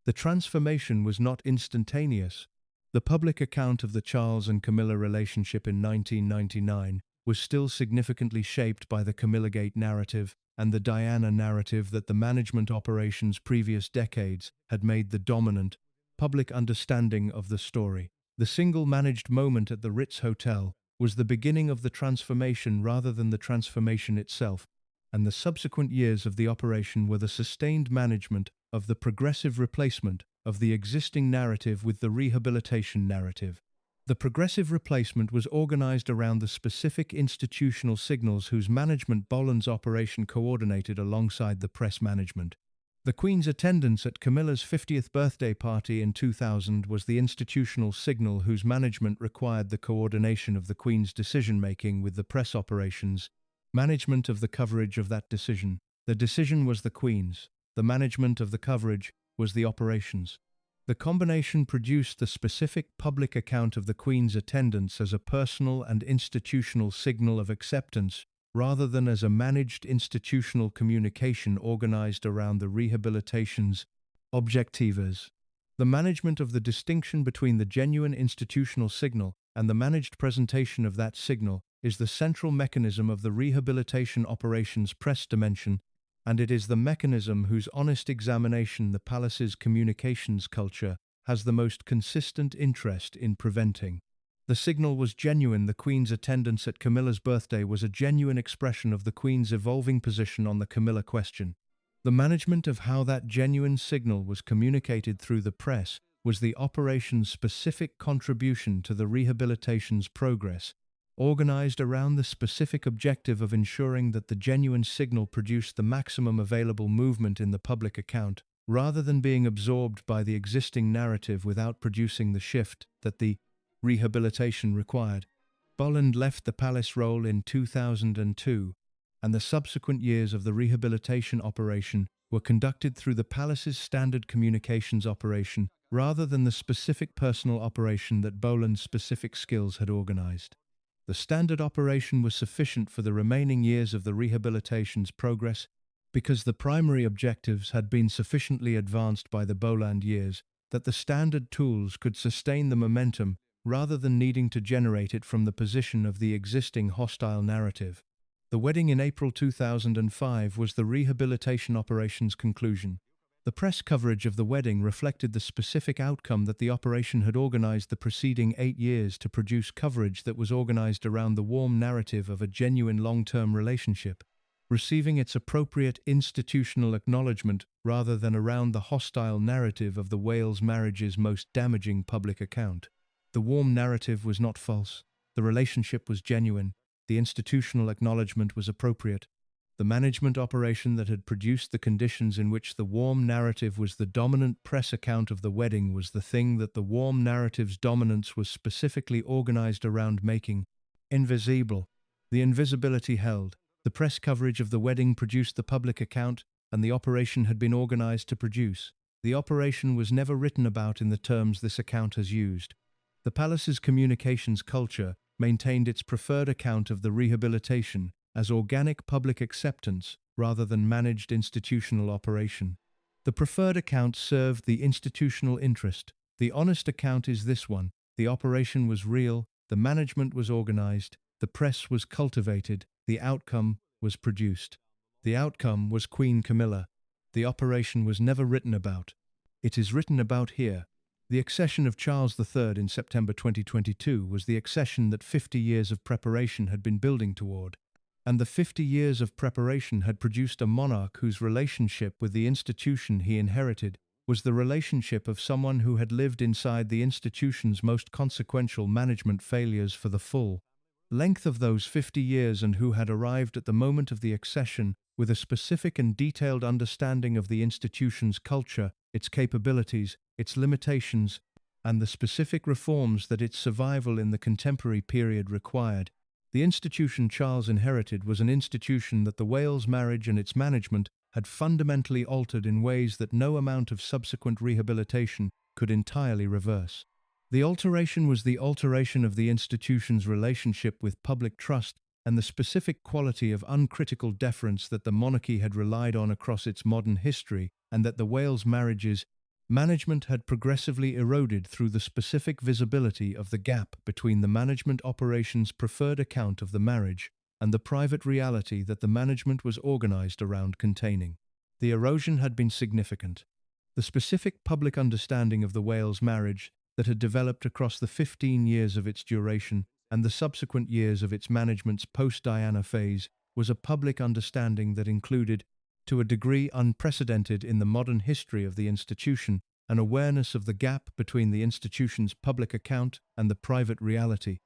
Speaker 1: The transformation was not instantaneous. The public account of the Charles and Camilla relationship in 1999 was still significantly shaped by the Camillagate narrative and the Diana narrative that the management operation's previous decades had made the dominant public understanding of the story. The single managed moment at the Ritz Hotel was the beginning of the transformation rather than the transformation itself, and the subsequent years of the operation were the sustained management of the progressive replacement of the existing narrative with the rehabilitation narrative. The progressive replacement was organized around the specific institutional signals whose management Boland's operation coordinated alongside the press management. The Queen's attendance at Camilla's 50th birthday party in 2000 was the institutional signal whose management required the coordination of the Queen's decision-making with the press operations, management of the coverage of that decision. The decision was the Queen's. The management of the coverage was the operations. The combination produced the specific public account of the Queen's attendance as a personal and institutional signal of acceptance rather than as a managed institutional communication organized around the rehabilitation's objectives. The management of the distinction between the genuine institutional signal and the managed presentation of that signal is the central mechanism of the rehabilitation operations press dimension, and it is the mechanism whose honest examination the palace's communications culture has the most consistent interest in preventing. The signal was genuine. The Queen's attendance at Camilla's birthday was a genuine expression of the Queen's evolving position on the Camilla question. The management of how that genuine signal was communicated through the press was the operation's specific contribution to the rehabilitation's progress, organized around the specific objective of ensuring that the genuine signal produced the maximum available movement in the public account, rather than being absorbed by the existing narrative without producing the shift that the rehabilitation required. Boland left the palace role in 2002, and the subsequent years of the rehabilitation operation were conducted through the palace's standard communications operation rather than the specific personal operation that Boland's specific skills had organized. The standard operation was sufficient for the remaining years of the rehabilitation's progress because the primary objectives had been sufficiently advanced by the Boland years that the standard tools could sustain the momentum rather than needing to generate it from the position of the existing hostile narrative. The wedding in April 2005 was the rehabilitation operation's conclusion. The press coverage of the wedding reflected the specific outcome that the operation had organized the preceding 8 years to produce coverage that was organized around the warm narrative of a genuine long-term relationship, receiving its appropriate institutional acknowledgement rather than around the hostile narrative of the Wales marriage's most damaging public account. The warm narrative was not false. The relationship was genuine. The institutional acknowledgement was appropriate. The management operation that had produced the conditions in which the warm narrative was the dominant press account of the wedding was the thing that the warm narrative's dominance was specifically organized around making invisible. The invisibility held. The press coverage of the wedding produced the public account, and the operation had been organized to produce. The operation was never written about in the terms this account has used. The palace's communications culture maintained its preferred account of the rehabilitation as organic public acceptance rather than managed institutional operation. The preferred account served the institutional interest. The honest account is this one. The operation was real, the management was organized, the press was cultivated, the outcome was produced. The outcome was Queen Camilla. The operation was never written about. It is written about here. The accession of Charles III in September 2022 was the accession that 50 years of preparation had been building toward, and the 50 years of preparation had produced a monarch whose relationship with the institution he inherited was the relationship of someone who had lived inside the institution's most consequential management failures for the full length of those 50 years and who had arrived at the moment of the accession with a specific and detailed understanding of the institution's culture, its capabilities, its limitations, and the specific reforms that its survival in the contemporary period required. The institution Charles inherited was an institution that the Wales marriage and its management had fundamentally altered in ways that no amount of subsequent rehabilitation could entirely reverse. The alteration was the alteration of the institution's relationship with public trust and the specific quality of uncritical deference that the monarchy had relied on across its modern history, and that the Wales marriage's management had progressively eroded through the specific visibility of the gap between the management operation's preferred account of the marriage and the private reality that the management was organized around containing. The erosion had been significant. The specific public understanding of the Wales marriage that had developed across the 15 years of its duration and the subsequent years of its management's post-Diana phase was a public understanding that included, to a degree unprecedented in the modern history of the institution, an awareness of the gap between the institution's public account and the private reality.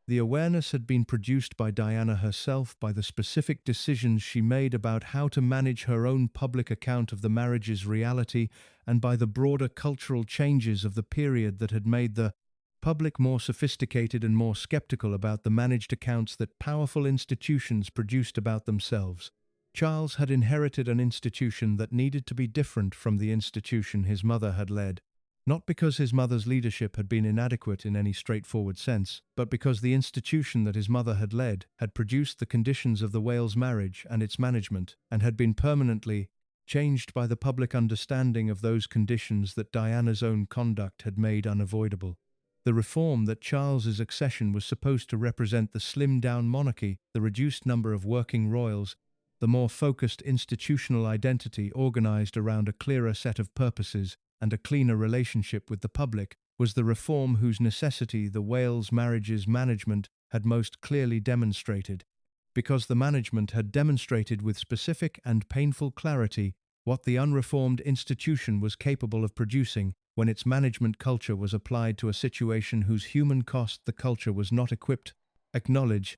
Speaker 1: The awareness had been produced by Diana herself by the specific decisions she made about how to manage her own public account of the marriage's reality, and by the broader cultural changes of the period that had made the public more sophisticated and more skeptical about the managed accounts that powerful institutions produced about themselves. Charles had inherited an institution that needed to be different from the institution his mother had led. Not because his mother's leadership had been inadequate in any straightforward sense, but because the institution that his mother had led had produced the conditions of the Wales marriage and its management, and had been permanently changed by the public understanding of those conditions that Diana's own conduct had made unavoidable. The reform that Charles's accession was supposed to represent the slimmed-down monarchy, the reduced number of working royals, the more focused institutional identity organized around a clearer set of purposes and a cleaner relationship with the public, was the reform whose necessity the Wales marriage's management had most clearly demonstrated, because the management had demonstrated with specific and painful clarity what the unreformed institution was capable of producing when its management culture was applied to a situation whose human cost the culture was not equipped to acknowledge.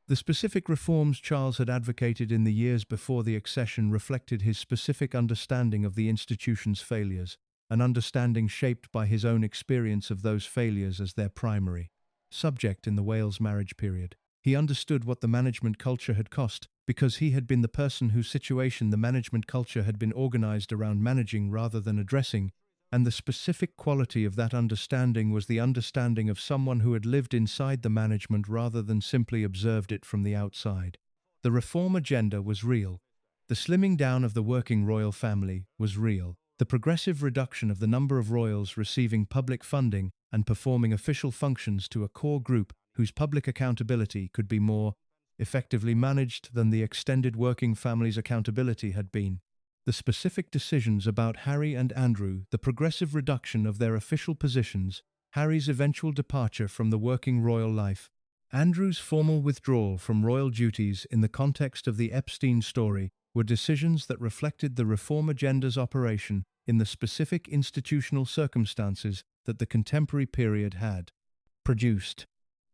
Speaker 1: The specific reforms Charles had advocated in the years before the accession reflected his specific understanding of the institution's failures, an understanding shaped by his own experience of those failures as their primary subject in the Wales marriage period. He understood what the management culture had cost, because he had been the person whose situation the management culture had been organized around managing rather than addressing, and the specific quality of that understanding was the understanding of someone who had lived inside the management rather than simply observed it from the outside. The reform agenda was real. The slimming down of the working royal family was real. The progressive reduction of the number of royals receiving public funding and performing official functions to a core group whose public accountability could be more effectively managed than the extended working family's accountability had been. The specific decisions about Harry and Andrew, the progressive reduction of their official positions, Harry's eventual departure from the working royal life, Andrew's formal withdrawal from royal duties in the context of the Epstein story, were decisions that reflected the reform agenda's operation in the specific institutional circumstances that the contemporary period had produced.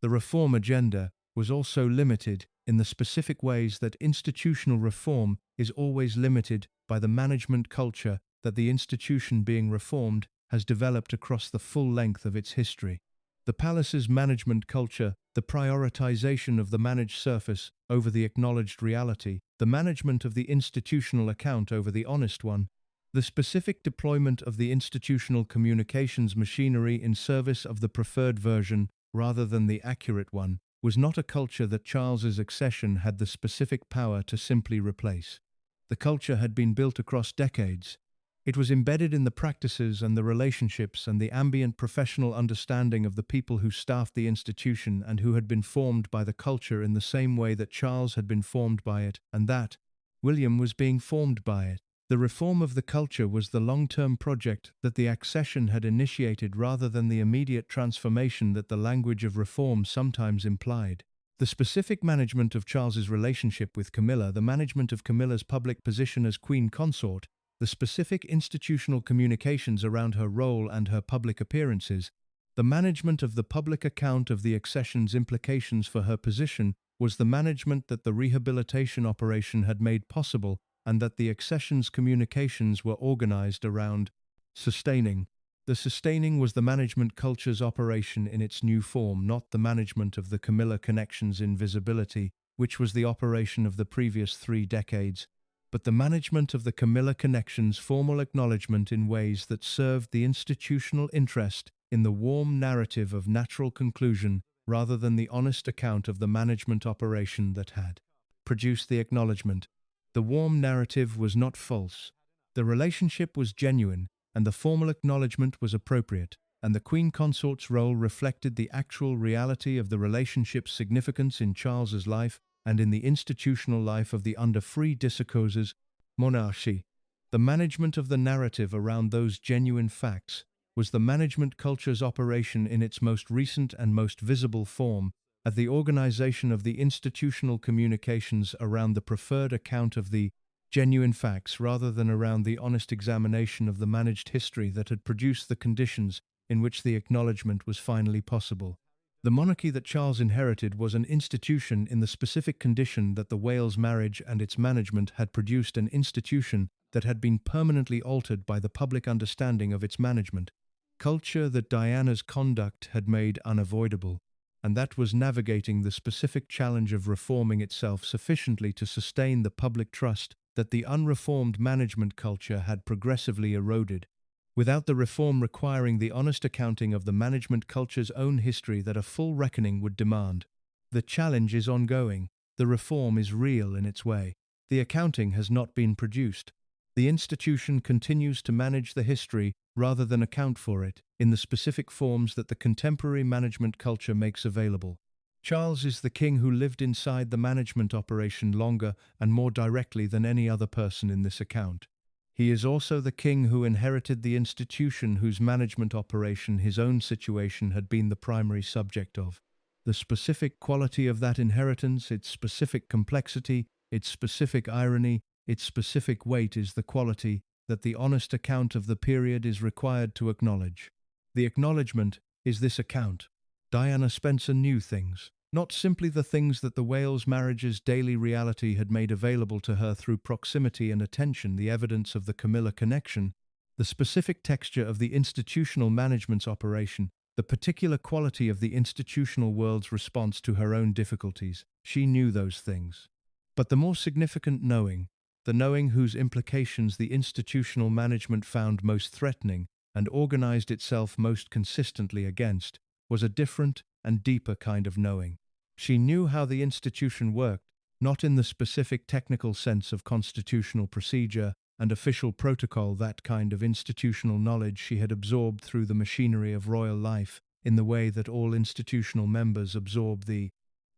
Speaker 1: The reform agenda was also limited in the specific ways that institutional reform is always limited by the management culture that the institution being reformed has developed across the full length of its history. The palace's management culture, the prioritization of the managed surface over the acknowledged reality, the management of the institutional account over the honest one, the specific deployment of the institutional communications machinery in service of the preferred version rather than the accurate one, was not a culture that Charles's accession had the specific power to simply replace. The culture had been built across decades. It was embedded in the practices and the relationships and the ambient professional understanding of the people who staffed the institution and who had been formed by the culture in the same way that Charles had been formed by it, and that William was being formed by it. The reform of the culture was the long-term project that the accession had initiated rather than the immediate transformation that the language of reform sometimes implied. The specific management of Charles's relationship with Camilla, the management of Camilla's public position as queen consort, the specific institutional communications around her role and her public appearances, the management of the public account of the accession's implications for her position, was the management that the rehabilitation operation had made possible and that the accession's communications were organized around sustaining. The sustaining was the management culture's operation in its new form, not the management of the Camilla connection's invisibility, which was the operation of the previous 3 decades, but the management of the Camilla connection's formal acknowledgement in ways that served the institutional interest in the warm narrative of natural conclusion rather than the honest account of the management operation that had produced the acknowledgement. The warm narrative was not false. The relationship was genuine, and the formal acknowledgement was appropriate, and the queen consort's role reflected the actual reality of the relationship's significance in Charles's life and in the institutional life of the under free discourses monarchy. The management of the narrative around those genuine facts was the management culture's operation in its most recent and most visible form, at the organization of the institutional communications around the preferred account of the genuine facts rather than around the honest examination of the managed history that had produced the conditions in which the acknowledgement was finally possible. The monarchy that Charles inherited was an institution in the specific condition that the Wales marriage and its management had produced an institution that had been permanently altered by the public understanding of its management, culture that Diana's conduct had made unavoidable, and that was navigating the specific challenge of reforming itself sufficiently to sustain the public trust that the unreformed management culture had progressively eroded, without the reform requiring the honest accounting of the management culture's own history that a full reckoning would demand. The challenge is ongoing. The reform is real in its way. The accounting has not been produced. The institution continues to manage the history rather than account for it in the specific forms that the contemporary management culture makes available. Charles is the king who lived inside the management operation longer and more directly than any other person in this account. He is also the king who inherited the institution whose management operation his own situation had been the primary subject of. The specific quality of that inheritance, its specific complexity, its specific irony, its specific weight is the quality that the honest account of the period is required to acknowledge. The acknowledgement is this account. Diana Spencer knew things, not simply the things that the Wales marriage's daily reality had made available to her through proximity and attention, the evidence of the Camilla connection, the specific texture of the institutional management's operation, the particular quality of the institutional world's response to her own difficulties. She knew those things. But the more significant knowing, the knowing whose implications the institutional management found most threatening and organized itself most consistently against, was a different and deeper kind of knowing. She knew how the institution worked, not in the specific technical sense of constitutional procedure and official protocol. That kind of institutional knowledge she had absorbed through the machinery of royal life, in the way that all institutional members absorb the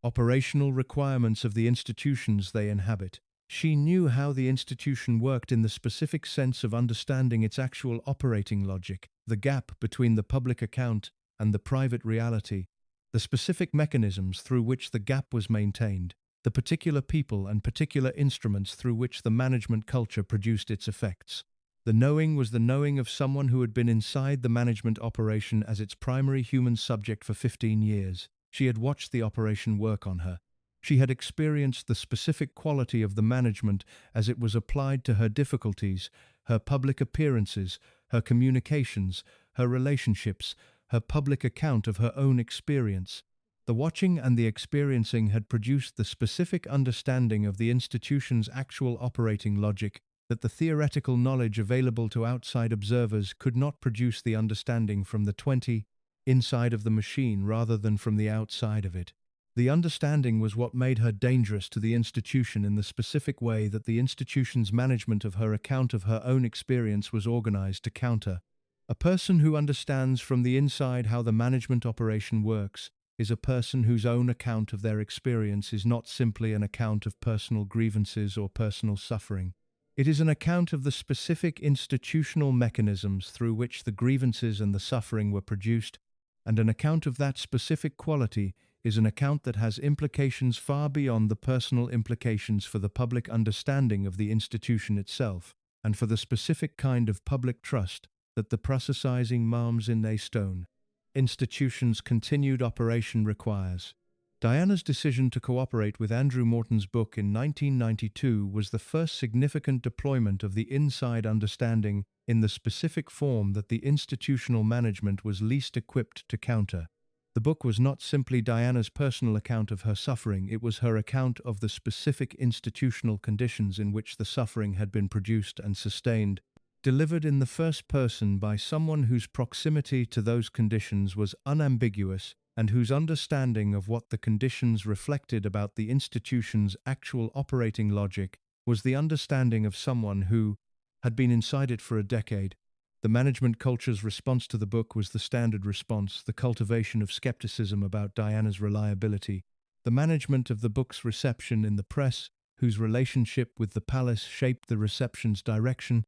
Speaker 1: operational requirements of the institutions they inhabit. She knew how the institution worked in the specific sense of understanding its actual operating logic, the gap between the public account and the private reality, the specific mechanisms through which the gap was maintained, the particular people and particular instruments through which the management culture produced its effects. The knowing was the knowing of someone who had been inside the management operation as its primary human subject for 15 years. She had watched the operation work on her. She had experienced the specific quality of the management as it was applied to her difficulties, her public appearances, her communications, her relationships, her public account of her own experience. The watching and the experiencing had produced the specific understanding of the institution's actual operating logic that the theoretical knowledge available to outside observers could not produce. The understanding from the inside of the machine rather than from the outside of it. The understanding was what made her dangerous to the institution in the specific way that the institution's management of her account of her own experience was organized to counter. A person who understands from the inside how the management operation works is a person whose own account of their experience is not simply an account of personal grievances or personal suffering. It is an account of the specific institutional mechanisms through which the grievances and the suffering were produced, and an account of that specific quality is an account that has implications far beyond the personal implications for the public understanding of the institution itself, and for the specific kind of public trust that the processizing marms in a stone institution's continued operation requires. Diana's decision to cooperate with Andrew Morton's book in 1992 was the first significant deployment of the inside understanding in the specific form that the institutional management was least equipped to counter. The book was not simply Diana's personal account of her suffering, it was her account of the specific institutional conditions in which the suffering had been produced and sustained, delivered in the first person by someone whose proximity to those conditions was unambiguous and whose understanding of what the conditions reflected about the institution's actual operating logic was the understanding of someone who had been inside it for a decade. The management culture's response to the book was the standard response, the cultivation of skepticism about Diana's reliability. The management of the book's reception in the press, whose relationship with the palace shaped the reception's direction,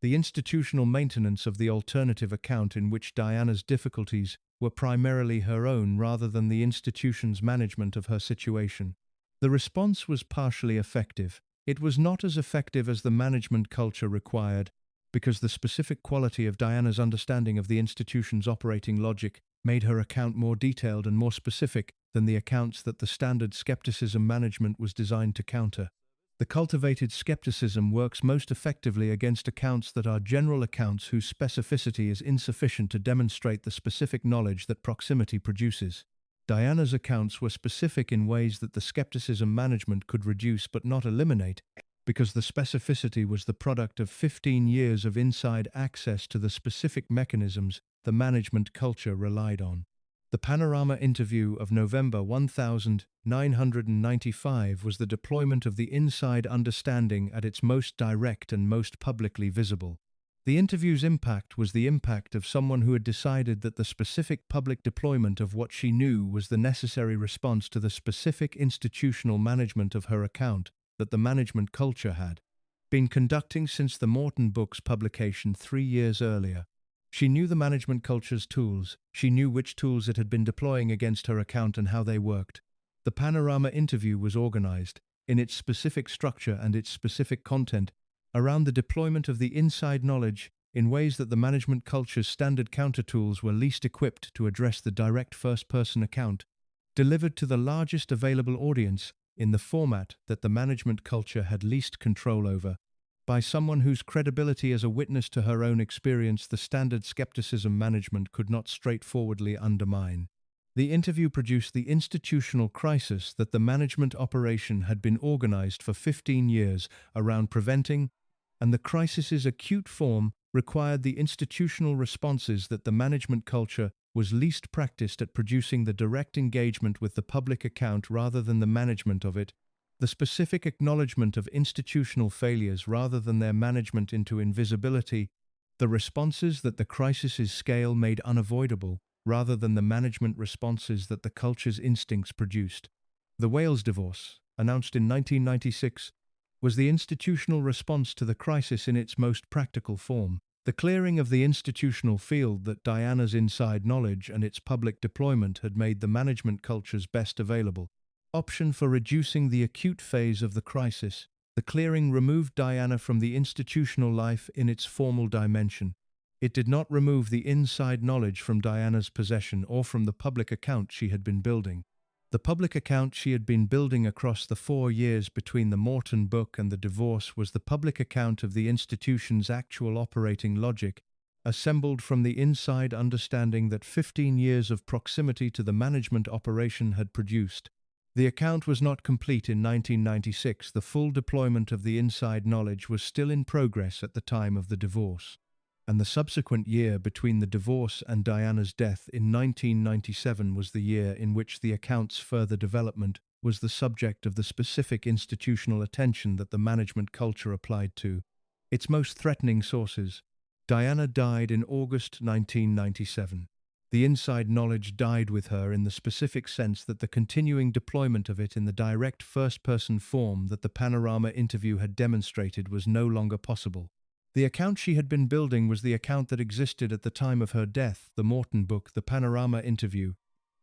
Speaker 1: the institutional maintenance of the alternative account in which Diana's difficulties were primarily her own rather than the institution's management of her situation. The response was partially effective. It was not as effective as the management culture required, because the specific quality of Diana's understanding of the institution's operating logic made her account more detailed and more specific than the accounts that the standard skepticism management was designed to counter. The cultivated skepticism works most effectively against accounts that are general accounts whose specificity is insufficient to demonstrate the specific knowledge that proximity produces. Diana's accounts were specific in ways that the skepticism management could reduce but not eliminate, because the specificity was the product of 15 years of inside access to the specific mechanisms the management culture relied on. The Panorama interview of November 1995 was the deployment of the inside understanding at its most direct and most publicly visible. The interview's impact was the impact of someone who had decided that the specific public deployment of what she knew was the necessary response to the specific institutional management of her account that the management culture had been conducting since the Morton book's publication 3 years earlier. She knew the management culture's tools. She knew which tools it had been deploying against her account and how they worked. The Panorama interview was organized, in its specific structure and its specific content, around the deployment of the inside knowledge in ways that the management culture's standard counter tools were least equipped to address the direct first-person account, delivered to the largest available audience in the format that the management culture had least control over, by someone whose credibility as a witness to her own experience the standard skepticism management could not straightforwardly undermine. The interview produced the institutional crisis that the management operation had been organized for 15 years around preventing, and the crisis's acute form required the institutional responses that the management culture was least practiced at producing the direct engagement with the public account rather than the management of it, the specific acknowledgement of institutional failures rather than their management into invisibility, the responses that the crisis's scale made unavoidable rather than the management responses that the culture's instincts produced. The Wales divorce, announced in 1996, was the institutional response to the crisis in its most practical form. The clearing of the institutional field that Diana's inside knowledge and its public deployment had made the management culture's best available option for reducing the acute phase of the crisis. The clearing removed Diana from the institutional life in its formal dimension. It did not remove the inside knowledge from Diana's possession or from the public account she had been building. The public account she had been building across the 4 years between the Morton book and the divorce was the public account of the institution's actual operating logic, assembled from the inside understanding that 15 years of proximity to the management operation had produced. The account was not complete in 1996. The full deployment of the inside knowledge was still in progress at the time of the divorce, and the subsequent year between the divorce and Diana's death in 1997 was the year in which the account's further development was the subject of the specific institutional attention that the management culture applied to its most threatening sources. Diana died in August 1997. The inside knowledge died with her in the specific sense that the continuing deployment of it in the direct first-person form that the Panorama interview had demonstrated was no longer possible. The account she had been building was the account that existed at the time of her death, the Morton book, the Panorama interview,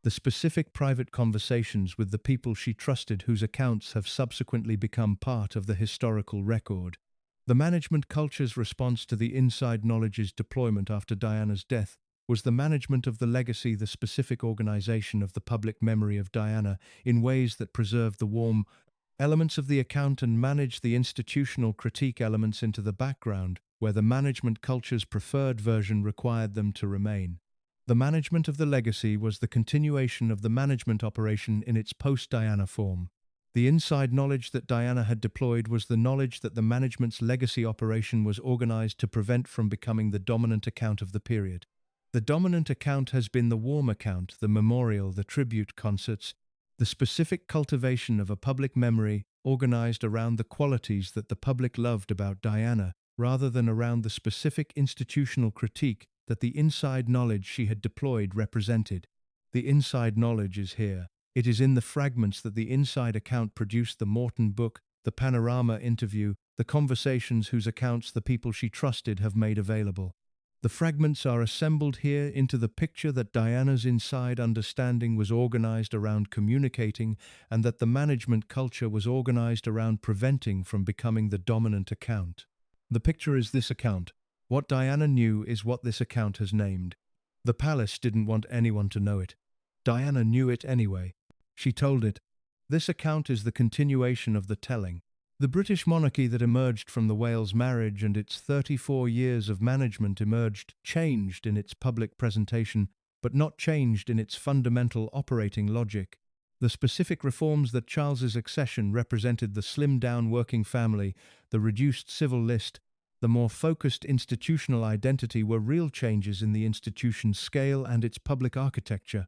Speaker 1: the specific private conversations with the people she trusted whose accounts have subsequently become part of the historical record. The management culture's response to the inside knowledge's deployment after Diana's death was the management of the legacy, the specific organization of the public memory of Diana in ways that preserved the warm elements of the account and managed the institutional critique elements into the background, where the management culture's preferred version required them to remain. The management of the legacy was the continuation of the management operation in its post-Diana form. The inside knowledge that Diana had deployed was the knowledge that the management's legacy operation was organized to prevent from becoming the dominant account of the period. The dominant account has been the warm account, the memorial, the tribute concerts, the specific cultivation of a public memory organized around the qualities that the public loved about Diana, rather than around the specific institutional critique that the inside knowledge she had deployed represented. The inside knowledge is here. It is in the fragments that the inside account produced the Morton book, the Panorama interview, the conversations whose accounts the people she trusted have made available. The fragments are assembled here into the picture that Diana's inside understanding was organized around communicating and that the management culture was organized around preventing from becoming the dominant account. The picture is this account. What Diana knew is what this account has named. The palace didn't want anyone to know it. Diana knew it anyway. She told it. This account is the continuation of the telling. The British monarchy that emerged from the Wales marriage and its 34 years of management emerged changed in its public presentation, but not changed in its fundamental operating logic. The specific reforms that Charles's accession represented, the slimmed-down working family, the reduced civil list, the more focused institutional identity, were real changes in the institution's scale and its public architecture.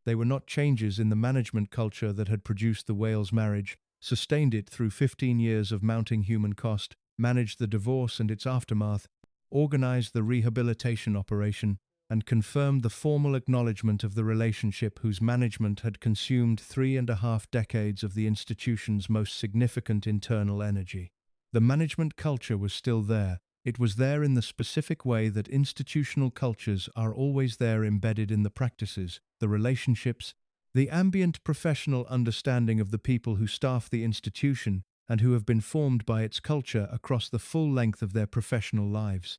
Speaker 1: They were not changes in the management culture that had produced the Wales marriage, sustained it through 15 years of mounting human cost, managed the divorce and its aftermath, organized the rehabilitation operation, and confirmed the formal acknowledgement of the relationship whose management had consumed 3.5 decades of the institution's most significant internal energy. The management culture was still there. It was there in the specific way that institutional cultures are always there, embedded in the practices, the relationships, the ambient professional understanding of the people who staff the institution and who have been formed by its culture across the full length of their professional lives.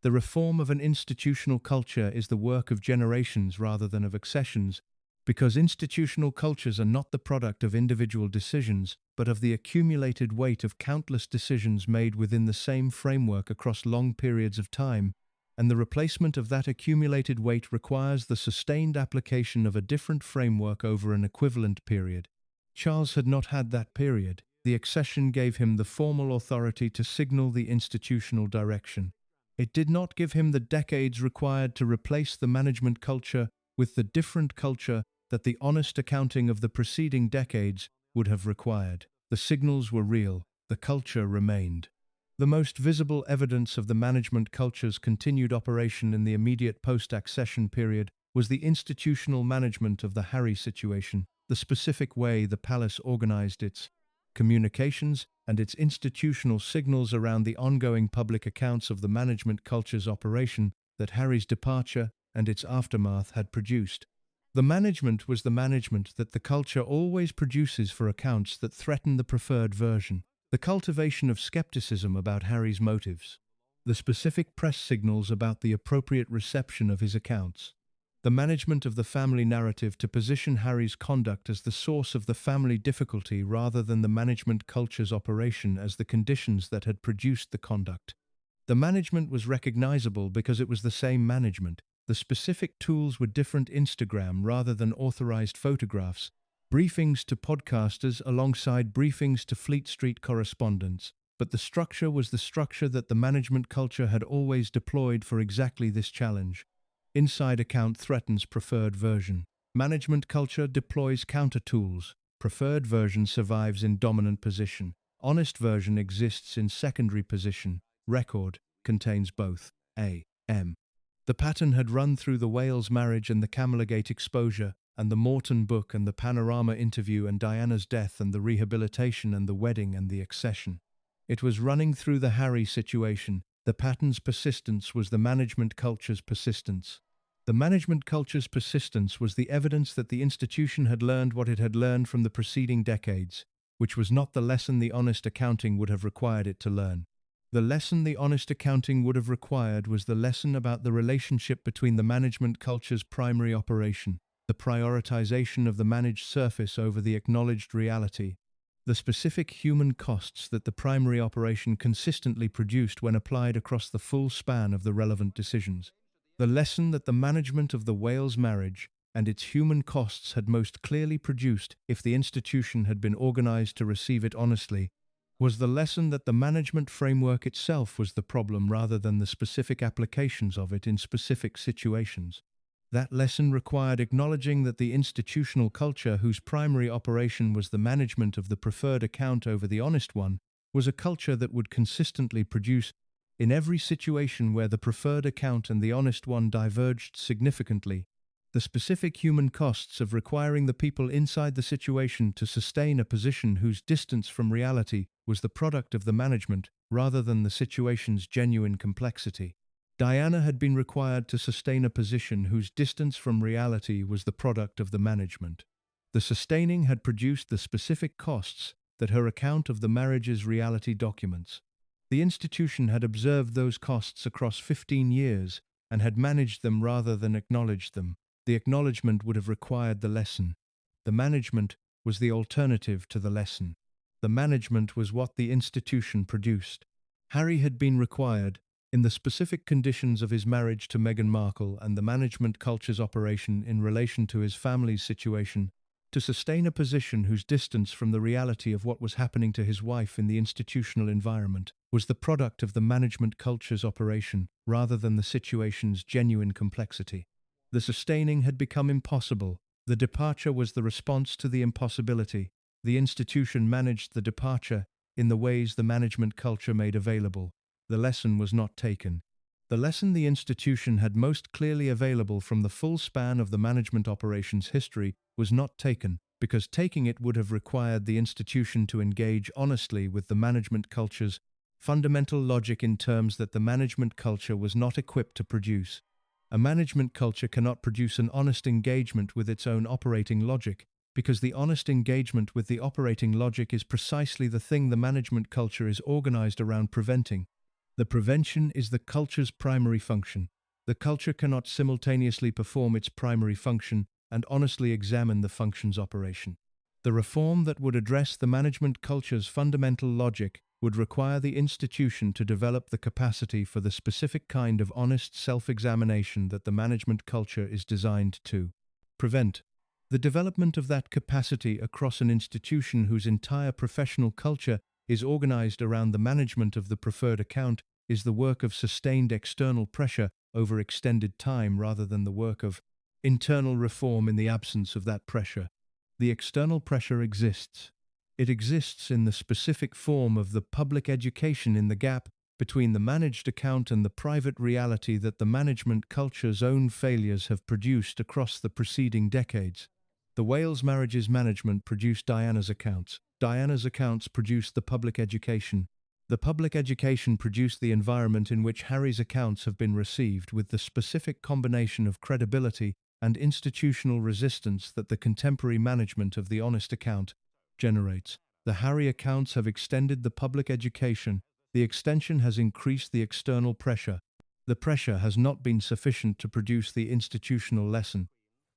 Speaker 1: The reform of an institutional culture is the work of generations rather than of accessions, because institutional cultures are not the product of individual decisions, but of the accumulated weight of countless decisions made within the same framework across long periods of time, and the replacement of that accumulated weight requires the sustained application of a different framework over an equivalent period. Charles had not had that period. The accession gave him the formal authority to signal the institutional direction. It did not give him the decades required to replace the management culture with the different culture that the honest accounting of the preceding decades would have required. The signals were real, the culture remained. The most visible evidence of the management culture's continued operation in the immediate post-accession period was the institutional management of the Harry situation, the specific way the palace organized its communications and its institutional signals around the ongoing public accounts of the management culture's operation that Harry's departure and its aftermath had produced. The management was the management that the culture always produces for accounts that threaten the preferred version. The cultivation of skepticism about Harry's motives, the specific press signals about the appropriate reception of his accounts, the management of the family narrative to position Harry's conduct as the source of the family difficulty rather than the management culture's operation as the conditions that had produced the conduct. The management was recognizable because it was the same management. The specific tools were different: Instagram rather than authorized photographs, briefings to podcasters alongside briefings to Fleet Street correspondents, but the structure was the structure that the management culture had always deployed for exactly this challenge. Inside account threatens preferred version. Management culture deploys counter tools. Preferred version survives in dominant position. Honest version exists in secondary position. Record contains both. A.M. The pattern had run through the Wales marriage and the Camillagate exposure, and the Morton book and the Panorama interview and Diana's death and the rehabilitation and the wedding and the accession. It was running through the Harry situation. The pattern's persistence was the management culture's persistence. The management culture's persistence was the evidence that the institution had learned what it had learned from the preceding decades, which was not the lesson the honest accounting would have required it to learn. The lesson the honest accounting would have required was the lesson about the relationship between the management culture's primary operation, the prioritization of the managed surface over the acknowledged reality, the specific human costs that the primary operation consistently produced when applied across the full span of the relevant decisions. The lesson that the management of the Wales marriage and its human costs had most clearly produced, if the institution had been organized to receive it honestly, was the lesson that the management framework itself was the problem rather than the specific applications of it in specific situations. That lesson required acknowledging that the institutional culture whose primary operation was the management of the preferred account over the honest one was a culture that would consistently produce, in every situation where the preferred account and the honest one diverged significantly, the specific human costs of requiring the people inside the situation to sustain a position whose distance from reality was the product of the management rather than the situation's genuine complexity. Diana had been required to sustain a position whose distance from reality was the product of the management. The sustaining had produced the specific costs that her account of the marriage's reality documents. The institution had observed those costs across 15 years, and had managed them rather than acknowledged them. The acknowledgement would have required the lesson. The management was the alternative to the lesson. The management was what the institution produced. Harry had been required, in the specific conditions of his marriage to Meghan Markle and the management culture's operation in relation to his family's situation, to sustain a position whose distance from the reality of what was happening to his wife in the institutional environment was the product of the management culture's operation rather than the situation's genuine complexity. The sustaining had become impossible. The departure was the response to the impossibility. The institution managed the departure in the ways the management culture made available. The lesson was not taken. The lesson the institution had most clearly available from the full span of the management operations history was not taken, because taking it would have required the institution to engage honestly with the management culture's fundamental logic in terms that the management culture was not equipped to produce. A management culture cannot produce an honest engagement with its own operating logic, because the honest engagement with the operating logic is precisely the thing the management culture is organized around preventing. The prevention is the culture's primary function. The culture cannot simultaneously perform its primary function and honestly examine the function's operation. The reform that would address the management culture's fundamental logic would require the institution to develop the capacity for the specific kind of honest self-examination that the management culture is designed to prevent. The development of that capacity across an institution whose entire professional culture is organized around the management of the preferred account is the work of sustained external pressure over extended time rather than the work of internal reform in the absence of that pressure. The external pressure exists. It exists in the specific form of the public education in the gap between the managed account and the private reality that the management culture's own failures have produced across the preceding decades. The Wales marriage's management produced Diana's accounts. Diana's accounts produced the public education. The public education produced the environment in which Harry's accounts have been received, with the specific combination of credibility and institutional resistance that the contemporary management of the honest account generates. The Harry accounts have extended the public education. The extension has increased the external pressure. The pressure has not been sufficient to produce the institutional lesson.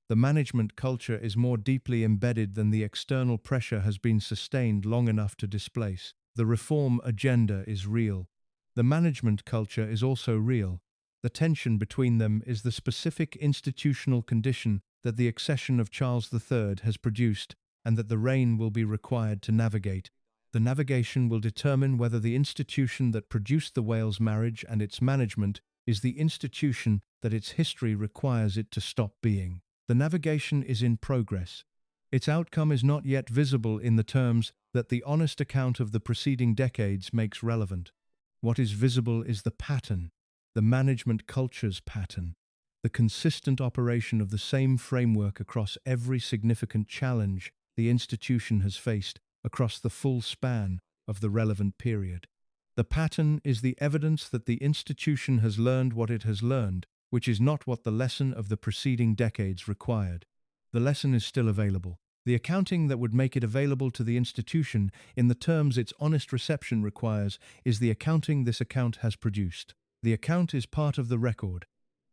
Speaker 1: The management culture is more deeply embedded than the external pressure has been sustained long enough to displace. The reform agenda is real. The management culture is also real. The tension between them is the specific institutional condition that the accession of Charles III has produced and that the reign will be required to navigate. The navigation will determine whether the institution that produced the Wales marriage and its management is the institution that its history requires it to stop being. The navigation is in progress. Its outcome is not yet visible in the terms that the honest account of the preceding decades makes relevant. What is visible is the pattern, the management culture's pattern, the consistent operation of the same framework across every significant challenge the institution has faced across the full span of the relevant period. The pattern is the evidence that the institution has learned what it has learned, which is not what the lesson of the preceding decades required. The lesson is still available. The accounting that would make it available to the institution in the terms its honest reception requires is the accounting this account has produced. The account is part of the record.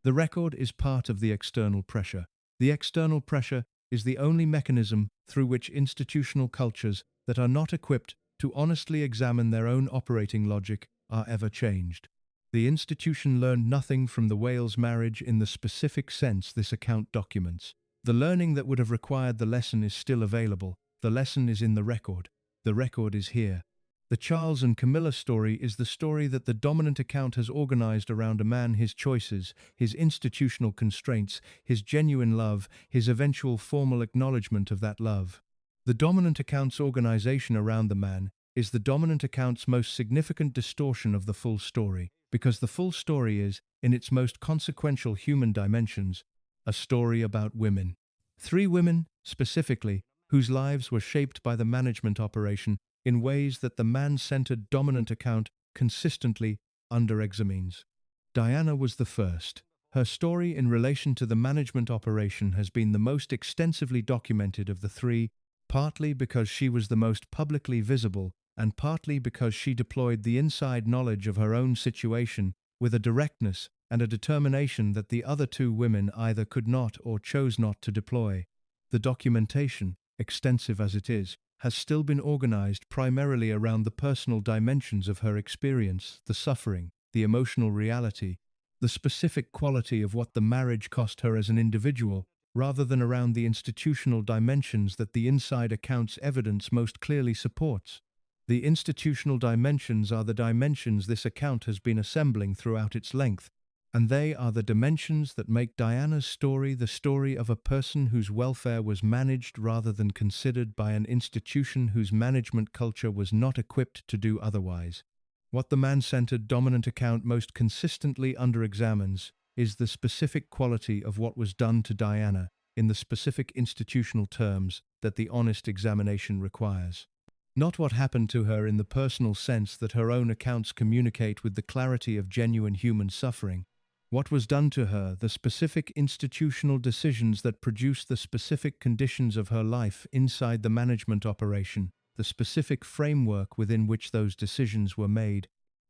Speaker 1: The record is part of the external pressure. The external pressure is the only mechanism through which institutional cultures that are not equipped to honestly examine their own operating logic are ever changed. The institution learned nothing from the Wales marriage in the specific sense this account documents. The learning that would have required the lesson is still available. The lesson is in the record. The record is here. The Charles and Camilla story is the story that the dominant account has organized around a man, his choices, his institutional constraints, his genuine love, his eventual formal acknowledgement of that love. The dominant account's organization around the man is the dominant account's most significant distortion of the full story, because the full story is, in its most consequential human dimensions, a story about women. 3 women, specifically, whose lives were shaped by the management operation in ways that the man-centered dominant account consistently under-examines. Diana was the first. Her story in relation to the management operation has been the most extensively documented of the 3, partly because she was the most publicly visible and partly because she deployed the inside knowledge of her own situation with a directness and a determination that the other two women either could not or chose not to deploy. The documentation, extensive as it is, has still been organized primarily around the personal dimensions of her experience, the suffering, the emotional reality, the specific quality of what the marriage cost her as an individual, rather than around the institutional dimensions that the inside account's evidence most clearly supports. The institutional dimensions are the dimensions this account has been assembling throughout its length, and they are the dimensions that make Diana's story the story of a person whose welfare was managed rather than considered by an institution whose management culture was not equipped to do otherwise. What the man-centered dominant account most consistently underexamines is the specific quality of what was done to Diana in the specific institutional terms that the honest examination requires. Not what happened to her in the personal sense that her own accounts communicate with the clarity of genuine human suffering. What was done to her, the specific institutional decisions that produce the specific conditions of her life inside the management operation, the specific framework within which those decisions were made,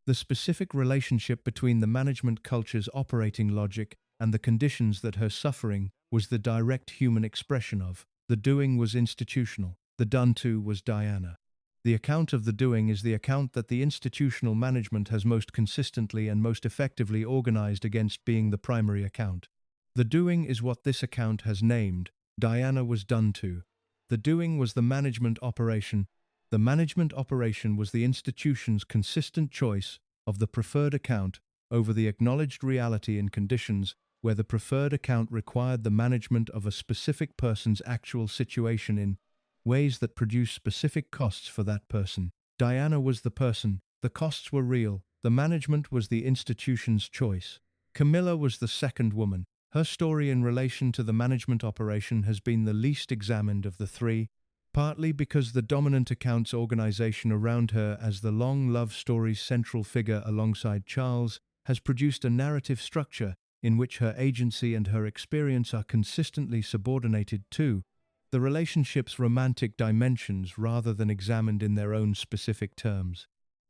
Speaker 1: the specific relationship between the management culture's operating logic and the conditions that her suffering was the direct human expression of. The doing was institutional. The done to was Diana. The account of the doing is the account that the institutional management has most consistently and most effectively organized against being the primary account. The doing is what this account has named. Diana was done to. The doing was the management operation. The management operation was the institution's consistent choice of the preferred account over the acknowledged reality in conditions where the preferred account required the management of a specific person's actual situation in ways that produce specific costs for that person. Diana was the person, the costs were real, the management was the institution's choice. Camilla was the second woman. Her story in relation to the management operation has been the least examined of the three, partly because the dominant account's organization around her as the long love story's central figure alongside Charles has produced a narrative structure in which her agency and her experience are consistently subordinated to the relationship's romantic dimensions rather than examined in their own specific terms.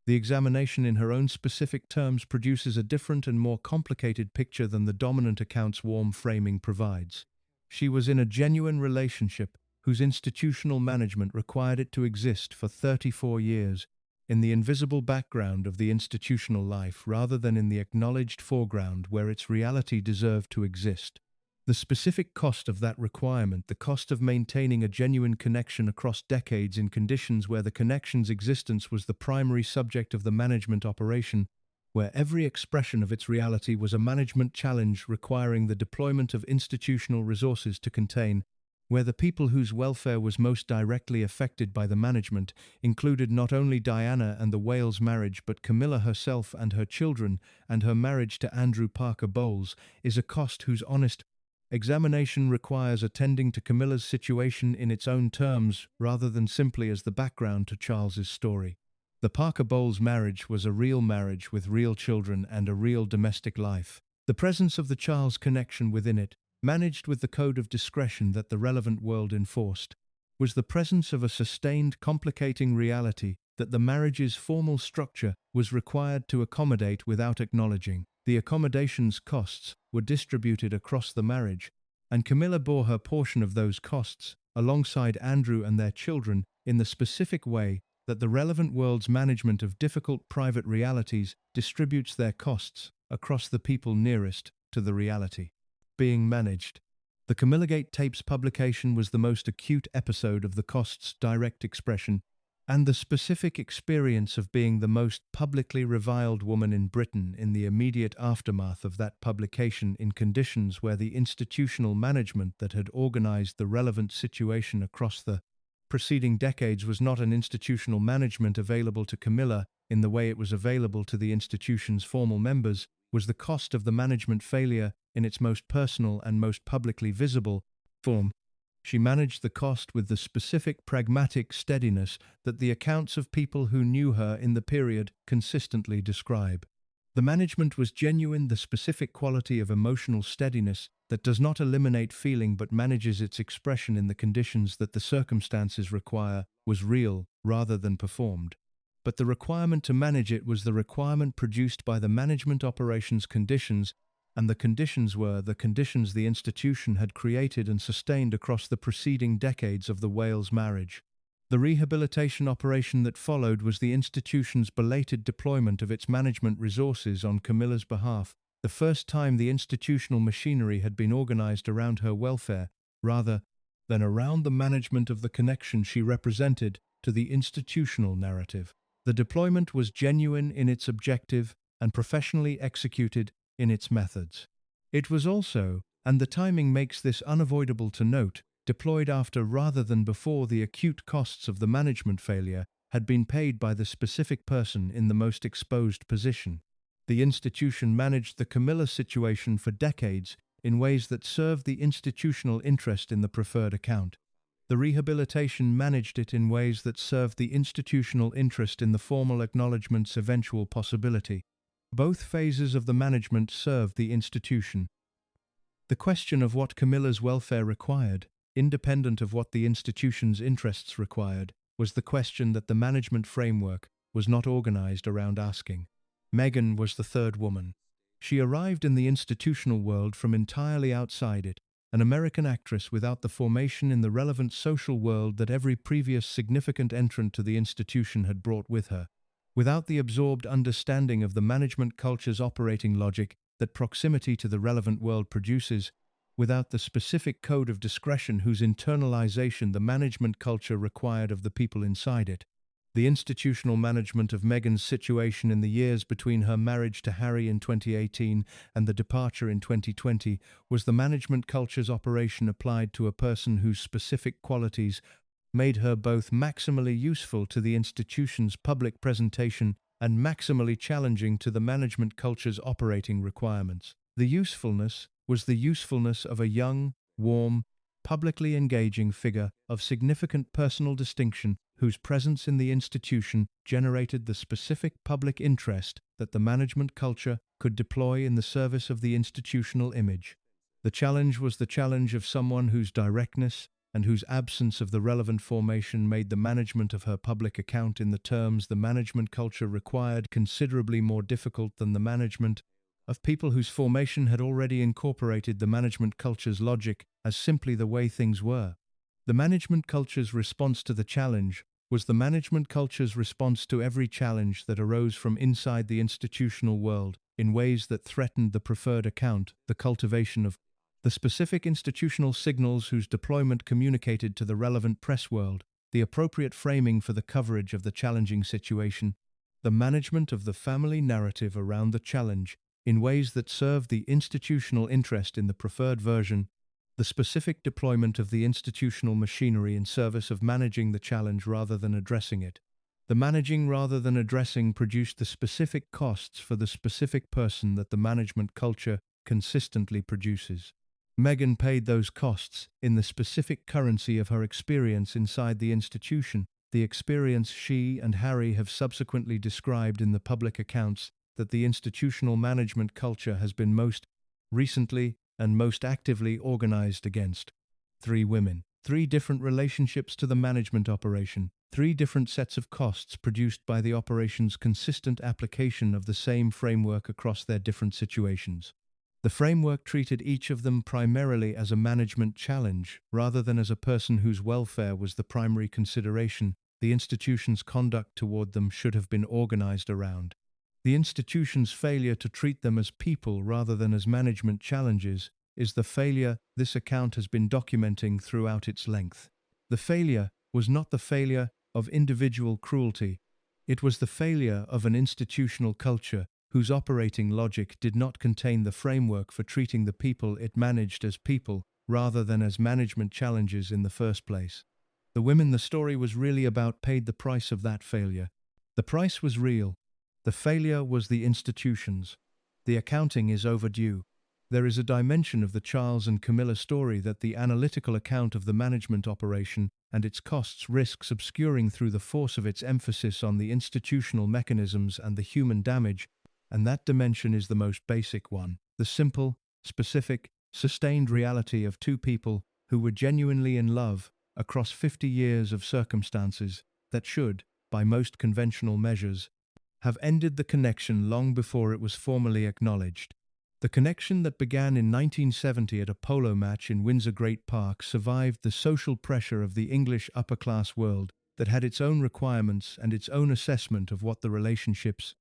Speaker 1: The examination in her own specific terms produces a different and more complicated picture than the dominant account's warm framing provides. She was in a genuine relationship whose institutional management required it to exist for 34 years in the invisible background of the institutional life rather than in the acknowledged foreground where its reality deserved to exist. The specific cost of that requirement, the cost of maintaining a genuine connection across decades in conditions where the connection's existence was the primary subject of the management operation, where every expression of its reality was a management challenge requiring the deployment of institutional resources to contain, where the people whose welfare was most directly affected by the management included not only Diana and the Wales marriage but Camilla herself and her children, and her marriage to Andrew Parker Bowles, is a cost whose honest examination requires attending to Camilla's situation in its own terms rather than simply as the background to Charles's story. The Parker Bowles marriage was a real marriage with real children and a real domestic life. The presence of the Charles connection within it, managed with the code of discretion that the relevant world enforced, was the presence of a sustained complicating reality that the marriage's formal structure was required to accommodate without acknowledging. The accommodation's costs were distributed across the marriage, and Camilla bore her portion of those costs, alongside Andrew and their children, in the specific way that the relevant world's management of difficult private realities distributes their costs across the people nearest to the reality being managed. The Camillagate tapes publication was the most acute episode of the cost's direct expression, and the specific experience of being the most publicly reviled woman in Britain in the immediate aftermath of that publication in conditions where the institutional management that had organized the relevant situation across the preceding decades was not an institutional management available to Camilla in the way it was available to the institution's formal members, was the cost of the management failure in its most personal and most publicly visible form. She managed the cost with the specific pragmatic steadiness that the accounts of people who knew her in the period consistently describe. The management was genuine, the specific quality of emotional steadiness that does not eliminate feeling but manages its expression in the conditions that the circumstances require was real rather than performed. But the requirement to manage it was the requirement produced by the management operations conditions and the conditions were the conditions the institution had created and sustained across the preceding decades of the Wales marriage. The rehabilitation operation that followed was the institution's belated deployment of its management resources on Camilla's behalf, the first time the institutional machinery had been organized around her welfare, rather than around the management of the connection she represented to the institutional narrative. The deployment was genuine in its objective and professionally executed in its methods. It was also, and the timing makes this unavoidable to note, deployed after rather than before the acute costs of the management failure had been paid by the specific person in the most exposed position. The institution managed the Camilla situation for decades in ways that served the institutional interest in the preferred account. The rehabilitation managed it in ways that served the institutional interest in the formal acknowledgement's eventual possibility. Both phases of the management served the institution. The question of what Camilla's welfare required, independent of what the institution's interests required, was the question that the management framework was not organized around asking. Meghan was the third woman. She arrived in the institutional world from entirely outside it, an American actress without the formation in the relevant social world that every previous significant entrant to the institution had brought with her, without the absorbed understanding of the management culture's operating logic that proximity to the relevant world produces, without the specific code of discretion whose internalization the management culture required of the people inside it. The institutional management of Meghan's situation in the years between her marriage to Harry in 2018 and the departure in 2020 was the management culture's operation applied to a person whose specific qualities made her both maximally useful to the institution's public presentation and maximally challenging to the management culture's operating requirements. The usefulness was the usefulness of a young, warm, publicly engaging figure of significant personal distinction whose presence in the institution generated the specific public interest that the management culture could deploy in the service of the institutional image. The challenge was the challenge of someone whose directness and whose absence of the relevant formation made the management of her public account in the terms the management culture required considerably more difficult than the management of people whose formation had already incorporated the management culture's logic as simply the way things were. The management culture's response to the challenge was the management culture's response to every challenge that arose from inside the institutional world in ways that threatened the preferred account, the cultivation of the specific institutional signals whose deployment communicated to the relevant press world, the appropriate framing for the coverage of the challenging situation, the management of the family narrative around the challenge in ways that served the institutional interest in the preferred version, the specific deployment of the institutional machinery in service of managing the challenge rather than addressing it. The managing rather than addressing produced the specific costs for the specific person that the management culture consistently produces. Meghan paid those costs in the specific currency of her experience inside the institution, the experience she and Harry have subsequently described in the public accounts that the institutional management culture has been most recently and most actively organized against. 3 women, 3 different relationships to the management operation, 3 different sets of costs produced by the operation's consistent application of the same framework across their different situations. The framework treated each of them primarily as a management challenge, rather than as a person whose welfare was the primary consideration the institution's conduct toward them should have been organized around. The institution's failure to treat them as people rather than as management challenges is the failure this account has been documenting throughout its length. The failure was not the failure of individual cruelty. It was the failure of an institutional culture whose operating logic did not contain the framework for treating the people it managed as people rather than as management challenges in the first place. The women the story was really about paid the price of that failure. The price was real. The failure was the institution's. The accounting is overdue. There is a dimension of the Charles and Camilla story that the analytical account of the management operation and its costs risks obscuring through the force of its emphasis on the institutional mechanisms and the human damage, and that dimension is the most basic one, the simple, specific, sustained reality of 2 people who were genuinely in love across 50 years of circumstances that should, by most conventional measures, have ended the connection long before it was formally acknowledged. The connection that began in 1970 at a polo match in Windsor Great Park survived the social pressure of the English upper-class world that had its own requirements and its own assessment of what the relationship's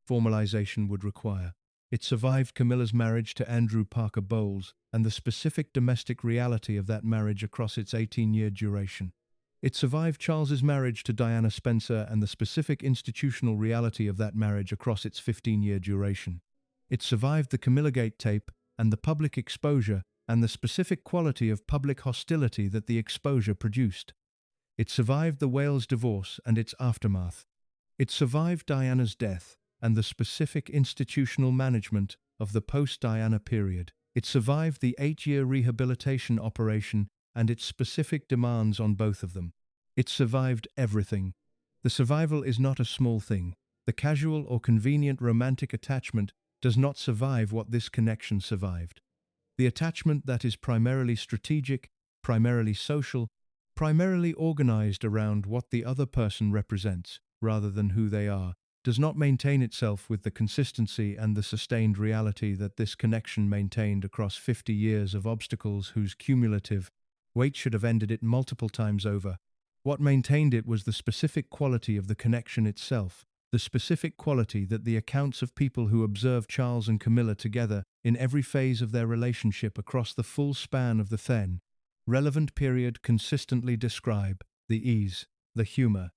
Speaker 1: formalization would require. It survived Camilla's marriage to Andrew Parker Bowles and the specific domestic reality of that marriage across its 18-year duration. It survived Charles's marriage to Diana Spencer and the specific institutional reality of that marriage across its 15-year duration. It survived the Camillagate tape and the public exposure and the specific quality of public hostility that the exposure produced. It survived the Wales divorce and its aftermath. It survived Diana's death and the specific institutional management of the post-Diana period. It survived the 8-year rehabilitation operation and its specific demands on both of them. It survived everything. The survival is not a small thing. The casual or convenient romantic attachment does not survive what this connection survived. The attachment that is primarily strategic, primarily social, primarily organized around what the other person represents, rather than who they are, does not maintain itself with the consistency and the sustained reality that this connection maintained across 50 years of obstacles whose cumulative weight should have ended it multiple times over. What maintained it was the specific quality of the connection itself, the specific quality that the accounts of people who observed Charles and Camilla together in every phase of their relationship across the full span of the then relevant period consistently describe: the ease, the humor,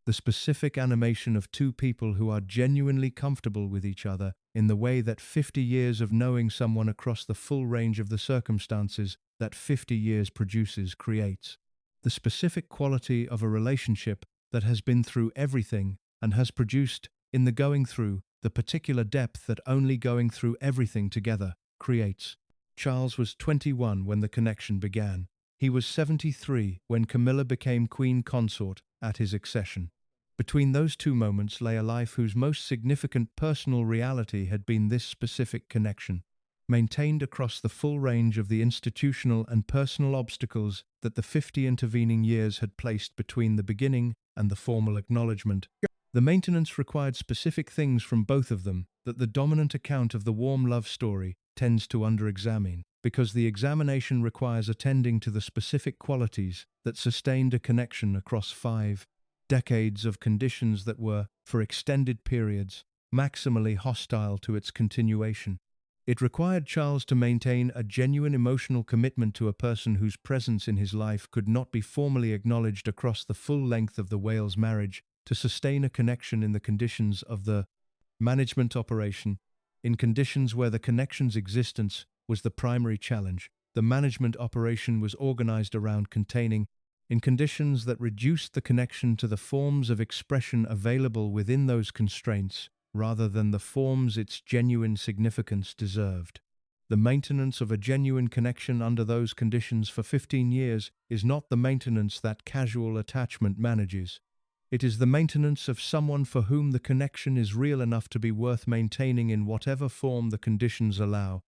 Speaker 1: the specific animation of two people who are genuinely comfortable with each other in the way that 50 years of knowing someone across the full range of the circumstances that 50 years produces creates. The specific quality of a relationship that has been through everything and has produced, in the going through, the particular depth that only going through everything together creates. Charles was 21 when the connection began. He was 73 when Camilla became Queen Consort at his accession. Between those two moments lay a life whose most significant personal reality had been this specific connection, maintained across the full range of the institutional and personal obstacles that the 50 intervening years had placed between the beginning and the formal acknowledgement. The maintenance required specific things from both of them that the dominant account of the warm love story tends to under-examine, because the examination requires attending to the specific qualities that sustained a connection across 5 decades of conditions that were, for extended periods, maximally hostile to its continuation. It required Charles to maintain a genuine emotional commitment to a person whose presence in his life could not be formally acknowledged across the full length of the Wales marriage, to sustain a connection in the conditions of the management operation, in conditions where the connection's existence was the primary challenge. The management operation was organized around containing, in conditions that reduced the connection to the forms of expression available within those constraints, rather than the forms its genuine significance deserved. The maintenance of a genuine connection under those conditions for 15 years is not the maintenance that casual attachment manages. It is the maintenance of someone for whom the connection is real enough to be worth maintaining in whatever form the conditions allow,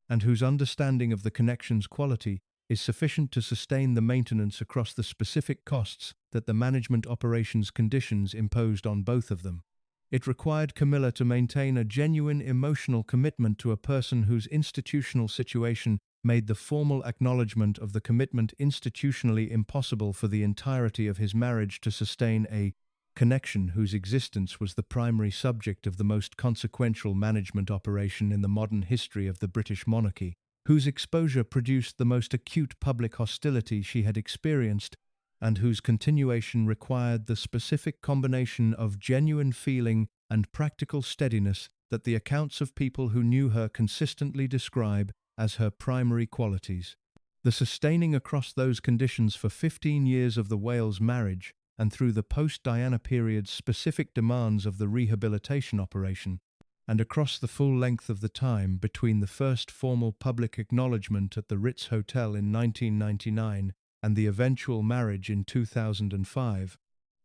Speaker 1: and whose understanding of the connection's quality is sufficient to sustain the maintenance across the specific costs that the management operations conditions imposed on both of them. It required Camilla to maintain a genuine emotional commitment to a person whose institutional situation made the formal acknowledgement of the commitment institutionally impossible for the entirety of his marriage to sustain a connection whose existence was the primary subject of the most consequential management operation in the modern history of the British monarchy, whose exposure produced the most acute public hostility she had experienced, and whose continuation required the specific combination of genuine feeling and practical steadiness that the accounts of people who knew her consistently describe as her primary qualities. The sustaining across those conditions for 15 years of the Wales marriage and through the post-Diana period's specific demands of the rehabilitation operation, and across the full length of the time between the first formal public acknowledgement at the Ritz Hotel in 1999 and the eventual marriage in 2005,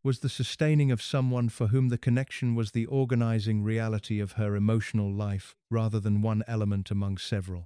Speaker 1: was the sustaining of someone for whom the connection was the organizing reality of her emotional life rather than one element among several.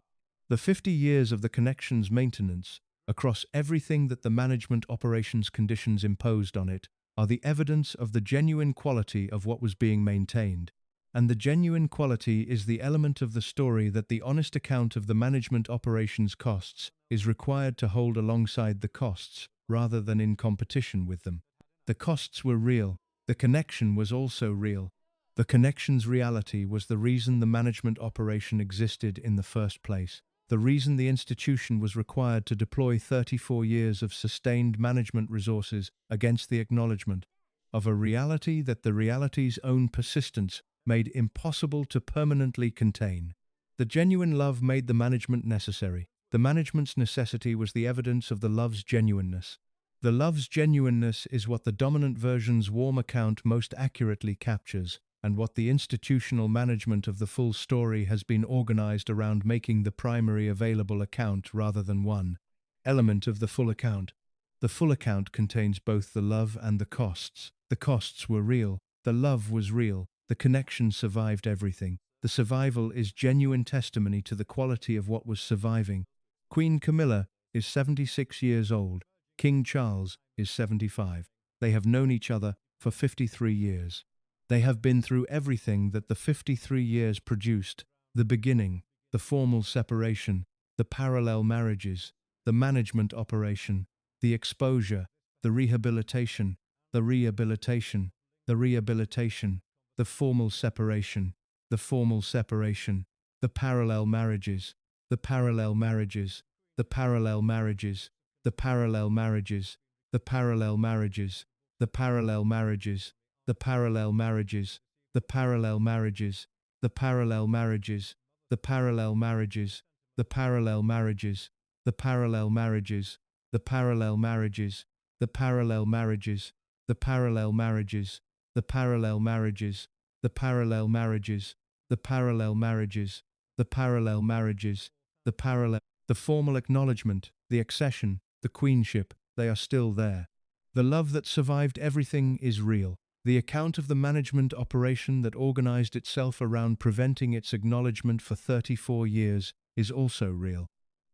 Speaker 1: The 50 years of the connection's maintenance, across everything that the management operations conditions imposed on it, are the evidence of the genuine quality of what was being maintained, And the genuine quality is the element of the story that the honest account of the management operations costs is required to hold alongside the costs, rather than in competition with them. The costs were real. The connection was also real. The connection's reality was the reason the management operation existed in the first place, the reason the institution was required to deploy 34 years of sustained management resources against the acknowledgement of a reality that the reality's own persistence made impossible to permanently contain. The genuine love made the management necessary. The management's necessity was the evidence of the love's genuineness. The love's genuineness is what the dominant version's warm account most accurately captures, and what the institutional management of the full story has been organized around, making the primary available account rather than one element of the full account. The full account contains both the love and the costs. The costs were real. The love was real. The connection survived everything. The survival is genuine testimony to the quality of what was surviving. Queen Camilla is 76 years old. King Charles is 75. They have known each other for 53 years. They have been through everything that the 53 years produced: the beginning, the formal separation, the parallel marriages, the management operation, the exposure, the rehabilitation, the rehabilitation, the rehabilitation, the formal separation, the formal separation, the parallel marriages, the parallel marriages, the parallel marriages, the parallel marriages, the parallel marriages, the parallel marriages, the parallel marriages, the parallel marriages, the parallel marriages, the parallel marriages, the parallel marriages, the parallel marriages, the parallel marriages, the parallel marriages, the parallel marriages, the parallel marriages, the parallel marriages, the parallel marriages, the parallel marriages, the parallel, the formal acknowledgement, the accession, the queenship, they are still there. The love that survived everything is real. The account of the management operation that organized itself around preventing its acknowledgement for 34 years is also real.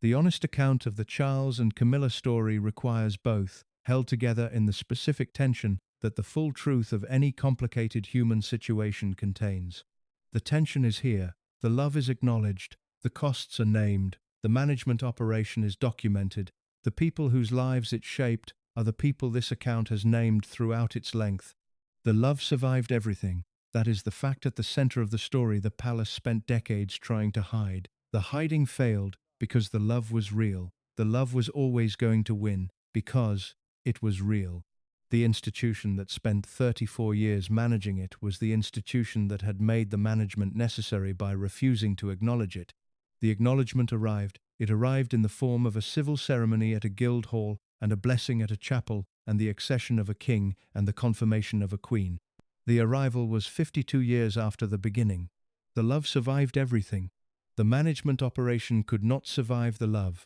Speaker 1: The honest account of the Charles and Camilla story requires both, held together in the specific tension that the full truth of any complicated human situation contains. The tension is here, the love is acknowledged, the costs are named, the management operation is documented, the people whose lives it shaped are the people this account has named throughout its length. The love survived everything. That is the fact at the center of the story the palace spent decades trying to hide. The hiding failed because the love was real. The love was always going to win because it was real. The institution that spent 34 years managing it was the institution that had made the management necessary by refusing to acknowledge it. The acknowledgement arrived. It arrived in the form of a civil ceremony at a guild hall and a blessing at a chapel, and the accession of a king and the confirmation of a queen. The arrival was 52 years after the beginning. The love survived everything. The management operation could not survive the love.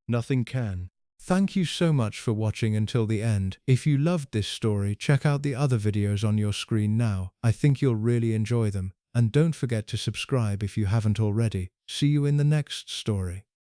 Speaker 1: Nothing can. Thank you so much for watching until the end. If you loved this story, check out the other videos on your screen now. I think you'll really enjoy them. And don't forget to subscribe if you haven't already. See you in the next story.